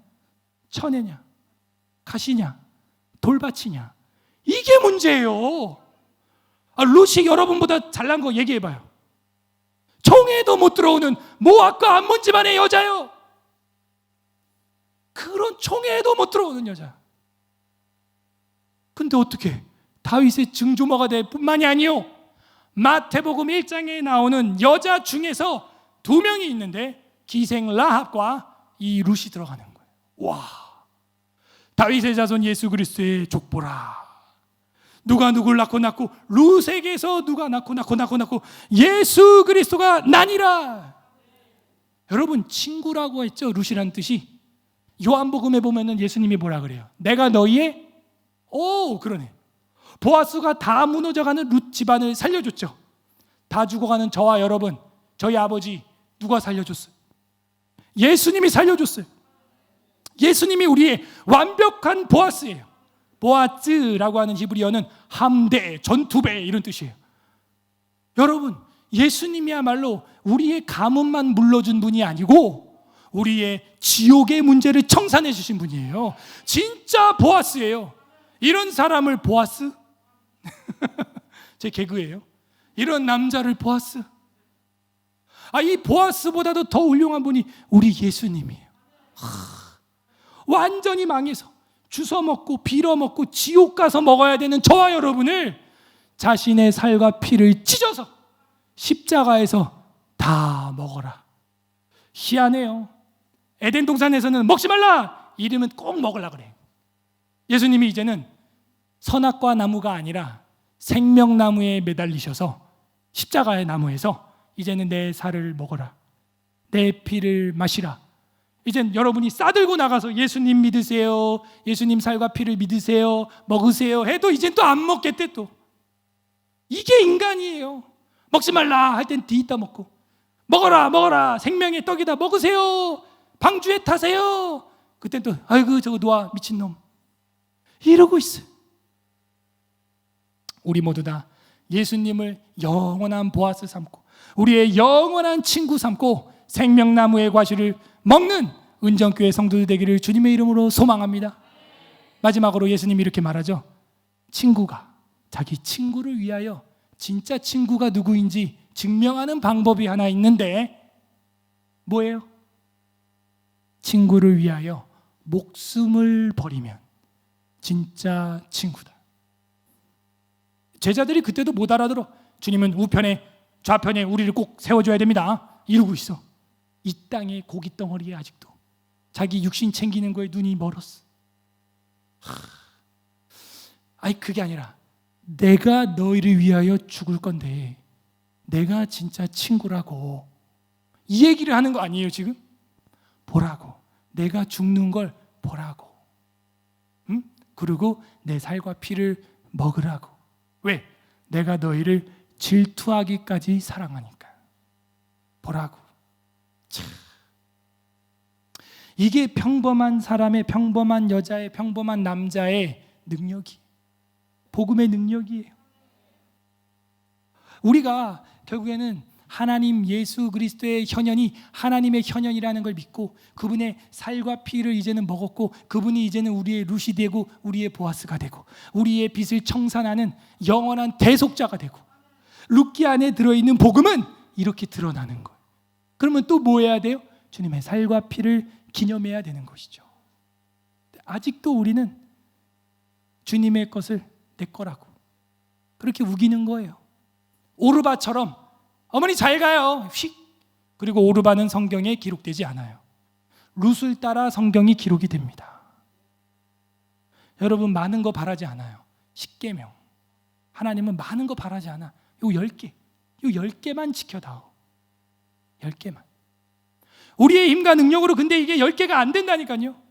쳐내냐, 가시냐, 돌밭이냐, 이게 문제예요. 룻이 여러분보다 잘난 거 얘기해봐요. 총에도 못 들어오는 모압과 암몬 집안의 여자요. 그런 총에도 못 들어오는 여자. 근데 어떻게 다윗의 증조모가 될 뿐만이 아니요, 마태복음 1장에 나오는 여자 중에서 2명이 있는데 기생 라합과 이 룻이 들어가는 거예요. 와, 다윗의 자손 예수 그리스도의 족보라. 누가 누굴 낳고 룻에게서 누가 낳고 예수 그리스도가 나니라. 여러분 친구라고 했죠. 룻이란 뜻이. 요한복음에 보면은 예수님이 뭐라 그래요? 내가 너희의 그러네. 보아스가 다 무너져가는 룻 집안을 살려줬죠. 다 죽어가는 저와 여러분, 저희 아버지 누가 살려줬어요? 예수님이 살려줬어요. 예수님이 우리의 완벽한 보아스예요. 보아스라고 하는 히브리어는 함대, 전투배 이런 뜻이에요. 여러분, 예수님이야말로 우리의 가뭄만 물러준 분이 아니고 우리의 지옥의 문제를 청산해 주신 분이에요. 진짜 보아스예요. 이런 사람을 보아스? 제 개그예요. 이런 남자를 보아스? 이 보아스보다도 더 훌륭한 분이 우리 예수님이에요. 완전히 망해서 주워 먹고 빌어 먹고 지옥 가서 먹어야 되는 저와 여러분을 자신의 살과 피를 찢어서 십자가에서 다 먹어라. 희한해요. 에덴 동산에서는 먹지 말라 이러면 꼭 먹으라 그래요. 예수님이 이제는 선악과 나무가 아니라 생명나무에 매달리셔서 십자가의 나무에서 이제는 내 살을 먹어라, 내 피를 마시라. 이젠 여러분이 싸들고 나가서 예수님 믿으세요, 예수님 살과 피를 믿으세요, 먹으세요 해도 이젠 또 안 먹겠대. 또 이게 인간이에요. 먹지 말라 할 땐 뒤있다 먹고, 먹어라 먹어라 생명의 떡이다 먹으세요, 방주에 타세요, 그땐 또 아이고 저거 놓아 미친놈 이러고 있어요. 우리 모두 다 예수님을 영원한 보아스 삼고 우리의 영원한 친구 삼고 생명나무의 과실을 먹는 은정교회 성도들 되기를 주님의 이름으로 소망합니다. 마지막으로 예수님이 이렇게 말하죠. 친구가 자기 친구를 위하여 진짜 친구가 누구인지 증명하는 방법이 하나 있는데 뭐예요? 친구를 위하여 목숨을 버리면 진짜 친구다. 제자들이 그때도 못 알아들어. 주님은 우편에 좌편에 우리를 꼭 세워줘야 됩니다 이러고 있어. 이 땅의 고깃덩어리에 아직도 자기 육신 챙기는 거에 눈이 멀었어. 아니 그게 아니라 내가 너희를 위하여 죽을 건데 내가 진짜 친구라고 이 얘기를 하는 거 아니에요 지금? 보라고, 내가 죽는 걸 보라고, 응? 그리고 내 살과 피를 먹으라고. 왜? 내가 너희를 질투하기까지 사랑하니까. 보라고. 참. 이게 평범한 사람의, 평범한 여자의, 평범한 남자의 능력이, 복음의 능력이에요. 우리가 결국에는 하나님 예수 그리스도의 현현이 하나님의 현현이라는 걸 믿고 그분의 살과 피를 이제는 먹었고 그분이 이제는 우리의 룻이 되고 우리의 보아스가 되고 우리의 빚을 청산하는 영원한 대속자가 되고 룻기 안에 들어있는 복음은 이렇게 드러나는 거예요. 그러면 또 뭐 해야 돼요? 주님의 살과 피를 기념해야 되는 것이죠. 아직도 우리는 주님의 것을 내 거라고 그렇게 우기는 거예요. 오르바처럼 어머니 잘 가요 휙. 그리고 오르바는 성경에 기록되지 않아요. 룻을 따라 성경이 기록이 됩니다. 여러분 많은 거 바라지 않아요. 10계명 하나님은 많은 거 바라지 않아. 요 10개, 요 10개만 지켜다오. 10개만. 우리의 힘과 능력으로 근데 이게 10개가 안 된다니까요.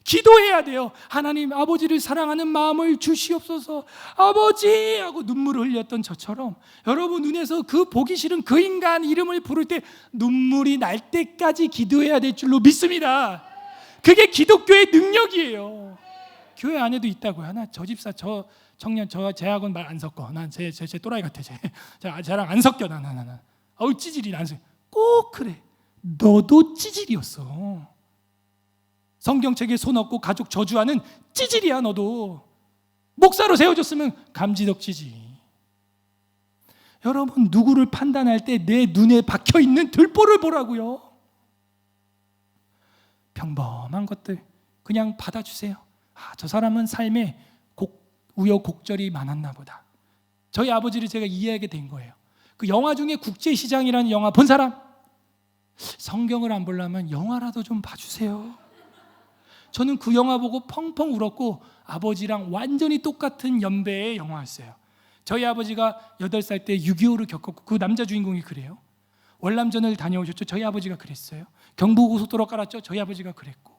기도해야 돼요. 하나님 아버지를 사랑하는 마음을 주시옵소서 아버지 하고 눈물을 흘렸던 저처럼 여러분 눈에서 그 보기 싫은 그 인간 이름을 부를 때 눈물이 날 때까지 기도해야 될 줄로 믿습니다. 그게 기독교의 능력이에요. 교회 안에도 있다고요. 나 저 집사 저 청년 쟤하고는 말 안 섞어. 난 쟤 또라이 같아. 쟤랑 안 섞여. 나. 어우 찌질이 안 섞여. 꼭 그래. 너도 찌질이었어. 성경책에 손 얹고 가족 저주하는 찌질이야. 너도 목사로 세워줬으면 감지덕지지. 여러분 누구를 판단할 때 내 눈에 박혀있는 들보를 보라고요. 평범한 것들 그냥 받아주세요. 저 사람은 삶에 우여곡절이 많았나 보다. 저희 아버지를 제가 이해하게 된 거예요. 그 영화 중에 국제시장이라는 영화 본 사람? 성경을 안 보려면 영화라도 좀 봐주세요. 저는 그 영화 보고 펑펑 울었고 아버지랑 완전히 똑같은 연배의 영화였어요. 저희 아버지가 8살 때 6.25를 겪었고 그 남자 주인공이 그래요. 월남전을 다녀오셨죠. 저희 아버지가 그랬어요. 경부고속도로 깔았죠. 저희 아버지가 그랬고.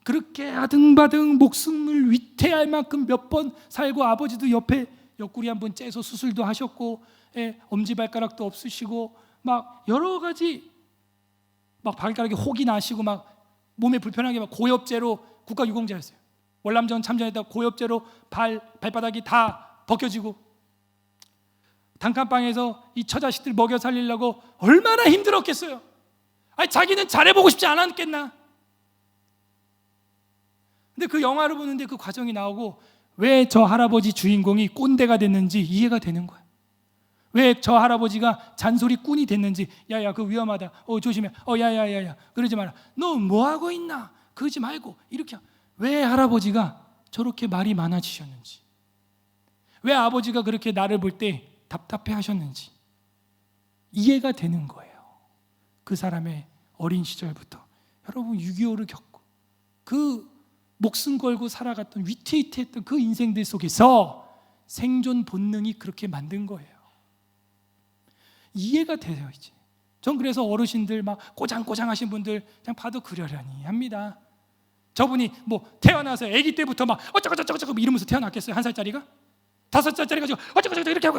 그렇게 아등바등 목숨을 위태할 만큼 몇 번 살고 아버지도 옆에 옆구리 한번 째서 수술도 하셨고 엄지발가락도 없으시고 막 여러 가지 막 발가락에 혹이 나시고 막 몸에 불편하게 막 고엽제로 국가유공자였어요. 월남전 참전했다 고엽제로 발바닥이 다 벗겨지고 단칸방에서 이 처자식들 먹여 살리려고 얼마나 힘들었겠어요. 아니 자기는 잘해보고 싶지 않았겠나. 근데 그 영화를 보는데 그 과정이 나오고 왜 저 할아버지 주인공이 꼰대가 됐는지 이해가 되는 거예요. 왜 저 할아버지가 잔소리꾼이 됐는지, 야야 그거 위험하다, 조심해, 야야야야 그러지 마라, 너 뭐하고 있나, 그러지 말고, 이렇게. 왜 할아버지가 저렇게 말이 많아지셨는지, 왜 아버지가 그렇게 나를 볼 때 답답해 하셨는지 이해가 되는 거예요. 그 사람의 어린 시절부터 여러분 6.25를 겪고 그 목숨 걸고 살아갔던 위태위태했던 그 인생들 속에서 생존 본능이 그렇게 만든 거예요. 이해가 돼요. 이제 전 그래서 어르신들 막 꼬장꼬장 하신 분들 그냥 봐도 그러려니 합니다. 저분이 뭐 태어나서 아기 때부터 막 어쩌고저쩌고 이러면서 태어났겠어요? 1살짜리가? 5살짜리가 지금 어쩌고저쩌고 이렇게 하고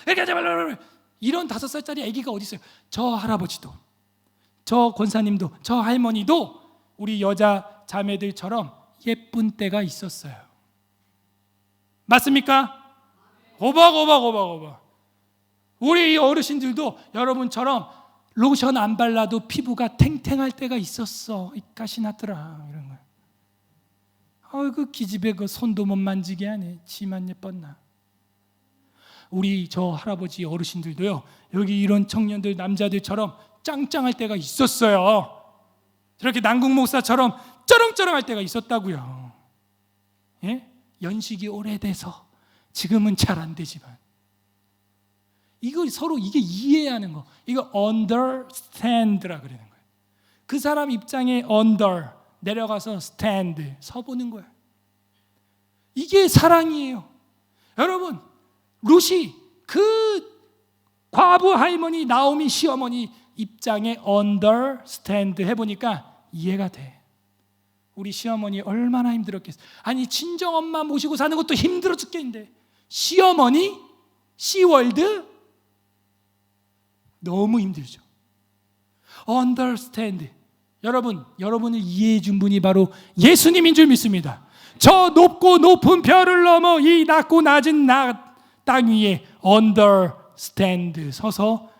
이렇게 하지 말라, 이런 5살짜리 아기가 어디 있어요? 저 할아버지도, 저 권사님도, 저 할머니도 우리 여자 자매들처럼 예쁜 때가 있었어요. 맞습니까? 고박. 우리 어르신들도 여러분처럼 로션 안 발라도 피부가 탱탱할 때가 있었어. 가시 났더라 이런 거. 그 기집애 그 손도 못 만지게 하네. 지만 예뻤나. 우리 저 할아버지 어르신들도요, 여기 이런 청년들 남자들처럼 짱짱할 때가 있었어요. 저렇게 남궁 목사처럼 쩌렁쩌렁할 때가 있었다고요. 예? 연식이 오래돼서 지금은 잘 안 되지만 이거 서로 이게 이해하는 거, 이거 understand라 그러는 거예요. 그 사람 입장에 under 내려가서 stand 서보는 거예요. 이게 사랑이에요. 여러분, 룻이 그 과부 할머니 나오미 시어머니 입장에 understand 해보니까 이해가 돼. 우리 시어머니 얼마나 힘들었겠어. 아니 친정엄마 모시고 사는 것도 힘들어 죽겠는데 시어머니? 시월드? 너무 힘들죠. understand. 여러분을 이해해 준 분이 바로 예수님인 줄 믿습니다. 저 높고 높은 별을 넘어 이 낮고 낮은 땅 위에 understand 서서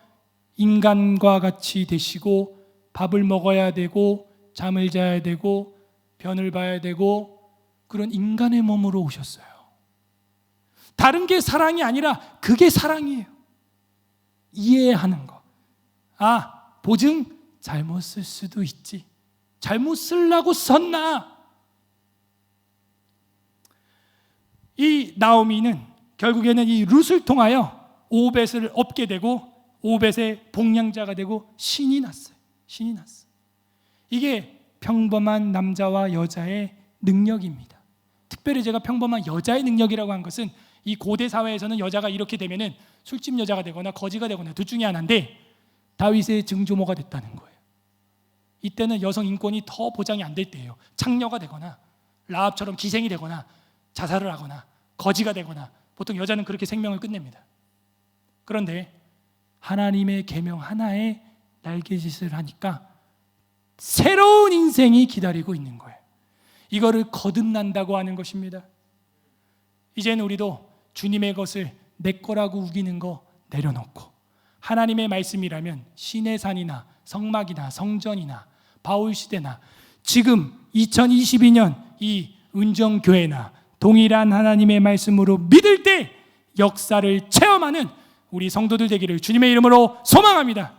인간과 같이 되시고 밥을 먹어야 되고 잠을 자야 되고 변을 봐야 되고 그런 인간의 몸으로 오셨어요. 다른 게 사랑이 아니라 그게 사랑이에요. 이해하는 거. 보증 잘못 쓸 수도 있지. 잘못 쓰려고 썼나? 이 나오미는 결국에는 이 룻을 통하여 오벳을 얻게 되고 오벳의 복량자가 되고 신이 났어요. 신이 났어요. 이게 평범한 남자와 여자의 능력입니다. 특별히 제가 평범한 여자의 능력이라고 한 것은 이 고대 사회에서는 여자가 이렇게 되면은 술집 여자가 되거나 거지가 되거나 둘 중에 하나인데 다윗의 증조모가 됐다는 거예요. 이때는 여성 인권이 더 보장이 안 될 때예요. 창녀가 되거나 라합처럼 기생이 되거나 자살을 하거나 거지가 되거나 보통 여자는 그렇게 생명을 끝냅니다. 그런데 하나님의 계명 하나에 날개짓을 하니까 새로운 인생이 기다리고 있는 거예요. 이거를 거듭난다고 하는 것입니다. 이제는 우리도 주님의 것을 내 거라고 우기는 거 내려놓고 하나님의 말씀이라면 시내산이나 성막이나 성전이나 바울시대나 지금 2022년 이 은정교회나 동일한 하나님의 말씀으로 믿을 때 역사를 체험하는 우리 성도들 되기를 주님의 이름으로 소망합니다.